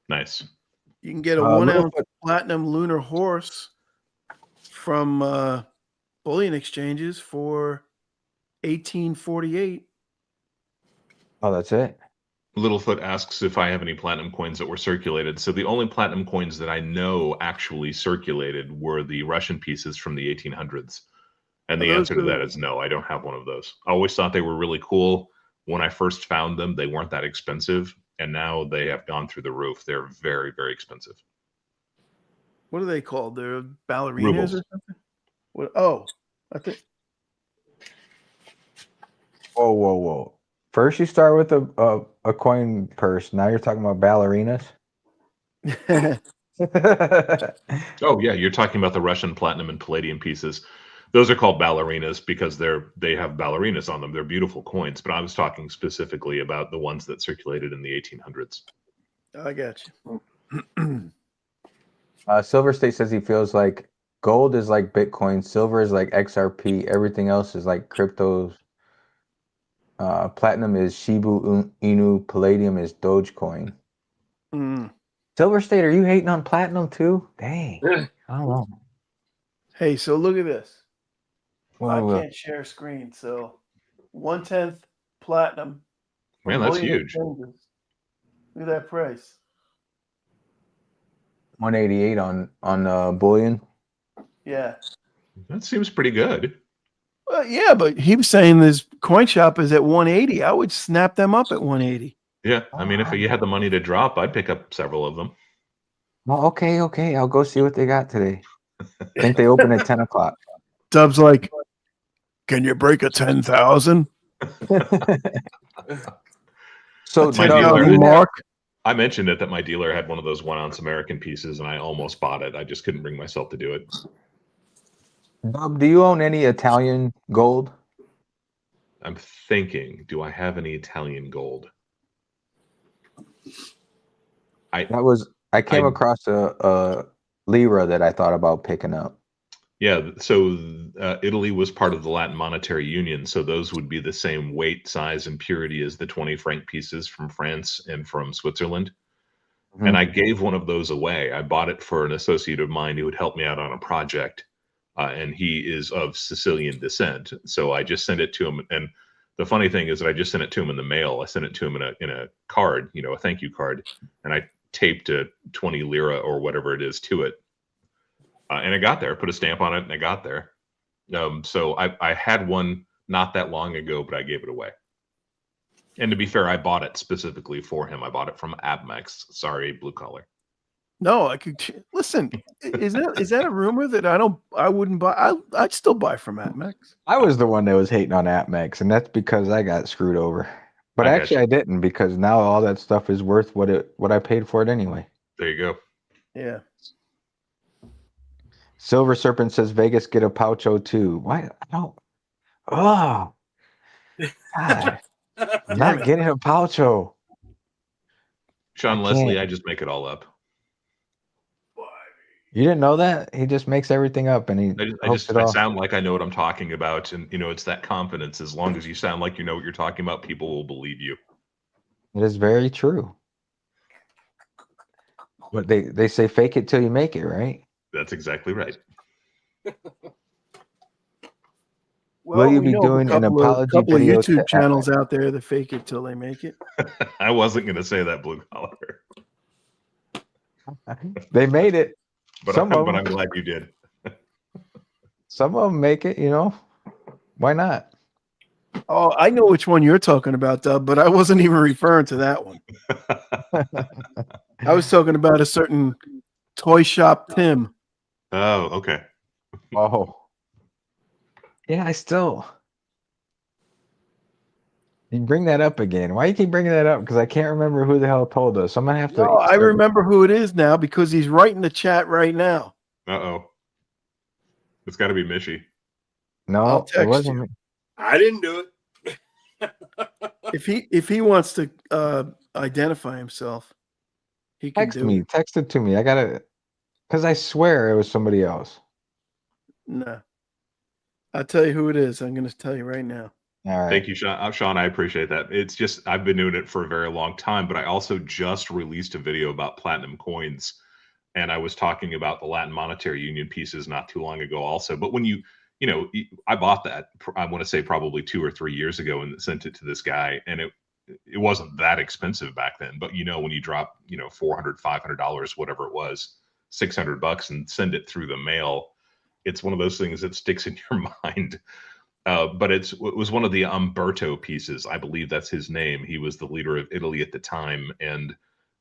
Nice. you can get a 1 ounce Littlefoot- platinum lunar horse from bullion exchanges for 1848. Oh, that's it. Littlefoot asks if I have any platinum coins that were circulated. So the only platinum coins that I know actually circulated were the Russian pieces from the 1800s. And Are the those answer to the- that is no, I don't have one of those. I always thought they were really cool. When I first found them, they weren't that expensive. And now they have gone through the roof. They're very, very expensive. What are they called? They're ballerinas Rubles. or something? What? Oh, I think. Whoa. First you start with a coin purse. Now you're talking about ballerinas. Oh yeah, you're talking about the Russian platinum and palladium pieces. Those are called ballerinas because they have ballerinas on them. They're beautiful coins, but I was talking specifically about the ones that circulated in the 1800s. I got you. Silver State says he feels like gold is like Bitcoin, silver is like XRP, everything else is like cryptos. Platinum is Shiba Inu, palladium is Dogecoin. Mm. Silver State, are you hating on platinum too? Dang. I don't know. Hey, so look at this. Well, I can't share screen, so 1/10 platinum. Man, that's bullion huge. exchanges. Look at that price. 188 on bullion. Yeah. That seems pretty good. Well, yeah, but he was saying this coin shop is at 180. I would snap them up at 180. Yeah, I mean, if you had the money to drop, I'd pick up several of them. Well, okay. I'll go see what they got today. I think they open at 10 o'clock. Dub's like, can you break a 10,000? So My Doug, dealer- do you have- Mark. I mentioned it that my dealer had one of those 1 ounce American pieces, and I almost bought it. I just couldn't bring myself to do it. Doug, do you own any Italian gold? I'm thinking, do I have any Italian gold? I came I- across a lira that I thought about picking up. Yeah, so Italy was part of the Latin Monetary Union, so those would be the same weight, size, and purity as the 20 franc pieces from France and from Switzerland. And I gave one of those away. I bought it for an associate of mine who would help me out on a project, and he is of Sicilian descent. So I just sent it to him. And the funny thing is that I just sent it to him in the mail. I sent it to him in a card, a thank you card, and I taped a 20 lira or whatever it is to it. And it got there, put a stamp on it, and it got there. So I had one not that long ago, but I gave it away. And to be fair, I bought it specifically for him. I bought it from Abmex. Sorry, blue collar. No, I could listen. Is that a rumor that I wouldn't buy? I'd still buy from Atmex. I was the one that was hating on Atmex, and that's because I got screwed over. But I got actually, you. I didn't, because now all that stuff is worth what I paid for it anyway. There you go. Yeah. Silver Serpent says Vegas get a Poucho too. Why? I don't. Oh, God. I'm not getting a Poucho. Sean I Leslie, can't. I just make it all up. You didn't know that? He just makes everything up, and he hopes it I all. sound like I know what I'm talking about, and it's that confidence. As long as you sound like you know what you're talking about, people will believe you. It is very true. But they say fake it till you make it, right? That's exactly right. Well, Will you we be know doing a an apology couple of video YouTube to channels out there that fake it till they make it. I wasn't going to say that, blue collar, They made it. but Some of I'm them. glad you did. Some of them make it, Why not? Oh, I know which one you're talking about, Dub, but I wasn't even referring to that one. I was talking about a certain Toy Shop Tim. Oh, okay. Oh. Yeah, you bring that up again. Why you keep bringing that up? Because I can't remember who the hell told us. I'm gonna have to. No, I remember who it is now because he's right in the chat right now. Uh-oh. It's got to be Mishy. No, I'll it text wasn't you. me. I didn't do it. If he wants to identify himself, he can Text do me. it. Text it to me. I gotta, because I swear it was somebody else. No. I'll tell you who it is. I'm going to tell you right now. All right. Thank you, Sean. Sean, I appreciate that. It's just I've been doing it for a very long time, but I also just released a video about platinum coins, and I was talking about the Latin Monetary Union pieces not too long ago also. But when I bought that, I want to say probably 2 or 3 years ago, and sent it to this guy, and it wasn't that expensive back then. But when you drop $400, $500, whatever it was, $600, and send it through the mail, it's one of those things that sticks in your mind. But it was one of the Umberto pieces. I believe that's his name. He was the leader of Italy at the time. And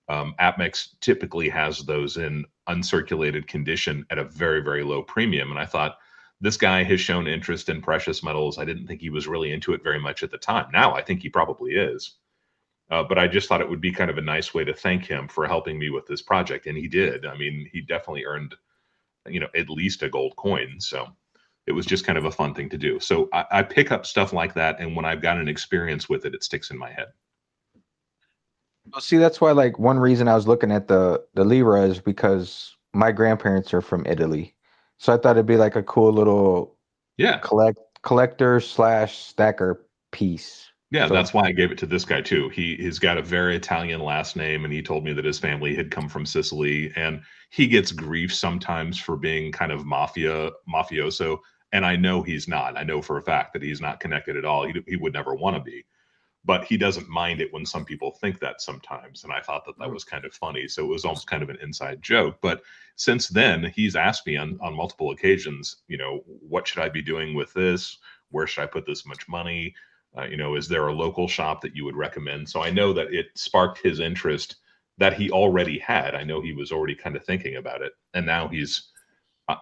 Apmex typically has those in uncirculated condition at a very, very low premium. And I thought, this guy has shown interest in precious metals. I didn't think he was really into it very much at the time. Now I think he probably is. But I just thought it would be kind of a nice way to thank him for helping me with this project. And he did. I mean, he definitely earned, at least a gold coin. So it was just kind of a fun thing to do. So I pick up stuff like that, and when I've got an experience with it, it sticks in my head. Well, see, that's why, like, one reason I was looking at the lira is because my grandparents are from Italy, so I thought it'd be like a cool little collector / stacker piece. Yeah, So- that's why I gave it to this guy too. He's got a very Italian last name, and he told me that his family had come from Sicily, and he gets grief sometimes for being kind of mafioso. And I know he's not. I know for a fact that he's not connected at all. He would never want to be, but he doesn't mind it when some people think that sometimes. And I thought that was kind of funny. So it was almost kind of an inside joke. But since then, he's asked me on multiple occasions, what should I be doing with this? Where should I put this much money? Is there a local shop that you would recommend? So I know that it sparked his interest that he already had. I know he was already kind of thinking about it. And now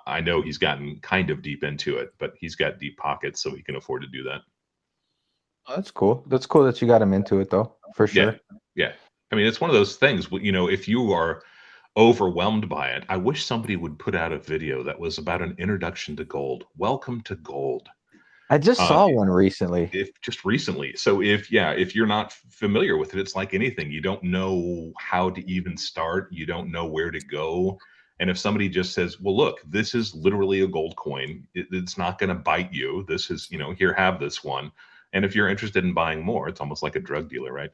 I know he's gotten kind of deep into it, but he's got deep pockets, so he can afford to do that. Oh, that's cool. That's cool that you got him into it, though, for sure. Yeah. I mean, it's one of those things, if you are overwhelmed by it, I wish somebody would put out a video that was about an introduction to gold. Welcome to gold. I just saw one recently. Just recently. So if you're not familiar with it, it's like anything. You don't know how to even start. You don't know where to go. And if somebody just says, well, look, this is literally a gold coin, it's not going to bite you. This is, here, have this one. And if you're interested in buying more, it's almost like a drug dealer, right?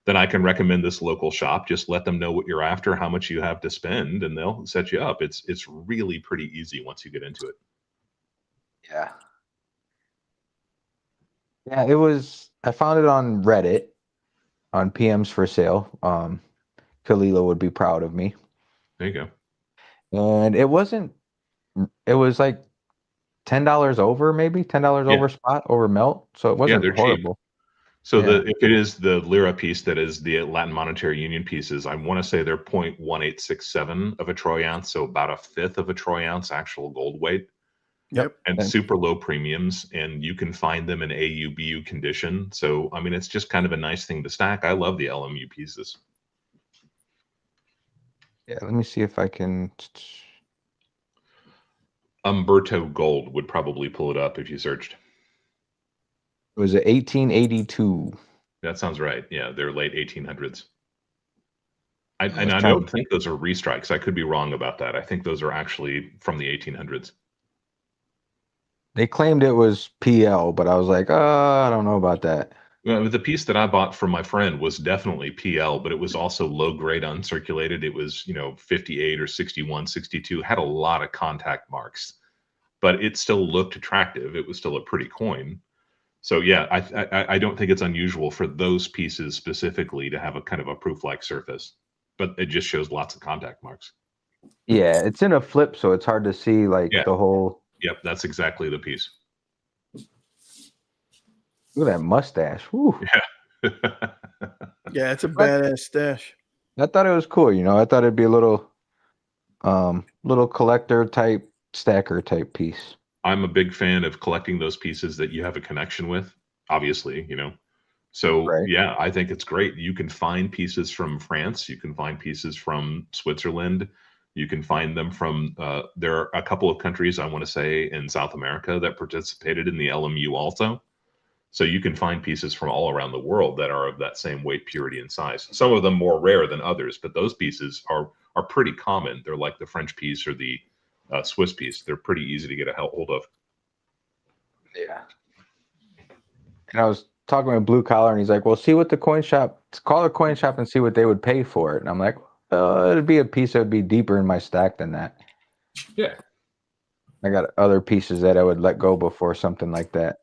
Then I can recommend this local shop. Just let them know what you're after, how much you have to spend, and they'll set you up. It's really pretty easy once you get into it. Yeah. Yeah, I found it on Reddit on PMs for sale. Kalila would be proud of me. There you go. And it was like $10 over, maybe $10 Yeah. over spot over melt. So it wasn't they're cheap. horrible. So Yeah. if it is the Lira piece that is the Latin Monetary Union pieces, I want to say they're 0.1867 of a troy ounce, so about a fifth of a troy ounce actual gold weight. Yep. And super low premiums, and you can find them in AU/BU condition. So I mean, it's just kind of a nice thing to stack. I love the LMU pieces. Yeah, let me see if I can. Umberto Gold would probably pull it up if you searched. It was 1882. That sounds right. Yeah, they're late 1800s. Let's And I try- don't think those are restrikes. I could be wrong about that. I think those are actually from the 1800s. They claimed it was PL, but I was like, I don't know about that. Well, the piece that I bought from my friend was definitely PL, but it was also low grade uncirculated. It was, 58 or 61, 62, had a lot of contact marks, but it still looked attractive. It was still a pretty coin. So yeah, I don't think it's unusual for those pieces specifically to have a kind of a proof-like surface, but it just shows lots of contact marks. Yeah, it's in a flip, so it's hard to see Yeah. the whole. Yep, that's exactly the piece. Look at that mustache. Woo. Yeah, it's a badass stash. I thought it was cool. I thought it'd be a little collector type, stacker type piece. I'm a big fan of collecting those pieces that you have a connection with, obviously, So Right. yeah, I think it's great. You can find pieces from France. You can find pieces from Switzerland. You can find them from, there are a couple of countries, I want to say, in South America that participated in the LMU also. So you can find pieces from all around the world that are of that same weight, purity, and size. Some of them more rare than others, but those pieces are pretty common. They're like the French piece or the Swiss piece. They're pretty easy to get a hold of. Yeah. And I was talking with Blue Collar, and he's like, well, see what the coin shop, call the coin shop and see what they would pay for it. And I'm like, it'd be a piece that would be deeper in my stack than that. Yeah. I got other pieces that I would let go before something like that.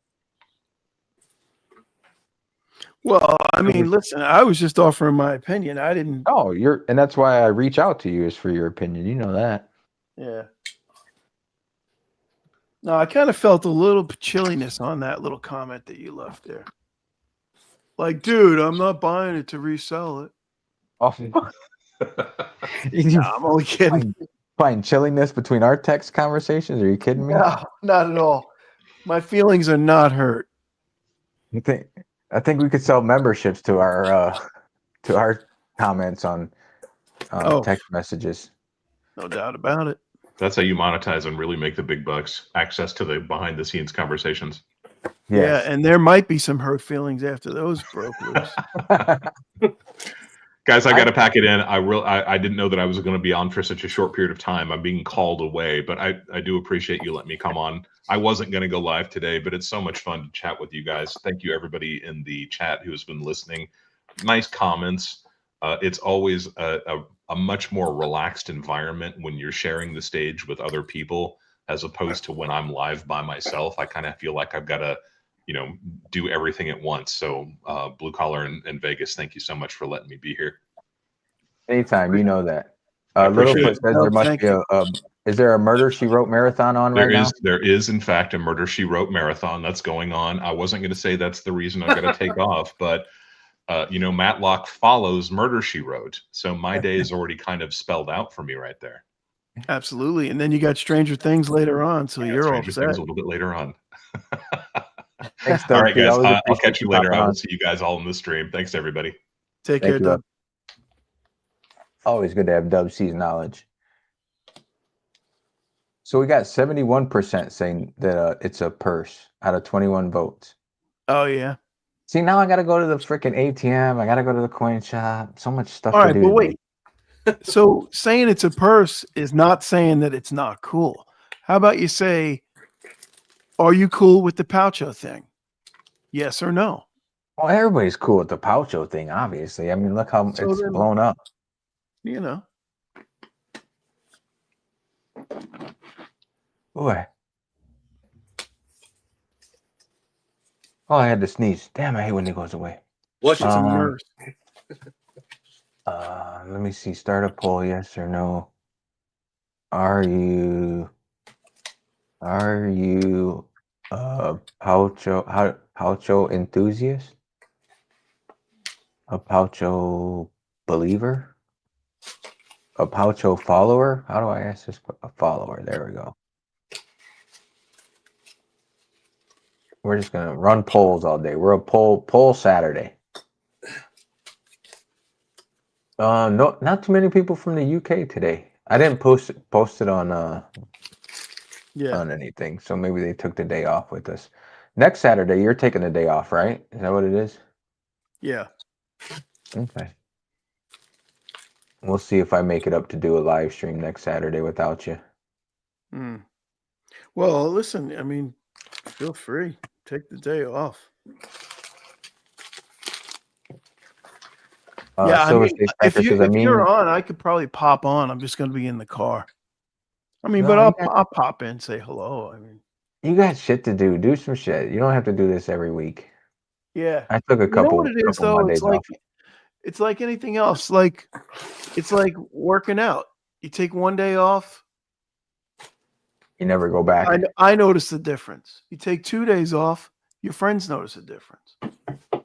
Well, I mean, listen, I was just offering my opinion. I didn't. Oh, and that's why I reach out to you, is for your opinion. You know that. Yeah. No, I kind of felt a little chilliness on that little comment that you left there. Like, dude, I'm not buying it to resell it. Oh, you No, I'm only kidding. find chilliness between our text conversations? Are you kidding me? No, not at all. My feelings are not hurt. I think we could sell memberships to our comments on text messages. No doubt about it. That's how you monetize and really make the big bucks. Access to the behind the scenes conversations. Yes. Yeah, and there might be some hurt feelings after those broke loose. Guys, I got to pack it in. I didn't know that I was going to be on for such a short period of time. I'm being called away, but I do appreciate you letting me come on. I wasn't going to go live today, but it's so much fun to chat with you guys. Thank you, everybody in the chat who has been listening. Nice comments. It's always a much more relaxed environment when you're sharing the stage with other people, as opposed to when I'm live by myself. I kind of feel like I've got to, do everything at once. So Blue Collar and Vegas, thank you so much for letting me be here. Anytime, you know that. I Little appreciate Foot it. says No, there must thank be is there a Murder, She Wrote marathon on right now? There is in fact a Murder, She Wrote marathon that's going on. I wasn't going to say that's the reason I'm going to take off, but Matlock follows Murder, She Wrote. So my day is already kind of spelled out for me right there. Absolutely. And then you got Stranger Things later on, so Yeah, you're all Stranger Things set. a little bit later on. Thanks, All Doug. right, guys. Always I'll appreciate catch you later. popping I will on. see you guys all in the stream. Thanks, everybody. Take Thank care, you, Doug. Always good to have Dub C's knowledge. So we got 71% saying that it's a purse out of 21 votes. Oh, yeah. See, now I got to go to the freaking ATM. I got to go to the coin shop. So much stuff All to right, do. but today. wait. So saying it's a purse is not saying that it's not cool. How about you say, are you cool with the Poucho thing? Yes or no? Well, everybody's cool with the Poucho thing, obviously. I mean, look how So it's then- blown up. You know. Boy. Oh, I had to sneeze. Damn, I hate when it goes away. What's It's a Um, nurse. Let me see. Start a poll, yes or no. Are you a Poucho enthusiast? A Poucho believer? A Poucho follower? How do I ask this? A follower. There we go. We're just gonna run polls all day. We're a poll Saturday. No, not too many people from the UK today. I didn't post it on Yeah. on anything, so maybe they took the day off with us. Next Saturday, you're taking the day off, right? Is that what it is? Yeah. Okay. We'll see if I make it up to do a live stream next Saturday without you. Hmm. Well, listen, I mean, feel free. Take the day off. Yeah, I Silver mean, State if Tracker says, I mean, you're on, I could probably pop on. I'm just going to be in the car. I mean, No, but you I'll pop in, say hello. I mean, you got shit to do. Do some shit. You don't have to do this every week. yeah. I took a You know couple what it is, couple though? Mondays off. It's like anything else. Like it's like working out. You take one day off. You never go back. I notice the difference. You take 2 days off, your friends notice the difference.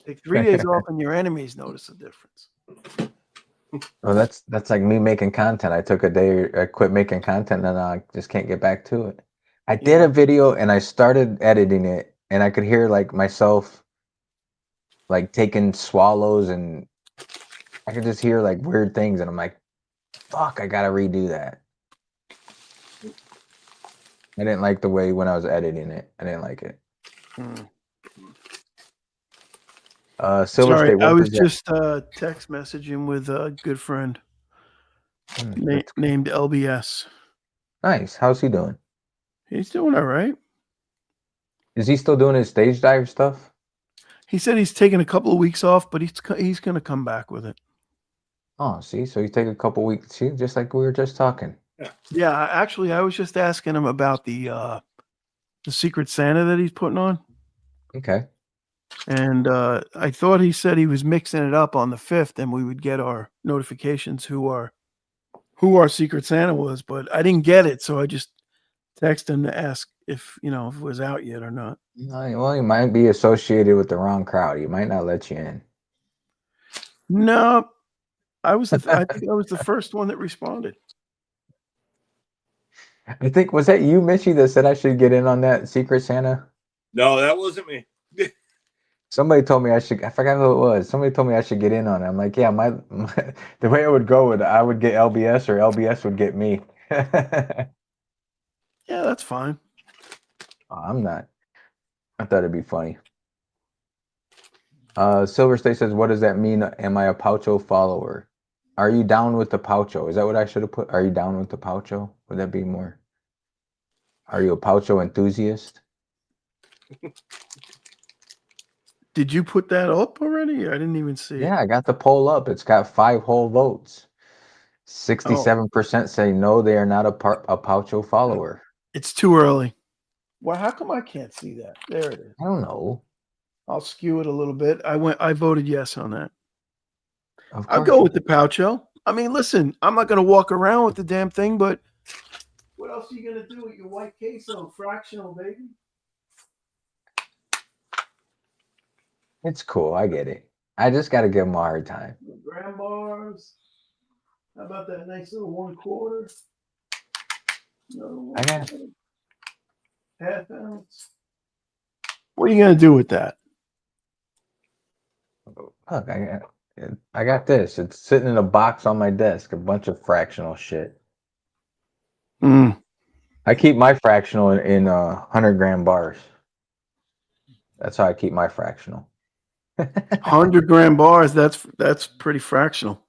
Take 3 days off, and your enemies notice the difference. Well, that's like me making content. I took a day, I quit making content, and I just can't get back to it. I did Yeah. a video and I started editing it, and I could hear like myself like taking swallows, and I could just hear like weird things, and I'm like, fuck, I gotta redo that. I didn't like the way when I was editing it. I didn't like it. Hmm. Silver Sorry, State, what I was does that- just text messaging with a good friend that's named LBS. nice. How's he doing? He's doing all right. Is he still doing his stage dive stuff? He said he's taking a couple of weeks off, but he's going to come back with it. Oh, see, so you take a couple weeks, see, just like we were just talking. Yeah, actually, I was just asking him about the Secret Santa that he's putting on, Okay. and I thought he said he was mixing it up on the 5th, and we would get our notifications who our Secret Santa was, but I didn't get it, so I just texted him to ask if if it was out yet or not. Well, you might be associated with the wrong crowd. He might not let you in. No, I think I was the first one that responded. I think, was that you, Mitchie, that said I should get in on that Secret Santa? No, that wasn't me. Somebody told me I should. I forgot who it was. Somebody told me I should get in on it. I'm like, yeah, my the way it would go would I would get LBS or LBS would get me. Yeah, that's fine. I'm not. I thought it'd be funny. Silver State says, what does that mean? Am I a Poucho follower? Are you down with the Poucho? Is that what I should have put? Are you down with the Poucho? Would that be more? Are you a Poucho enthusiast? Did you put that up already? I didn't even see it. Yeah, I got the poll up. It's got 5 whole votes. 67% say no, they are not a Poucho follower. It's too early. Well, how come I can't see that? There it is. I don't know. I'll skew it a little bit. I voted yes on that. Of I'll course go you with the Poucho. I mean, listen, I'm not going to walk around with the damn thing, but what else are you going to do with your white queso? Fractional, baby. It's cool. I get it. I just got to give them a hard time. The graham bars. How about that nice little 1/4? No, I got half ounce. What are you going to do with that? Look, I got this. It's sitting in a box on my desk. A bunch of fractional shit. I keep my fractional in 100-gram bars. That's how I keep my fractional. 100-gram bars. That's pretty fractional.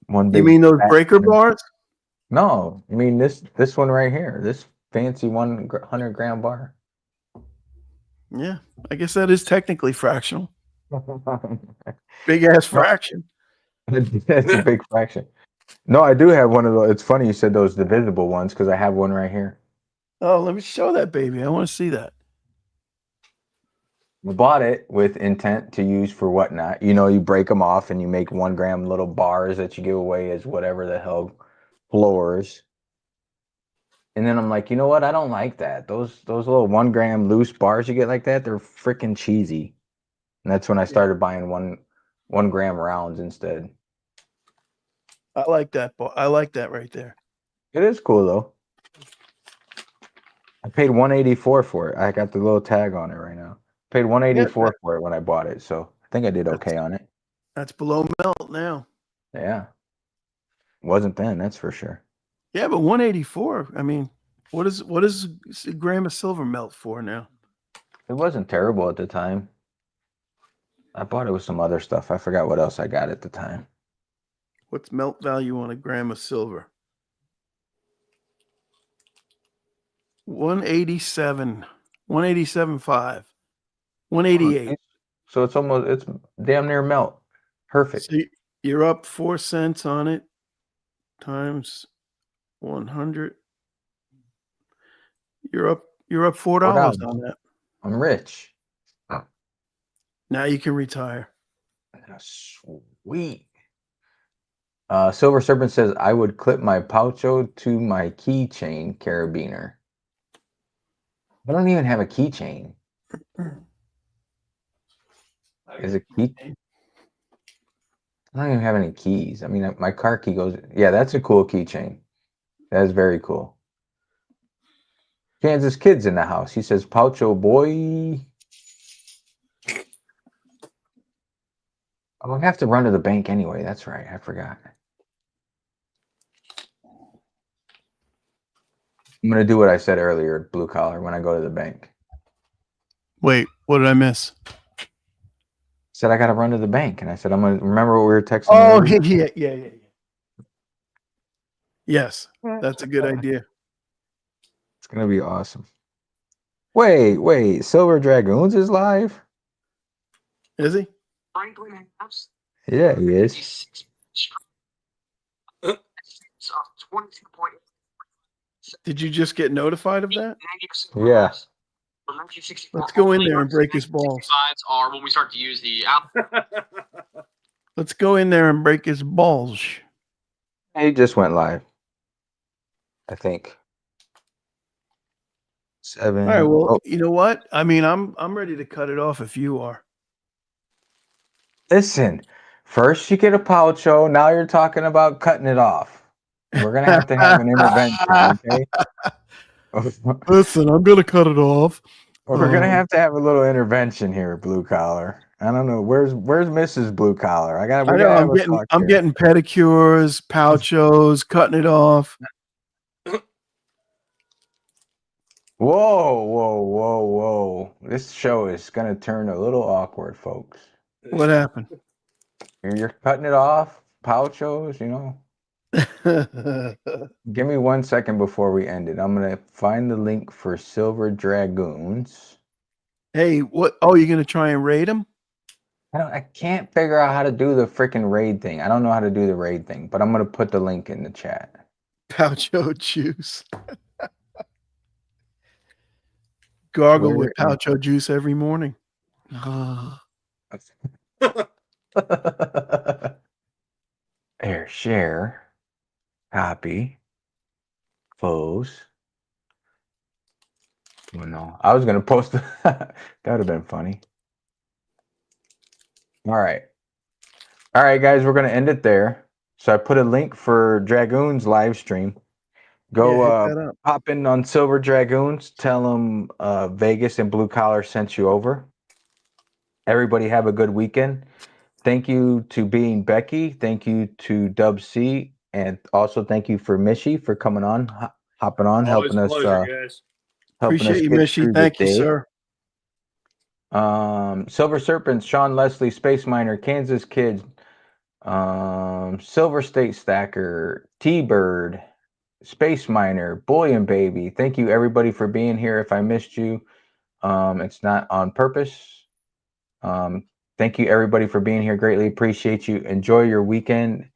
One You big mean those fat breaker one. bars? No, I mean this one right here. This fancy 100-gram bar. Yeah, I guess that is technically fractional. Big ass fraction. That's a big fraction. No, I do have one of those. It's funny you said those divisible ones because I have one right here. Oh, let me show that baby. I want to see that. I bought it with intent to use for whatnot. You know, you break them off and you make 1-gram little bars that you give away as whatever the hell floors. And then I'm like, you know what? I don't like that. Those little 1-gram loose bars you get like that, they're freaking cheesy. And that's when I started buying 1-gram rounds instead. I like that. I like that right there. It is cool though. I paid $184 for it. I got the little tag on it right now. Paid $184 for it when I bought it, so I think I did okay on it. That's below melt now. Yeah. Wasn't then, that's for sure. Yeah, but 184. I mean, what is a gram of silver melt for now? It wasn't terrible at the time. I bought it with some other stuff. I forgot what else I got at the time. What's melt value on a gram of silver? 187. 187.5. 188. So it's damn near melt. Perfect. So you're up 4 cents on it times 100. You're up $4 on that. I'm rich. Now you can retire. Sweet. Silver Serpent says I would clip my Poucho to my keychain carabiner. I don't even have a keychain. Is it key? I don't even have any keys. I mean, my car key goes. Yeah, that's a cool keychain. That is very cool. Kansas Kid's in the house. He says, Poucho boy. I'm going to have to run to the bank anyway. That's right. I forgot. I'm going to do what I said earlier, blue collar, when I go to the bank. Wait, what did I miss? Said I got to run to the bank. And I said, I'm going to remember what we were texting. Oh, earlier? yeah. Yes, that's a good idea. It's going to be awesome. Wait. Silver Dragoons is live? Is he? Franklin House. Yeah, he is. 22.8. Did you just get notified of that? Yeah. Let's go in there and break his balls. Are when we start to use the app. Let's go in there and break his balls. He just went live. I think. 7. All right. Well, Oh, you know what? I mean, I'm ready to cut it off if you are. listen. First you get a Poucho. Now you're talking about cutting it off. We're gonna have to have an intervention, okay? Listen, I'm gonna cut it off. We're gonna have to have a little intervention here, blue collar. I don't know. Where's Mrs. Blue Collar? I'm getting pedicures, Pouchos, cutting it off. Whoa. This show is gonna turn a little awkward, folks. What happened? You're cutting it off, Pouchos, you know. Give me 1 second before we end it. I'm gonna find the link for Silver Dragoons. Hey, what? Oh, you're gonna try and raid him? I can't figure out how to do the freaking raid thing. I don't know how to do the raid thing, but I'm gonna put the link in the chat. Poucho juice. Gargle with Where- Poucho juice every morning. There, share, copy, close. Oh, no, I was gonna post that would have been funny. All right, guys, we're gonna end it there. So I put a link for Dragoons live stream. Go hit that up. pop in on Silver Dragoons. Tell them Vegas and Blue Collar sent you over. Everybody have a good weekend. Thank you to Being Becky. Thank you to Dub C. And also thank you for Mishy for coming on, hopping on, Always helping a us. pleasure, guys. Helping us Appreciate you, get Mishy. through the Thank you, day. sir. Silver Serpents, Sean Leslie, Space Miner, Kansas Kids, Silver State Stacker, T-Bird, Space Miner, Boy and Baby. Thank you everybody for being here. If I missed you, it's not on purpose. Thank you everybody for being here. Greatly appreciate you. Enjoy your weekend.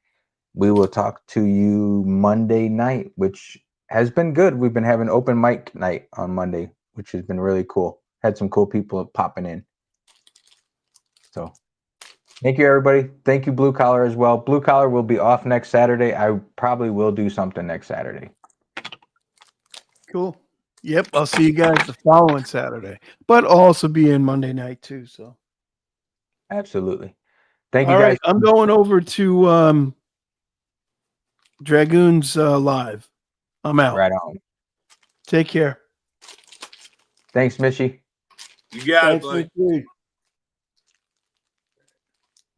We will talk to you Monday night, which has been good. We've been having open mic night on Monday, which has been really cool. Had some cool people popping in. So thank you, everybody. Thank you, Blue Collar, as well. Blue Collar will be off next Saturday. I probably will do something next Saturday. Cool. Yep. I'll see you guys the following Saturday, but I'll also be in Monday night too. So, Absolutely. Thank you, all guys. right. I'm going over to Dragoons Live. I'm out. Right on. Take care. Thanks, Mitchie. You got it, Thanks, buddy. Ricky.